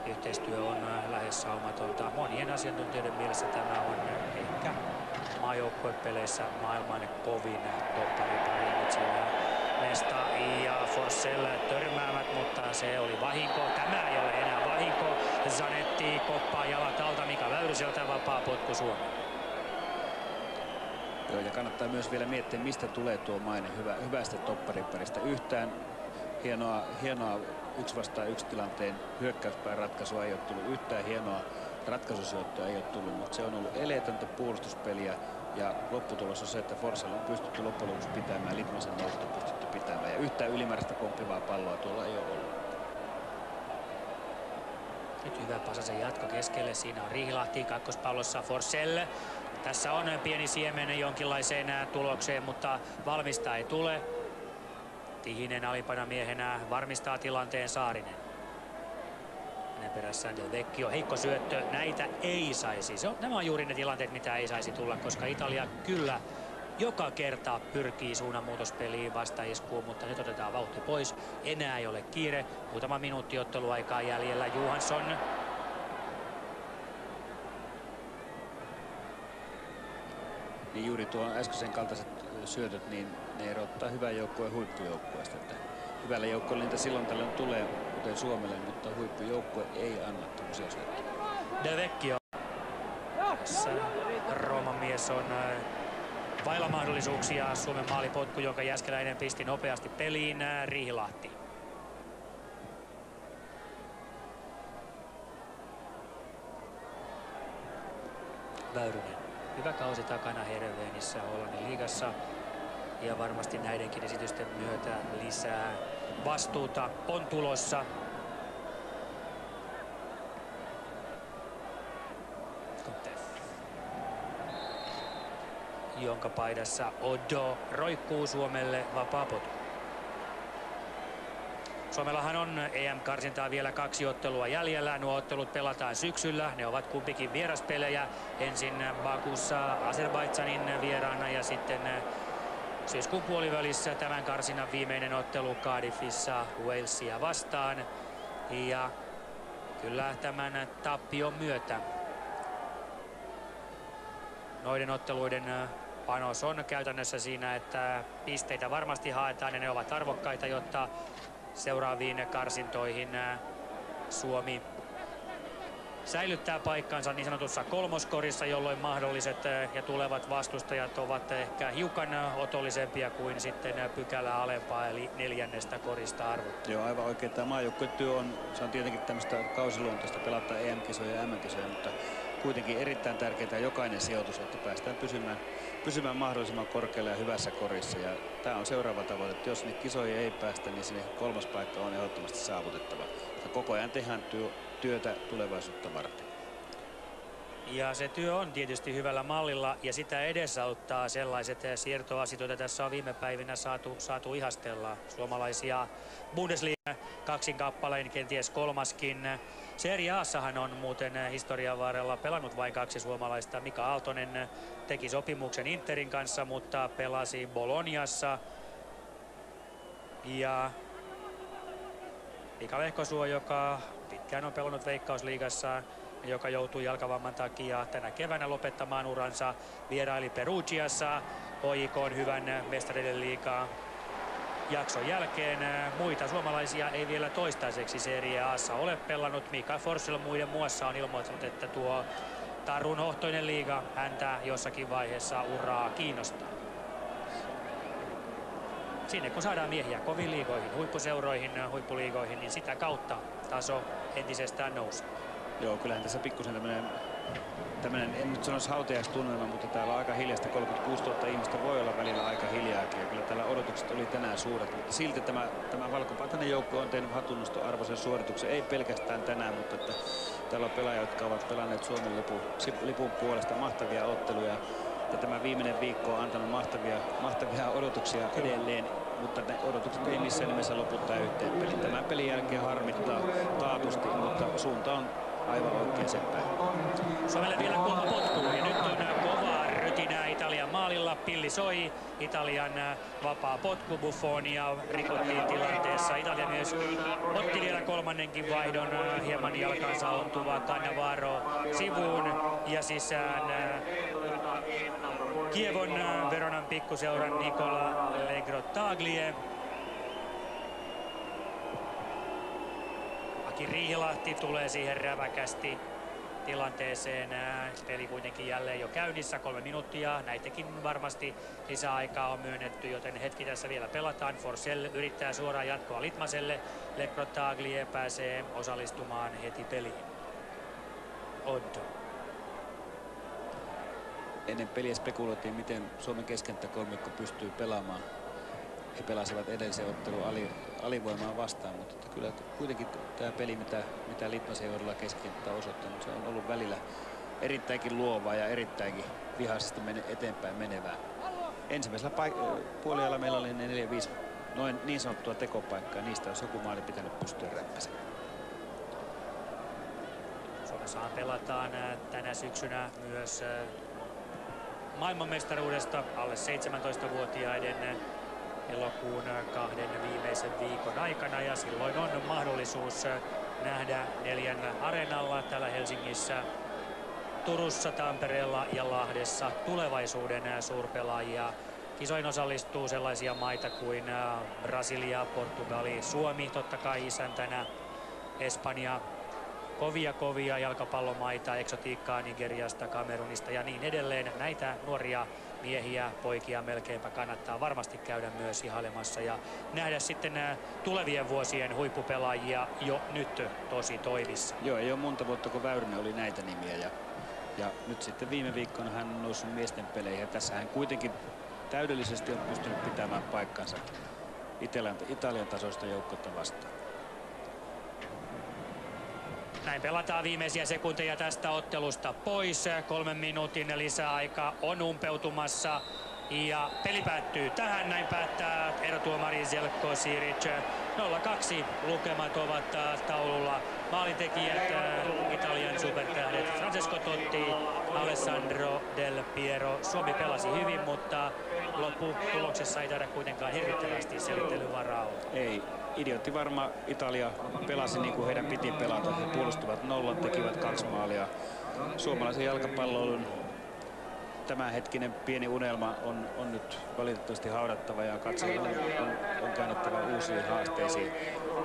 Yhteistyö on lähes saumatonta. Monien asiantuntijoiden mielessä tämä on ehkä maajoukkuepeleissä maailman kovin topparipari. Nyt siinä Nesta ja Forsell törmäävät, mutta se oli vahinko. Tämä ei ole enää vahinko. Zanetti koppaa jalat alta Mika Väyryseltä, vapaa potku Suomeen. Joo, ja kannattaa myös vielä miettiä, mistä tulee tuo maine hyvästä toppariparista. Yhtään hienoa 1-1 tilanteen hyökkäyspään ratkaisua ei ole tullut. Yhtään hienoa ratkaisusijoittoa ei ole tullut, mutta se on ollut eleetöntä puolustuspeliä. Ja lopputulos on se, että Forsell on pystytty loppujen lopuksi pitämään, Litmasen nousta on pystytty pitämään. Ja yhtään ylimääräistä pomppivaa palloa tuolla ei ole ollut. Nyt hyvä Pasasen jatko keskelle. Siinä on Riihilahti kakkospallossa Forsell. Tässä on pieni siemen jonkinlaiseen tulokseen, mutta valmista ei tule. Tihinen alimpana miehenä varmistaa tilanteen Saarinen. Hänen perässään Del Vecchio, heikko syöttö, näitä ei saisi. Nämä on juuri ne tilanteet, mitä ei saisi tulla, koska Italia kyllä joka kerta pyrkii suunnanmuutospeliin vastaiskuun, mutta nyt otetaan vauhti pois. Enää ei ole kiire. Muutama minuutti otteluaikaa jäljellä. Johansson. Niin juuri tuon äskeisen kaltaiset syötöt, niin ne erottaa hyvän joukkueen huippujoukkueesta. Hyvällä joukkueella niitä silloin tällöin tulee, kuten Suomelle, mutta huippujoukkue ei anna tämmöisiä syöttöjä. Del Vecchio. Tässä Rooman mies on vailla mahdollisuuksia. Suomen maalipotku, jonka Jääskeläinen pisti nopeasti peliin. Riihilahti. Väyrynen. Hyvä kausi takana Heerenveenissä Hollannin liigassa. Ja varmasti näidenkin esitysten myötä lisää vastuuta on tulossa. Jonka paidassa Odo roikkuu Suomelle vapaa potku. Suomellahan on EM-karsintaa vielä 2 ottelua jäljellä. Nuo ottelut pelataan syksyllä. Ne ovat kumpikin vieraspelejä. Ensin Bakussa Azerbaidžanin vieraana ja sitten syyskuun puolivälissä tämän karsinnan viimeinen ottelu Cardiffissa Walesia vastaan. Ja kyllä tämän tappion myötä noiden otteluiden panos on käytännössä siinä, että pisteitä varmasti haetaan ja ne ovat arvokkaita, jotta seuraaviin karsintoihin Suomi säilyttää paikkansa niin sanotussa kolmoskorissa, jolloin mahdolliset ja tulevat vastustajat ovat ehkä hiukan otollisempia kuin sitten pykälää alempaa eli 4. korista arvottu. Joo, aivan oikein. Tämä maajoukkuetyö se on tietenkin tämmöistä kausiluontoista pelata EM-kisoja ja MM-kisoja, mutta kuitenkin erittäin tärkeää jokainen sijoitus, että päästään pysymään mahdollisimman korkealla ja hyvässä korissa. Ja tämä on seuraava tavoite, että jos niitä kisoja ei päästä, niin sinne 3. paikka on ehdottomasti saavutettava. Ja koko ajan tehdään työtä tulevaisuutta varten. Ja se työ on tietysti hyvällä mallilla ja sitä edesauttaa sellaiset siirtoasiat, joita tässä on viime päivinä saatu ihastella. Suomalaisia Bundesliga kaksinkappalein, kenties 3. Serie A:ssahan on muuten historian varrella pelannut vain 2 suomalaista. Mika Aaltonen teki sopimuksen Interin kanssa, mutta pelasi Boloniassa. Ja Mika Lehkosuo, joka pitkään on pelannut Veikkausliigassa, joka joutui jalkavamman takia tänä keväänä lopettamaan uransa, vieraili Perugiassa, HJK on hyvän mestareiden liigaa jakson jälkeen. Muita suomalaisia ei vielä toistaiseksi Serie A:ssa ole pelannut. Mikael Forssell muiden muassa on ilmoittanut, että tuo tarun hohtoinen liiga häntä jossakin vaiheessa uraa kiinnostaa. Sinne kun saadaan miehiä koviin liigoihin, huippuseuroihin, huippuliigoihin, niin sitä kautta taso entisestään nousee. Joo, kyllähän tässä pikkusen tämmöinen, en nyt sanoisi hautajaksi tunnelma, mutta täällä on aika hiljaista. 36 000 ihmistä voi olla välillä aika hiljaakin. Ja kyllä täällä odotukset oli tänään suuret, mutta silti tämä valkopaitainen joukko on tehnyt hatunnostoarvoisen suorituksen. Ei pelkästään tänään, mutta että täällä on pelaajia, jotka ovat pelanneet Suomen lipun puolesta mahtavia otteluja. Ja tämä viimeinen viikko on antanut mahtavia odotuksia edelleen, mutta ne odotukset ei missään nimessä loputtaa yhteen peliin. Tämän pelin jälkeen harmittaa taatusti, mutta suunta on aivan oikein sen päin. Suomelle vielä kova potku ja nyt on kovaa rytinää Italian maalilla. Pilli soi, Italian vapaa potku, Buffonia rikottiin tilanteessa. Italia myös otti vielä kolmannenkin vaihdon, hieman jalkansa ontuva Cannavaro sivuun ja sisään Kievon Veronan pikkuseuran Nicola Legrottaglie. Aki Riihilahti tulee siihen räväkästi tilanteeseen. Peli kuitenkin jälleen jo käynnissä, 3 minuuttia. Näitäkin varmasti lisäaikaa on myönnetty, joten hetki tässä vielä pelataan. Forssell yrittää suoraan jatkoa Litmaselle. Legrottaglie pääsee osallistumaan heti peliin. Otto. Ennen peliä spekuloitiin, miten Suomen keskenttä-kolmikko pystyy pelaamaan. He pelasivat edellisen ottelun alivoimaa vastaan, mutta kyllä kuitenkin tämä peli, mitä Litmasen johdolla keskenttä on osoittanut, se on ollut välillä erittäinkin luovaa ja erittäinkin vihaisesti eteenpäin menevää. Ensimmäisellä puoliajalla meillä oli 4-5 noin niin sanottua tekopaikkaa, niistä olisi joku maali pitänyt pystyä räppäsemään. Suomessahan pelataan tänä syksynä myös maailmanmestaruudesta alle 17-vuotiaiden elokuun 2 viimeisen viikon aikana ja silloin on mahdollisuus nähdä 4 areenalla täällä Helsingissä, Turussa, Tampereella ja Lahdessa tulevaisuuden suurpelaajia. Kisoihin osallistuu sellaisia maita kuin Brasilia, Portugali, Suomi totta kai isäntänä, Espanja, kovia jalkapallomaita, eksotiikkaa Nigeriasta, Kamerunista ja niin edelleen. Näitä nuoria miehiä, poikia melkeinpä kannattaa varmasti käydä myös ihailemassa ja nähdä sitten tulevien vuosien huippupelaajia jo nyt tosi toimissa. Joo, ei ole monta vuotta kun Väyrynen oli näitä nimiä ja nyt sitten viime viikkona hän on noussut miesten peleihin ja tässä hän kuitenkin täydellisesti on pystynyt pitämään paikkansa Italian tasoista joukkoa vastaan. Näin pelataan viimeisiä sekunteja tästä ottelusta pois. 3 minuutin lisäaika on umpeutumassa ja peli päättyy tähän. Näin päättää erotuomari Zeljko Siric. 0-2 lukemat ovat taululla. Maalintekijät Italian supertähdet Francesco Totti, Alessandro Del Piero. Suomi pelasi hyvin, mutta lopputuloksessa ei taida kuitenkaan hirvittävästi selittelyvaraa olla. Ei. Idiotti varma Italia pelasi niin kuin heidän piti pelata. He puolustivat nollan, tekivät 2 maalia. Suomalaisen jalkapallon tämänhetkinen pieni unelma on nyt valitettavasti haudattava ja katsojia on käännettävä uusiin haasteisiin.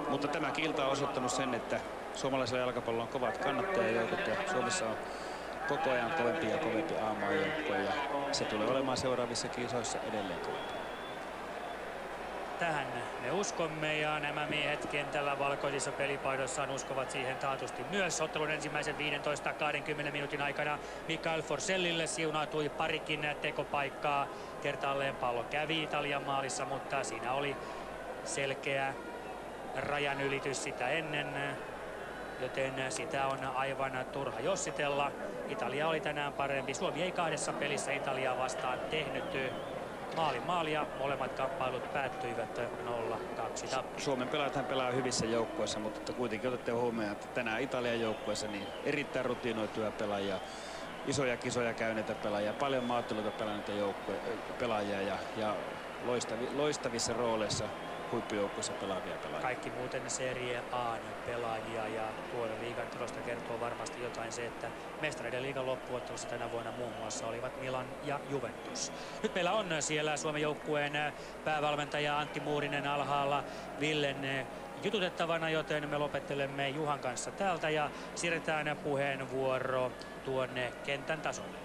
Mutta tämä kilta on osoittanut sen, että suomalaisella jalkapallolla on kovat kannattajajoukot ja Suomessa on koko ajan kovempi ja kovempi A-maajoukko ja se tulee olemaan seuraavissa kisoissa edelleen kovempi. Tähän me uskomme ja nämä miehet kentällä valkoisissa pelipaidoissaan uskovat siihen taatusti myös. Ottelun ensimmäisen 15-20 minuutin aikana Mikael Forssellille siunautui parikin tekopaikkaa. Kertaalleen pallo kävi Italian maalissa, mutta siinä oli selkeä rajan ylitys sitä ennen, joten sitä on aivan turha jossitella. Italia oli tänään parempi. Suomi ei 2 pelissä Italiaa vastaan tehnyt maalia. Molemmat kamppailut päättyivät 0-2 tappioon. Suomen pelaajat pelaa hyvissä joukkueissa, mutta kuitenkin otatte huomioon, että tänään Italian joukkueessa niin erittäin rutinoituja pelaajia, isoja kisoja käyneitä pelaajia, paljon maaotteluita pelaaneita pelaajia ja loistavissa rooleissa huippujoukkueessa pelaavia pelaajia. Kaikki muuten Serie A:n pelaajia, ja tuolla liigan tilosta kertoo varmasti jotain se, että mestareiden liigan loppuottelussa tänä vuonna muun muassa olivat Milan ja Juventus. Nyt meillä on siellä Suomen joukkueen päävalmentaja Antti Muurinen alhaalla Villen jututettavana, joten me lopettelemme Juhan kanssa täältä ja siirretään puheenvuoro tuonne kentän tasolle.